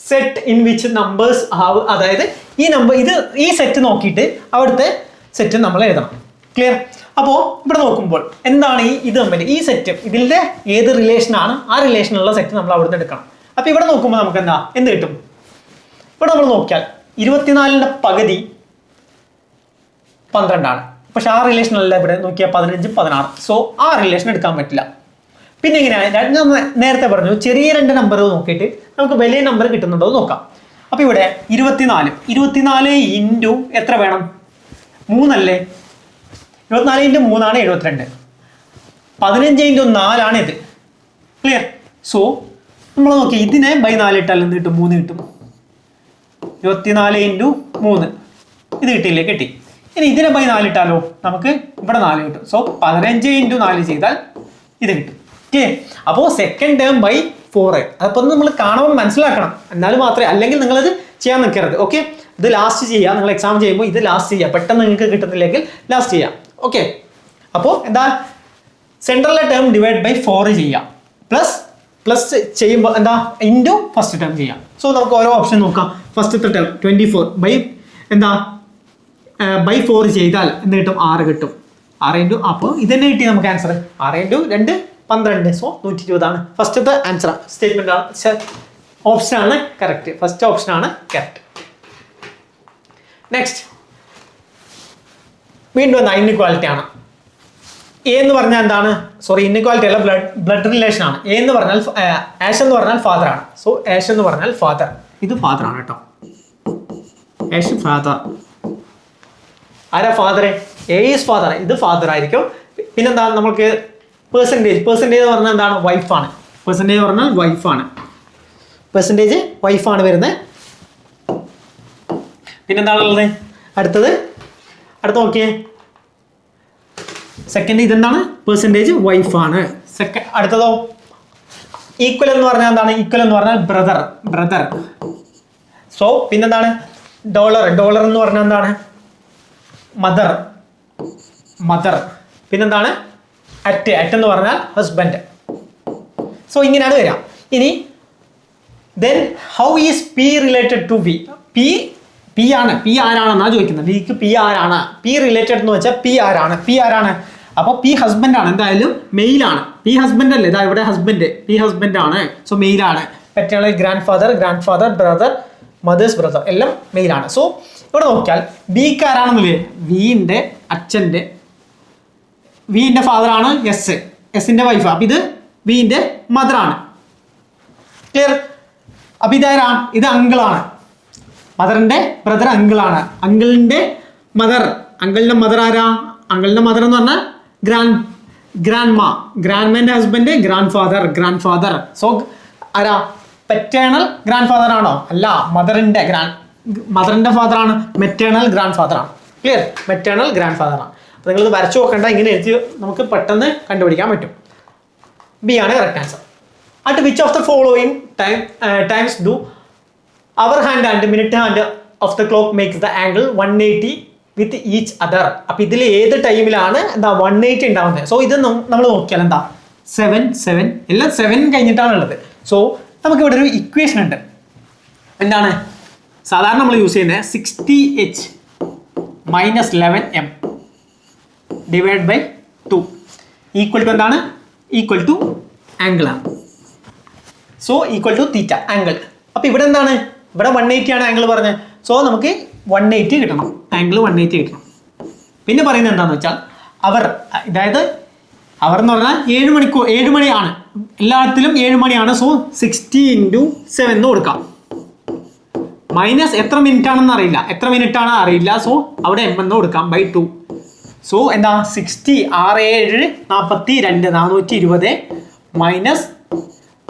set in which numbers have, അതായത് ഈ സെറ്റ് നോക്കിയിട്ട് അവിടുത്തെ സെറ്റ് നമ്മൾ എഴുതണം. ക്ലിയർ? അപ്പോൾ ഇവിടെ നോക്കുമ്പോൾ എന്താണ് ഇത് തമ്മിൽ, ഈ സെറ്റ് ഇതിൻ്റെ ഏത് റിലേഷനാണ്, ആ റിലേഷനുള്ള സെറ്റ് നമ്മൾ അവിടുന്ന് എടുക്കണം. അപ്പോൾ ഇവിടെ നോക്കുമ്പോൾ നമുക്ക് എന്ത് കിട്ടും, ഇവിടെ നമ്മൾ നോക്കിയാൽ 24ന്റെ പകുതി 12 ആണ്. പക്ഷെ ആ റിലേഷൻ അല്ല ഇവിടെ നോക്കിയാൽ 15, 16, സോ ആ റിലേഷൻ എടുക്കാൻ പറ്റില്ല. പിന്നെ എങ്ങനെയാണ്, ഞാൻ നേരത്തെ പറഞ്ഞു ചെറിയ 2 നമ്പർ നോക്കിയിട്ട് നമുക്ക് വലിയ നമ്പർ കിട്ടുന്നുണ്ടോ എന്ന് നോക്കാം. അപ്പോൾ ഇവിടെ 24 ഇൻറ്റു എത്ര വേണം, 3 അല്ലേ, 24 ഇൻറ്റു 3 ആണ് 72, 15 ഇൻറ്റു 4 ആണ് ഇത്. ക്ലിയർ? സോ നമ്മൾ നോക്കി ഇതിനെ ബൈ 4 ഇട്ടാൽ എന്ത് കിട്ടും, 3 കിട്ടും. 24 ഇൻറ്റു 3 ഇത് കിട്ടിയില്ലേ, കിട്ടി. ഇനി ഇതിനെ ബൈ 4 ഇട്ടാലോ നമുക്ക് ഇവിടെ 4 കിട്ടും. സോ 15 ഇൻറ്റു 4 ചെയ്താൽ ഇത് കിട്ടും. ഓക്കെ, അപ്പോൾ സെക്കൻഡ് ടേം ബൈ 4. അപ്പോൾ നമ്മൾ കാണുമ്പോൾ മനസ്സിലാക്കണം, എന്നാലും മാത്രമേ, അല്ലെങ്കിൽ നിങ്ങളത് ചെയ്യാൻ നിൽക്കരുത്. ഓക്കെ, ഇത് ലാസ്റ്റ് ചെയ്യുക, നിങ്ങൾ എക്സാം ചെയ്യുമ്പോൾ ഇത് ലാസ്റ്റ് ചെയ്യുക, പെട്ടെന്ന് നിങ്ങൾക്ക് കിട്ടുന്നില്ലെങ്കിൽ ലാസ്റ്റ് ചെയ്യാം. ഓക്കെ, അപ്പോൾ എന്താ, സെൻട്രലിലെ ടേം ഡിവൈഡ് ബൈ 4 ചെയ്യാം, പ്ലസ് ചെയ്യുമ്പോൾ എന്താ ഇൻറ്റു ഫസ്റ്റ് ടേം ചെയ്യാം. സോ നമുക്ക് ഓരോ ഓപ്ഷൻ നോക്കാം. ഫസ്റ്റത്തെ ടേം 24 ബൈ 4 ചെയ്താൽ എന്ത് കിട്ടും, 6 കിട്ടും. 6 ഇൻറ്റു, അപ്പോൾ ഇതന്നെ കിട്ടി നമുക്ക് ആൻസർ, 6 ഇൻറ്റു 2 12, സോ 120 ആണ് ഫസ്റ്റത്തെ ആൻസർ. സ്റ്റേറ്റ്മെന്റ് ആണ്, ഓപ്ഷനാണ് കറക്റ്റ്, ഫസ്റ്റ് ഓപ്ഷനാണ് കറക്റ്റ്. നെക്സ്റ്റ് വീണ്ടും എന്താ, ഇൻഇക്വാലിറ്റി ആണ്. എ എന്ന് പറഞ്ഞാൽ എന്താണ്, സോറി ഇൻഇക്വാലിറ്റി അല്ല, ബ്ലഡ് റിലേഷൻ ആണ്. എ എന്ന് പറഞ്ഞാൽ ആഷ് എന്ന് പറഞ്ഞാൽ ഫാദർ ആണ്. സോ ആഷ് എന്ന് പറഞ്ഞാൽ ഫാദർ, ഇത് ഫാദർ ആണ് കേട്ടോ, ആഷ് ഫാദർ. ആരാ ഫാദർ, എ ഈസ് ഫാദർ, ഇത് ഫാദർ ആയിരിക്കും. പിന്നെന്താ നമുക്ക് പെർസെൻറ്റേജ് എന്ന് പറഞ്ഞാൽ എന്താണ്, വൈഫാണ്. പെർസെൻറ്റേജ് പറഞ്ഞാൽ വൈഫാണ്, പെർസെൻറ്റേജ് വൈഫാണ് വരുന്നത്. പിന്നെന്താണുള്ളത്, അടുത്ത നോക്കിയേ, സെക്കൻഡ് ഇതെന്താണ്, പെർസെൻറ്റേജ് വൈഫാണ്. അടുത്തതോ ഈക്വൽ എന്ന് പറഞ്ഞാൽ എന്താണ്, ഈക്വൽ എന്ന് പറഞ്ഞാൽ ബ്രദർ. സോ പിന്നെന്താണ്, ഡോളർ എന്ന് പറഞ്ഞാൽ എന്താണ്, മദർ. പിന്നെന്താണ്, അറ്റ് എന്ന് പറഞ്ഞാൽ ഹസ്ബൻഡ്. സോ ഇങ്ങനെയാണ് വരിക. ഇനി then how is P related to V, P ആരാണെന്നാ ചോദിക്കുന്നത്. വിക്ക് പി ആരാണ്, പി റിലേറ്റഡ് എന്ന് വെച്ചാൽ പി ആരാണ്. അപ്പോൾ പി ഹസ്ബൻഡ് ആണ്, എന്തായാലും മെയിലാണ്. പി ഹസ്ബൻഡ് അല്ലേ, ഇതാ ഇവിടെ ഹസ്ബൻഡ്, പി ഹസ്ബൻഡ് ആണ്, സോ മെയിലാണ്. പറ്റുള്ള grand father, brother, mother's brother എല്ലാം മെയിലാണ്. സോ ഇവിടെ നോക്കിയാൽ ബിക്ക് ആരാണെന്നില്ലേ, വിന്റെ അച്ഛൻ്റെ, വിന്റെ ഫാദർ ആണ് എസിന്റെ വൈഫ്, അപ്പൊ ഇത് വിന്റെ മദർ ആണ്. ക്ലിയർ? അപ്പൊ ഇതാരാ, ഇത് അങ്കിളാണ്, മദറിന്റെ ബ്രദർ അങ്കിളാണ്. അങ്കിളിന്റെ മദർ ആരാ, അങ്കിളിന്റെ മദർ എന്ന് പറഞ്ഞാൽ ഗ്രാൻഡ്മാന്റെ ഹസ്ബൻഡ് ഗ്രാൻഡ് ഫാദർ. സോ ആരാ, പെറ്റേണൽ ഗ്രാൻഡ് ഫാദർ ആണോ, അല്ല, മദറിന്റെ ഫാദർ ആണ്, മെറ്റേണൽ ഗ്രാൻഡ് ഫാദർ ആണ്. ക്ലിയർ? മെറ്റേണൽ ഗ്രാൻഡ് ഫാദർ ആണ്. അപ്പോൾ നിങ്ങളിത് വരച്ചു നോക്കണ്ട, ഇങ്ങനെ എഴുതി നമുക്ക് പെട്ടെന്ന് കണ്ടുപിടിക്കാൻ പറ്റും. ബി ആണ് correct answer. At which of the following times do hour hand and minute hand of the clock makes the angle 180 with each other. അപ്പൊ ഇതിൽ ഏത് ടൈമിലാണ് എന്താ 180 ഉണ്ടാവുന്നത്. സോ ഇത് നമ്മൾ നോക്കിയാൽ എന്താ 7 എല്ലാം 7 കഴിഞ്ഞിട്ടാണ് ഉള്ളത്. സോ നമുക്ക് ഇവിടെ ഒരു ഇക്വേഷൻ ഉണ്ട്. എന്താണ് സാധാരണ നമ്മൾ യൂസ് ചെയ്യുന്നത് 60h - 11m divide by 2 equal to എന്താണ്, ഈക്വൽ ടു ആംഗിൾ ആണ്. So equal to theta angle. അപ്പോൾ ഇവിടെ എന്താണ്, ഇവിടെ 180 ആണ് ആംഗിൾ പറഞ്ഞത്. സോ നമുക്ക് 180 കിട്ടണം, ആംഗിൾ 180 കിട്ടണം. പിന്നെ പറയുന്നത് എന്താണെന്ന് വെച്ചാൽ അവർ, അതായത് അവർ എന്ന് പറഞ്ഞാൽ 7 മണിയാണ്, എല്ലാത്തിലും 7 മണിയാണ്. സോ 60 × 7 എന്ന് കൊടുക്കാം. മൈനസ് എത്ര മിനിറ്റ് ആണെന്ന് അറിയില്ല, എത്ര മിനിറ്റ് ആണ് അറിയില്ല. സോ അവിടെ m എന്ന് കൊടുക്കാം /2. സോ എന്താ 60 6 7 42 420 മൈനസ്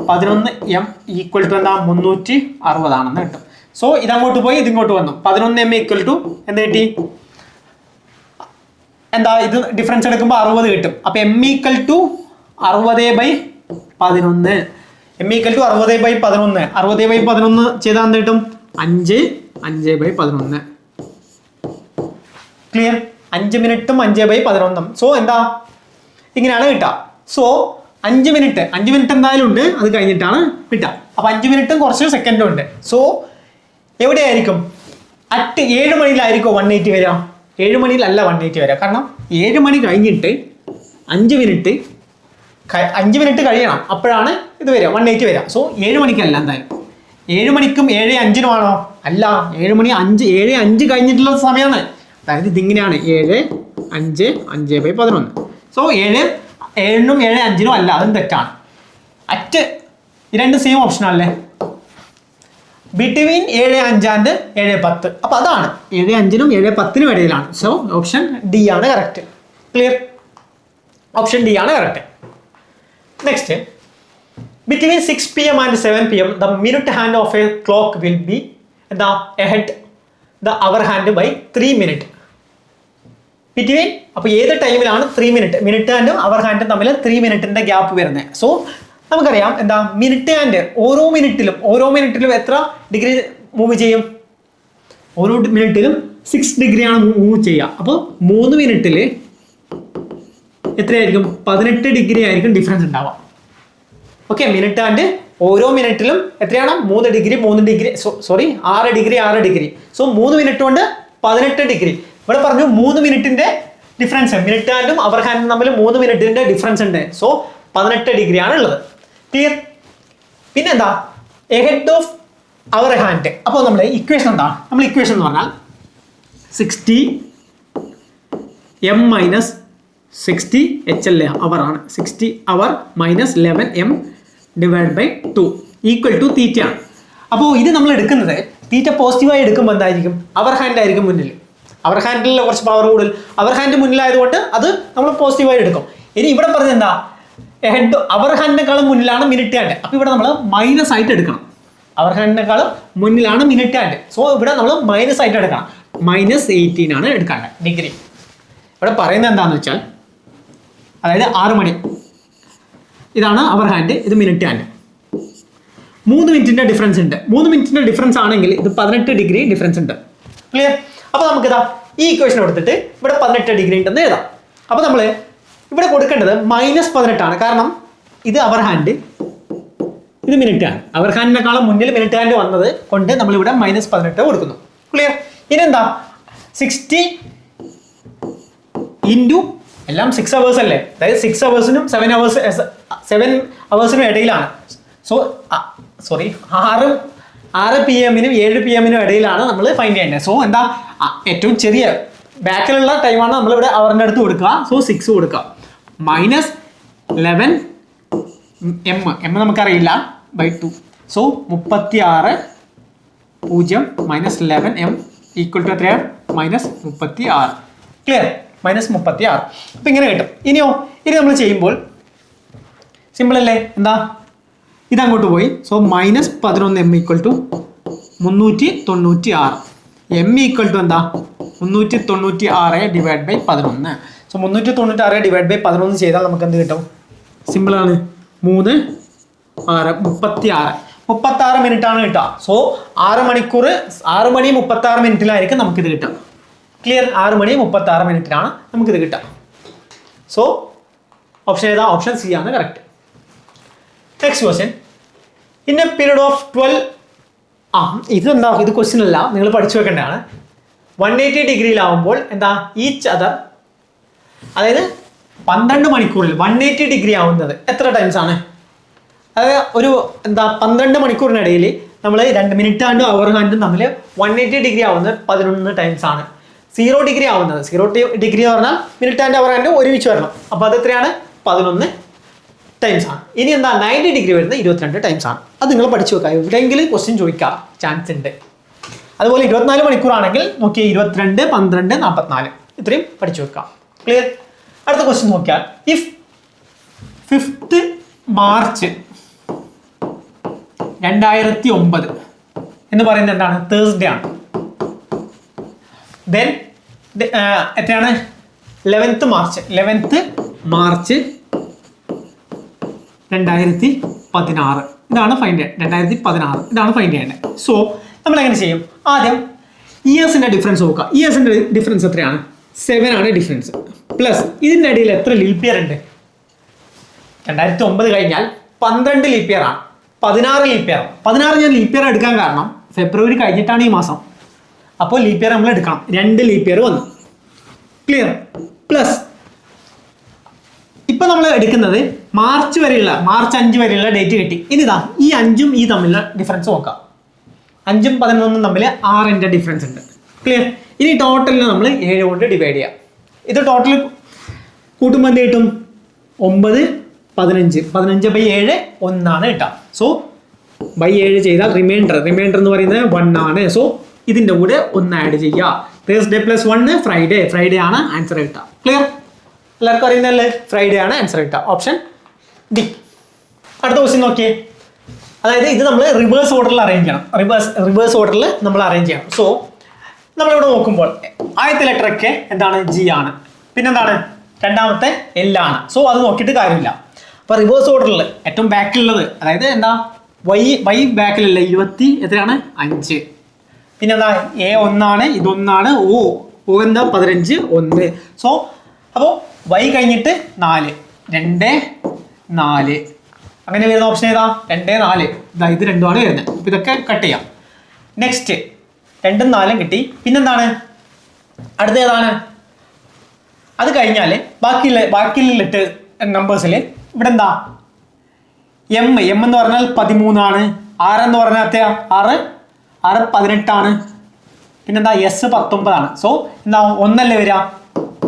11 m ഈക്വൽ ടു എന്താ 360 ആണെന്ന് കിട്ടും. സോ ഇതങ്ങോട്ട് പോയി ഇതിങ്ങോട്ട് വന്നു. 11 m ഈക്വൽ ടു എന്ത് കിട്ടി, എന്താ ഇത് ഡിഫറൻസ് എടുക്കുമ്പോൾ 60 കിട്ടും. അപ്പൊ m equal to 60/11. m equal to 60/11. 60/11 ചെയ്താൽ എന്ത് കിട്ടും, 5/11. ക്ലിയർ? 5 മിനിറ്റും 5/11. സോ എന്താ ഇങ്ങനെയാണ് കിട്ടുക. സോ 5 മിനിറ്റ് എന്തായാലും ഉണ്ട്, അത് കഴിഞ്ഞിട്ടാണ് കിട്ടുക. അപ്പൊ 5 മിനിറ്റും കുറച്ച് സെക്കൻഡും ഉണ്ട്. സോ എവിടെയായിരിക്കും, അറ്റ് 7 മണിയിലായിരിക്കും 180 വരിക? 7 മണിയിലല്ല 180 വരിക. കാരണം 7 മണി കഴിഞ്ഞിട്ട് 5 മിനിറ്റ് കഴിയണം, അപ്പോഴാണ് ഇത് വരിക 180 വരിക. സോ 7 മണിക്കല്ല എന്തായാലും. 7 മണിക്കും 7:05 ആണോ? അല്ല, 7 മണി 7:05 കഴിഞ്ഞിട്ടുള്ള സമയമാണ്. അതായത് ഇതിങ്ങനെയാണ് 7 5 5/11. സോ 7 7നും 7:05 അല്ല, അതും തെറ്റാണ്. അറ്റ് ഈ രണ്ട് സെയിം ഓപ്ഷൻ ആണല്ലേ, ബിറ്റ്വീൻ 7:05 ആൻഡ് 7:10. അപ്പൊ അതാണ് 7:05നും 7:10നും ഇടയിലാണ്. സോ ഓപ്ഷൻ ഡി ആണ് കറക്റ്റ്. ക്ലിയർ? ഓപ്ഷൻ ഡി ആണ് correct. Next, between 6 PM and 7 PM the minute hand of a clock will be എന്താ ahead the hour hand by 3 minute. Between, അപ്പോൾ ഏത് ടൈമിലാണ് 3 മിനിറ്റ്, മിനിറ്റ് ഹാൻഡും അവർ ഹാൻഡും തമ്മിൽ 3 മിനിറ്റിന്റെ ഗ്യാപ്പ് വരുന്നത്. സോ നമുക്കറിയാം എന്താ മിനിറ്റ് ഹാൻഡ് ഓരോ മിനിറ്റിലും എത്ര ഡിഗ്രി മൂവ് ചെയ്യും? ഓരോ മിനിറ്റിലും 6 ഡിഗ്രിയാണ് മൂവ് ചെയ്യുക. അപ്പോൾ 3 മിനിറ്റിൽ എത്രയായിരിക്കും? 18 ഡിഗ്രി ആയിരിക്കും ഡിഫറൻസ് ഉണ്ടാവുക. ഓക്കെ, മിനിറ്റ് ഹാൻഡ് ഓരോ മിനിറ്റിലും എത്രയാണ്? 3 ഡിഗ്രി 6 ഡിഗ്രി. സോ 3 മിനിറ്റ് കൊണ്ട് 18 ഡിഗ്രി. ഇവിടെ പറഞ്ഞു 3 മിനിറ്റിന്റെ ഡിഫറൻസ്, മിനിറ്റ് ഹാൻഡും അവർ ഹാൻഡും തമ്മിൽ 3 മിനിറ്റിന്റെ ഡിഫറൻസ് ഉണ്ട്. സോ 18 ഡിഗ്രി ആണ് ഉള്ളത്. ക്ലിയർ? പിന്നെന്താ എഹെഡ് ഓഫ് അവർ ഹാൻഡ്. അപ്പോൾ നമ്മുടെ ഇക്വേഷൻ എന്താ? നമ്മൾ ഇക്വേഷൻ എന്ന് പറഞ്ഞാൽ 60 m മൈനസ് 60 h അല്ലേ, അവർ ആണ്. 60 hour minus 11 m divide by 2 equal to theta ആണ്. അപ്പോൾ ഇത് നമ്മൾ എടുക്കുന്നത് തീറ്റ പോസിറ്റീവായി എടുക്കുമ്പോൾ എന്തായിരിക്കും? അവർ ഹാൻഡ് ആയിരിക്കും മുന്നിൽ. അവർ ഹാൻഡിൽ കുറച്ച് പവർ കൂടുതൽ, അവർ ഹാൻഡ് മുന്നിലായതുകൊണ്ട് അത് നമ്മൾ പോസിറ്റീവായി എടുക്കും. ഇനി ഇവിടെ പറഞ്ഞത് എന്താ? ഹെഡ് അവർ ഹാൻഡിനേക്കാളും മുന്നിലാണ് മിനിറ്റ് ഹാൻഡ്. അപ്പോൾ ഇവിടെ നമ്മൾ മൈനസ് ആയിട്ട് എടുക്കണം. അവർ ഹാൻഡിനേക്കാളും മുന്നിലാണ് മിനിറ്റ് ഹാൻഡ്. സോ ഇവിടെ നമ്മൾ മൈനസ് ആയിട്ട് എടുക്കണം. -18 ആണ് എടുക്കേണ്ടത് ഡിഗ്രി. ഇവിടെ പറയുന്നത് എന്താണെന്ന് വെച്ചാൽ, അതായത് 6 മണി, ഇതാണ് അവർ ഹാൻഡ്, ഇത് മിനിറ്റ് ഹാൻഡ്. 3 മിനിറ്റിന്റെ ഡിഫറൻസ് ഉണ്ട്. 3 മിനിറ്റിന്റെ ഡിഫറൻസ് ആണെങ്കിൽ ഇത് 18 ഡിഗ്രി ഡിഫറൻസ് ഉണ്ട്. ക്ലിയർ? അപ്പോൾ നമുക്ക് ഇതാ ഈ ഇക്വേഷൻ കൊടുത്തിട്ട് ഇവിടെ 18 ഡിഗ്രി ഉണ്ടെന്ന് എഴുതാം. അപ്പോൾ നമ്മൾ ഇവിടെ കൊടുക്കേണ്ടത് -18 ആണ്. കാരണം ഇത് അവർ ഹാൻഡ്, ഇത് മിനിറ്റ് ഹാൻഡ്. അവർ ഹാൻഡിനേക്കാളും മുന്നിൽ മിനിറ്റ് ഹാൻഡ് വന്നത് കൊണ്ട് നമ്മൾ ഇവിടെ -18 കൊടുക്കുന്നു. ക്ലിയർ? ഇനി എന്താ 60 ഇൻറ്റു എല്ലാം 6 അവേഴ്സ് അല്ലേ, അതായത് 6 അവേഴ്സിനും 7 അവേഴ്സിനും ഇടയിലാണ്. സോ 6 PM 7 PM ഇടയിലാണ് നമ്മൾ ഫൈൻഡ് ചെയ്യേണ്ടത്. സോ എന്താ ഏറ്റവും ചെറിയ ബാക്കിലുള്ള ടൈമാണ് നമ്മളിവിടെ അവറിൻ്റെ അടുത്ത് കൊടുക്കുക. സോ 6 കൊടുക്കുക. -11 m നമുക്കറിയില്ല /2. സോ 36 0 -11 m ഈക്വൽ ടു എത്രയാണ്? -36. ക്ലിയർ? -36. അപ്പം ഇങ്ങനെ കിട്ടും. ഇനി നമ്മൾ ചെയ്യുമ്പോൾ സിമ്പിൾ അല്ലേ? എന്താ ഇതങ്ങോട്ട് പോയി. So -11 m equal to 396. m equal to എന്താ? 396 divide by 11. So 396 divide by 11 ചെയ്താൽ നമുക്ക് എന്ത് കിട്ടും? സിമ്പിളാണ്. 3 6 36 മിനിറ്റ് ആണ് കിട്ടുക. സോ 6 മണി 36 മിനിറ്റിലായിരിക്കും നമുക്കിത് കിട്ടുക. ക്ലിയർ? 6 മണി 36 മിനിറ്റിലാണ് നമുക്കിത് കിട്ടുക. സോ ഓപ്ഷൻ ഏതാ? ഓപ്ഷൻ സി ആണ് correct. Next question, in A period of 12 ഇതെന്താ, ഇത് ക്വസ്റ്റ്യൻ അല്ല, നിങ്ങൾ പഠിച്ചു വെക്കേണ്ടതാണ്. 180 ഡിഗ്രിയിലാവുമ്പോൾ എന്താ ഈച്ച് അതർ, അതായത് 12 മണിക്കൂറിൽ 180 ഡിഗ്രി ആവുന്നത് എത്ര ടൈംസ് ആണ്? അതായത് ഒരു 12 മണിക്കൂറിനിടയിൽ നമ്മൾ 2 മിനിറ്റ് ഹാൻഡും അവർ ഹാൻഡും തമ്മിൽ 180 ഡിഗ്രി ആവുന്നത് 11 ടൈംസ് ആണ്. 0 ഡിഗ്രി ആവുന്നത് 0 ഡിഗ്രി എന്ന് പറഞ്ഞാൽ മിനിറ്റ് ഹാൻഡ് അവർ ഹാൻഡ് ഒരുമിച്ച് വരണം. അപ്പോൾ അത് എത്രയാണ്? 11 ടൈംസ് ആണ്. ഇനി എന്താ 90 ഡിഗ്രി വരുന്നത് 22 ടൈംസ് ആണ്. അത് നിങ്ങൾ പഠിച്ചു വെക്കുക, എവിടെയെങ്കിലും ക്വസ്റ്റ്യൻ ചോദിക്കാം ചാൻസ് ഉണ്ട്. അതുപോലെ 24 മണിക്കൂറാണെങ്കിൽ നോക്കിയാൽ 22, 12, 44 ഇത്രയും പഠിച്ചു വെക്കാം. ക്ലിയർ? അടുത്ത ക്വസ്റ്റ്യൻ നോക്കിയാൽ ഇഫ് 5th മാർച്ച് 2009 എന്ന് പറയുന്നത് എന്താണ്? തേഴ്സ്ഡേ ആണ്. ദെൻ എത്രയാണ്? 11th March 2016. ഇതാണ് ഫൈൻഡ് ചെയ്യേണ്ടത്. 2016 ഇതാണ് ഫൈൻഡ് ചെയ്യേണ്ടത്. സോ നമ്മൾ എങ്ങനെ ചെയ്യും? ആദ്യം ഇയേഴ്സിന്റെ ഡിഫറൻസ് നോക്കുക. ഇയേഴ്സിന്റെ ഡിഫറൻസ് എത്രയാണ്? 7 ആണ് ഡിഫറൻസ്. പ്ലസ് ഇതിൻ്റെ ഇടയിൽ എത്ര ലീപ്പ് ഇയർ ഉണ്ട്? 2009 കഴിഞ്ഞാൽ 12 ലീപ്പ് ഇയർ ആണ്. 16 ലീപ്പ് ഇയർ. 16 ഞാൻ ലീപ്പ് ഇയർ എടുക്കാൻ കാരണം ഫെബ്രുവരി കഴിഞ്ഞിട്ടാണ് ഈ മാസം. അപ്പോൾ ലീപ്പ് ഇയർ നമ്മൾ എടുക്കണം. 2 ലീപ്പ് ഇയർ വന്നു. ക്ലിയർ? പ്ലസ് ഇപ്പൊ നമ്മൾ എടുക്കുന്നത് മാർച്ച് 5 വരെയുള്ള ഡേറ്റ് കിട്ടി. ഇനിതാ ഈ 5ഉം ഈ തമ്മിലുള്ള ഡിഫറൻസ് നോക്കാം. 5ഉം 11ഉം തമ്മിൽ 6ന്റെ ഡിഫറൻസ് ഉണ്ട്. ക്ലിയർ? ഇനി ടോട്ടലിന് നമ്മൾ 7 കൊണ്ട് ഡിവൈഡ് ചെയ്യാം. ഇത് ടോട്ടൽ കൂട്ടുമ്പോൾ എന്ത് കിട്ടും? 9, 15. 15/7 1 കിട്ടാം. സോ ബൈ 7 ചെയ്താൽ റിമൈൻഡർ എന്ന് പറയുന്നത് 1 ആണ്. സോ ഇതിൻ്റെ കൂടെ 1 ആഡ് ചെയ്യുക. തേഴ്സ്ഡേ പ്ലസ് 1 ഫ്രൈഡേ ആണ് ആൻസർ കിട്ടുക. ക്ലിയർ? എല്ലാവർക്കും അറിയുന്നതല്ലേ? ഫ്രൈഡേ ആണ് ആൻസർ കിട്ടുക. Option D. അടുത്ത ക്വസ്റ്റ്യൻ നോക്കിയേ. അതായത് ഇത് നമ്മൾ റിവേഴ്സ് ഓർഡറിൽ അറേഞ്ച് ചെയ്യണം. റിവേഴ്സ് ഓർഡറിൽ നമ്മൾ അറേഞ്ച് ചെയ്യണം. സോ നമ്മളിവിടെ നോക്കുമ്പോൾ ആദ്യത്തെ ലെറ്റർ ഒക്കെ എന്താണ്? ജി ആണ്. പിന്നെന്താണ്? രണ്ടാമത്തെ എൽ ആണ്. സോ അത് നോക്കിയിട്ട് കാര്യമില്ല. അപ്പോൾ റിവേഴ്സ് ഓർഡറിൽ ഏറ്റവും ബാക്കിലുള്ളത്, അതായത് എന്താ? വൈ ബാക്കിലുള്ള 20 എത്രയാണ്? 5. പിന്നെന്താ? എ 1 ആണ്, ഇതൊന്നാണ്. ഓ എന്താ? 15, 1. സോ അപ്പോൾ വൈ കഴിഞ്ഞിട്ട് 4, 2, 4 അങ്ങനെ വരുന്ന ഓപ്ഷൻ ഏതാ? 2, 4. ഇതാ ഇത് രണ്ടുമാണ് വരുന്നത്. അപ്പോൾ ഇതൊക്കെ കട്ട് ചെയ്യാം. നെക്സ്റ്റ് 2ഉം 4ഉം കിട്ടി. പിന്നെന്താണ്? അടുത്ത ഏതാണ്? അത് കഴിഞ്ഞാൽ ബാക്കിയുള്ള ലെറ്റർ നമ്പേഴ്സിൽ ഇവിടെ എന്താ? എം എന്ന് പറഞ്ഞാൽ 13 ആണ്. 6 എന്ന് പറഞ്ഞാൽ എത്രയാ? 6 18 ആണ്. പിന്നെന്താ? എസ് 19 ആണ്. സോ എന്താ? 1 അല്ലേ വരിക?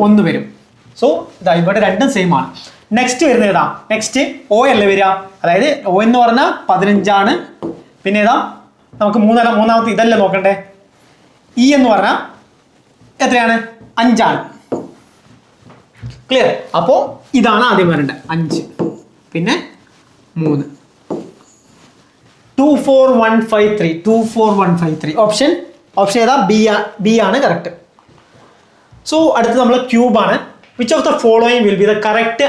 1 വരും. സോ ഇതാ ഇവിടെ രണ്ടും സെയിം ആണ്. നെക്സ്റ്റ് വരുന്നത് ഏതാ? നെക്സ്റ്റ് ഒ അല്ലേ വരിക? അതായത് ഒ എന്ന് പറഞ്ഞാൽ 15 ആണ്. പിന്നെ ഏതാ? നമുക്ക് മൂന്നാമത്തെ ഇതല്ലേ നോക്കണ്ടേ? ഇ എന്ന് പറഞ്ഞാൽ എത്രയാണ്? 5 ആണ്. ക്ലിയർ? അപ്പോൾ ഇതാണ് ആദ്യം വരേണ്ടത്. 5 പിന്നെ 3. 24153 ഓപ്ഷൻ ഏതാ? ബി ആണ് കറക്റ്റ്. സോ അടുത്ത് നമ്മൾ ക്യൂബ് ആണ്. Which of the following will be the correct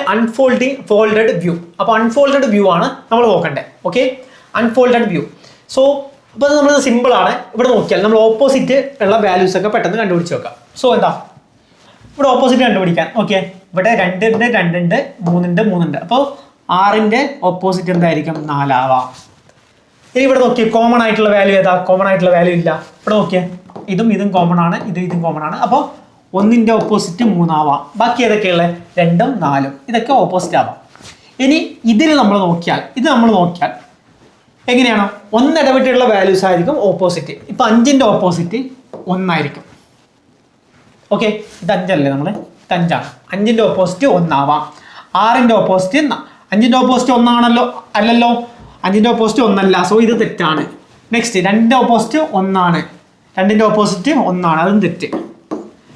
folded view? അപ്പോൾ അൺഫോൾഡഡ് വ്യൂ ആണ് നമ്മൾ നോക്കണ്ടേ. Okay, unfolded view. സോ അപ്പോൾ നമ്മൾ സിമ്പിൾ ആണ്. ഇവിടെ നോക്കിയാൽ നമ്മൾ ഓപ്പോസിറ്റ് ഉള്ള വാല്യൂസ് ഒക്കെ പെട്ടെന്ന് കണ്ടുപിടിച്ച് വെക്കാം. സോ എന്താ? ഇവിടെ ഓപ്പോസിറ്റ് കണ്ടുപിടിക്കാൻ ഓക്കെ. ഇവിടെ 2 ഉണ്ട്, 2 ഉണ്ട്, 3 ഉണ്ട്, 3 ഉണ്ട്. അപ്പോൾ 6ന്റെ ഓപ്പോസിറ്റ് എന്തായിരിക്കും? 4 ആവാം. ഇനി ഇവിടെ നോക്കിയേ, കോമൺ ആയിട്ടുള്ള വാല്യൂ ഏതാ? കോമൺ ആയിട്ടുള്ള വാല്യൂ ഇല്ല. ഇവിടെ നോക്കിയേ, ഇതും കോമൺ ആണ്, ഇതും കോമൺ ആണ്. അപ്പോൾ 1ന്റെ ഓപ്പോസിറ്റ് 3 ആവാം. ബാക്കി ഏതൊക്കെയുള്ളത്? 2ഉം 4ഉം. ഇതൊക്കെ ഓപ്പോസിറ്റ് ആവാം. ഇനി ഇത് നമ്മൾ നോക്കിയാൽ എങ്ങനെയാണോ? 1 ഇടവിട്ടുള്ള വാല്യൂസ് ആയിരിക്കും ഓപ്പോസിറ്റ്. ഇപ്പൊ 5ന്റെ ഓപ്പോസിറ്റ് 1 ആയിരിക്കും. ഓക്കെ, ഇത് 5 അല്ലേ? നമ്മൾ 5 ആണ്. 5ന്റെ ഓപ്പോസിറ്റ് 1 ആവാം. 6ന്റെ ഓപ്പോസിറ്റ് 5ന്റെ ഓപ്പോസിറ്റ് 1 ആണല്ലോ? അല്ലല്ലോ, 5ന്റെ ഓപ്പോസിറ്റ് 1 അല്ല. സോ ഇത് തെറ്റാണ്. നെക്സ്റ്റ് 2ന്റെ ഓപ്പോസിറ്റ് 1 ആണ്. 2ന്റെ ഓപ്പോസിറ്റ് 1 ആണ്, അതും തെറ്റ്.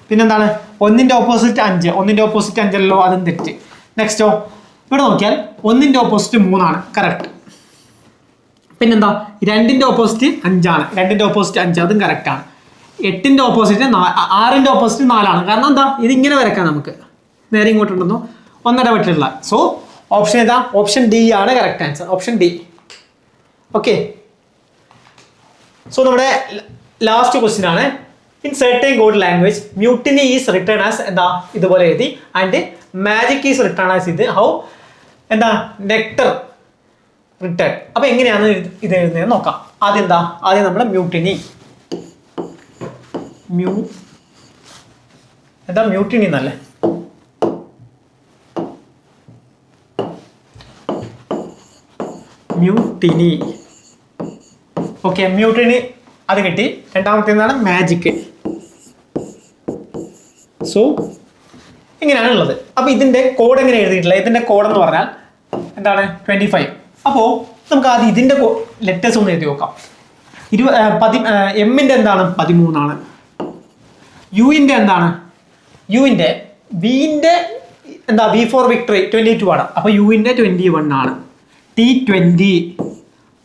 പിന്നെന്താണ്? 1ന്റെ ഓപ്പോസിറ്റ് 5. 1ന്റെ ഓപ്പോസിറ്റ് 5 അല്ലോ, അതും തെറ്റ്. നെക്സ്റ്റോ ഇവിടെ നോക്കിയാൽ 1ന്റെ ഓപ്പോസിറ്റ് 3 ആണ്, കറക്റ്റ്. പിന്നെന്താ? 2ന്റെ ഓപ്പോസിറ്റ് 5 ആണ്. 2ന്റെ ഓപ്പോസിറ്റ് 5, അതും കറക്റ്റ് ആണ്. 8ന്റെ ഓപ്പോസിറ്റ് 6ന്റെ ഓപ്പോസിറ്റ് 4 ആണ്. കാരണം എന്താ? ഇതിങ്ങനെ വരക്കാം നമുക്ക്. നേരെ ഇങ്ങോട്ടുണ്ടെന്നോ 1 ഇടവിട്ടുള്ള. സോ ഓപ്ഷൻ ഏതാ? ഓപ്ഷൻ ഡി ആണ് correct answer. Option D. Okay, so നമ്മുടെ ലാസ്റ്റ് ക്വസ്റ്റ്യൻ ആണ്. In certain code language mutiny is written as എന്താ? ഇതുപോലെ എഴുതി. And magic is written as ഇത് ഹൗ? എന്താ? Nectar return. അപ്പൊ എങ്ങനെയാണ് ഇത് എഴുതുന്നത് നോക്കാം. ആദ്യം നമ്മൾ മ്യൂട്ടിനി മ്യൂട്ടിനി എന്നല്ലേ? മ്യൂട്ടിനി ഓക്കെ, മ്യൂട്ടിന് അത് കിട്ടി. രണ്ടാമത്തെ എന്താണ്? മാജിക്. സോ ഇങ്ങനെയാണ് ഉള്ളത്. അപ്പോൾ ഇതിൻ്റെ കോഡ് എങ്ങനെ എഴുതിയിട്ടുള്ളത്? ഇതിൻ്റെ കോഡ് എന്ന് പറഞ്ഞാൽ എന്താണ്? 25. അപ്പോൾ നമുക്ക് ആദ്യം ഇതിൻ്റെ ലെറ്റേഴ്സ് ഒന്ന് എഴുതി നോക്കാം. എമ്മിൻ്റെ എന്താണ്? 13 യുവിൻ്റെ എന്താണ്? യുവിൻ്റെ വിൻ്റെ എന്താ? വി ഫോർ വിക്ടറി 22 ആണ്. അപ്പോൾ യുവിൻ്റെ 21 ആണ്. ടി 20.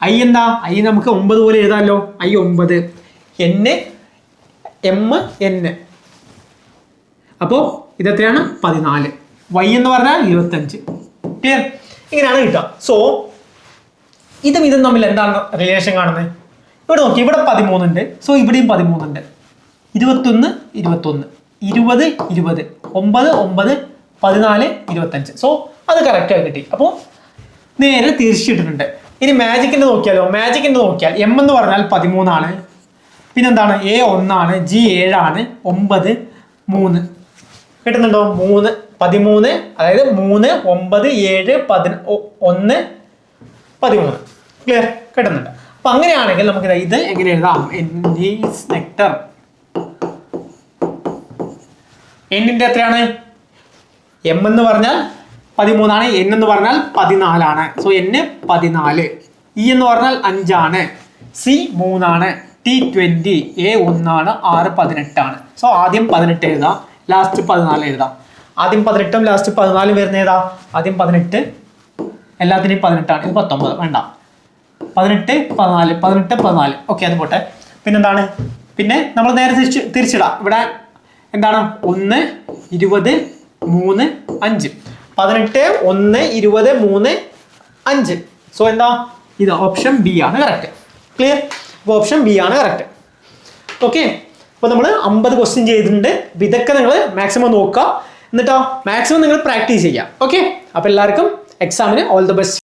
ഐ എന്താ? ഐ നമുക്ക് 9 പോലെ എഴുതാമല്ലോ. ഐ 9. N M N. അപ്പോൾ ഇതെത്രയാണ്? 14. വൈ എന്ന് പറഞ്ഞാൽ 25. ക്ലിയർ? ഇങ്ങനെയാണ് കിട്ടുക. സോ ഇതും തമ്മിൽ എന്താണ് റിലേഷൻ കാണുന്നത്? ഇവിടെ നോക്കി, ഇവിടെ 13 ഉണ്ട്. സോ ഇവിടെയും 13 ഉണ്ട്. 21 21 20 20 9 9 14 25. സോ അത് കറക്റ്റായി കിട്ടി. അപ്പോൾ നേരെ തിരിച്ചിട്ടിട്ടുണ്ട്. ഇനി മാജിക്കിൻ്റെ നോക്കിയാലോ? മാജിക്കിൻ്റെ നോക്കിയാൽ എം എന്ന് പറഞ്ഞാൽ 13 ആണ്. പിന്നെന്താണ്? എ 1 ആണ്. ജി 7 ആണ്. 9 3 കിട്ടുന്നുണ്ടോ? 3 13, അതായത് 3 9 7 1 13. ക്ലിയർ? കിട്ടുന്നുണ്ട്. അപ്പൊ അങ്ങനെയാണെങ്കിൽ നമുക്ക് ഇത് എങ്ങനെ എഴുതാം? നെക്ടർ. എന്നിന്റെ എത്രയാണ്? എം എന്ന് പറഞ്ഞാൽ 13 ആണ്. എൻ എന്ന് പറഞ്ഞാൽ 14 ആണ്. So n 14. ഇ എന്ന് പറഞ്ഞാൽ 5 ആണ്. സി 3 ആണ്. ടി 20. എ 1 ആണ്. 6 18 ആണ്. സോ ആദ്യം 18 എഴുതാം, ലാസ്റ്റ് 14 എഴുതാം. ആദ്യം 18ഉം ലാസ്റ്റ് 14 വരുന്ന ഏതാ? ആദ്യം 18, എല്ലാത്തിനെയും 18 ആണ്. ഇത് 19 വേണ്ട. 18 14 18 14. ഓക്കെ, അത് പോട്ടെ. പിന്നെന്താണ്? പിന്നെ നമ്മൾ നേരെ തിരിച്ചിടാം. ഇവിടെ എന്താണ്? 1 20 3 5. 18 1 20 3 5. സോ എന്താ? ഇത് ഓപ്ഷൻ ബി ആണ് കറക്റ്റ്. ക്ലിയർ? അപ്പോൾ ഓപ്ഷൻ ബി ആണ് കറക്റ്റ്. ഓക്കെ, അപ്പോൾ നമ്മൾ 50 ക്വസ്റ്റ്യൻ ചെയ്തിട്ടുണ്ട്. ഇതൊക്കെ നിങ്ങൾ മാക്സിമം നോക്കുക, എന്നിട്ടോ മാക്സിമം നിങ്ങൾ പ്രാക്ടീസ് ചെയ്യുക. ഓക്കെ, അപ്പോൾ എല്ലാവർക്കും എക്സാമിന് ഓൾ ദ ബെസ്റ്റ്.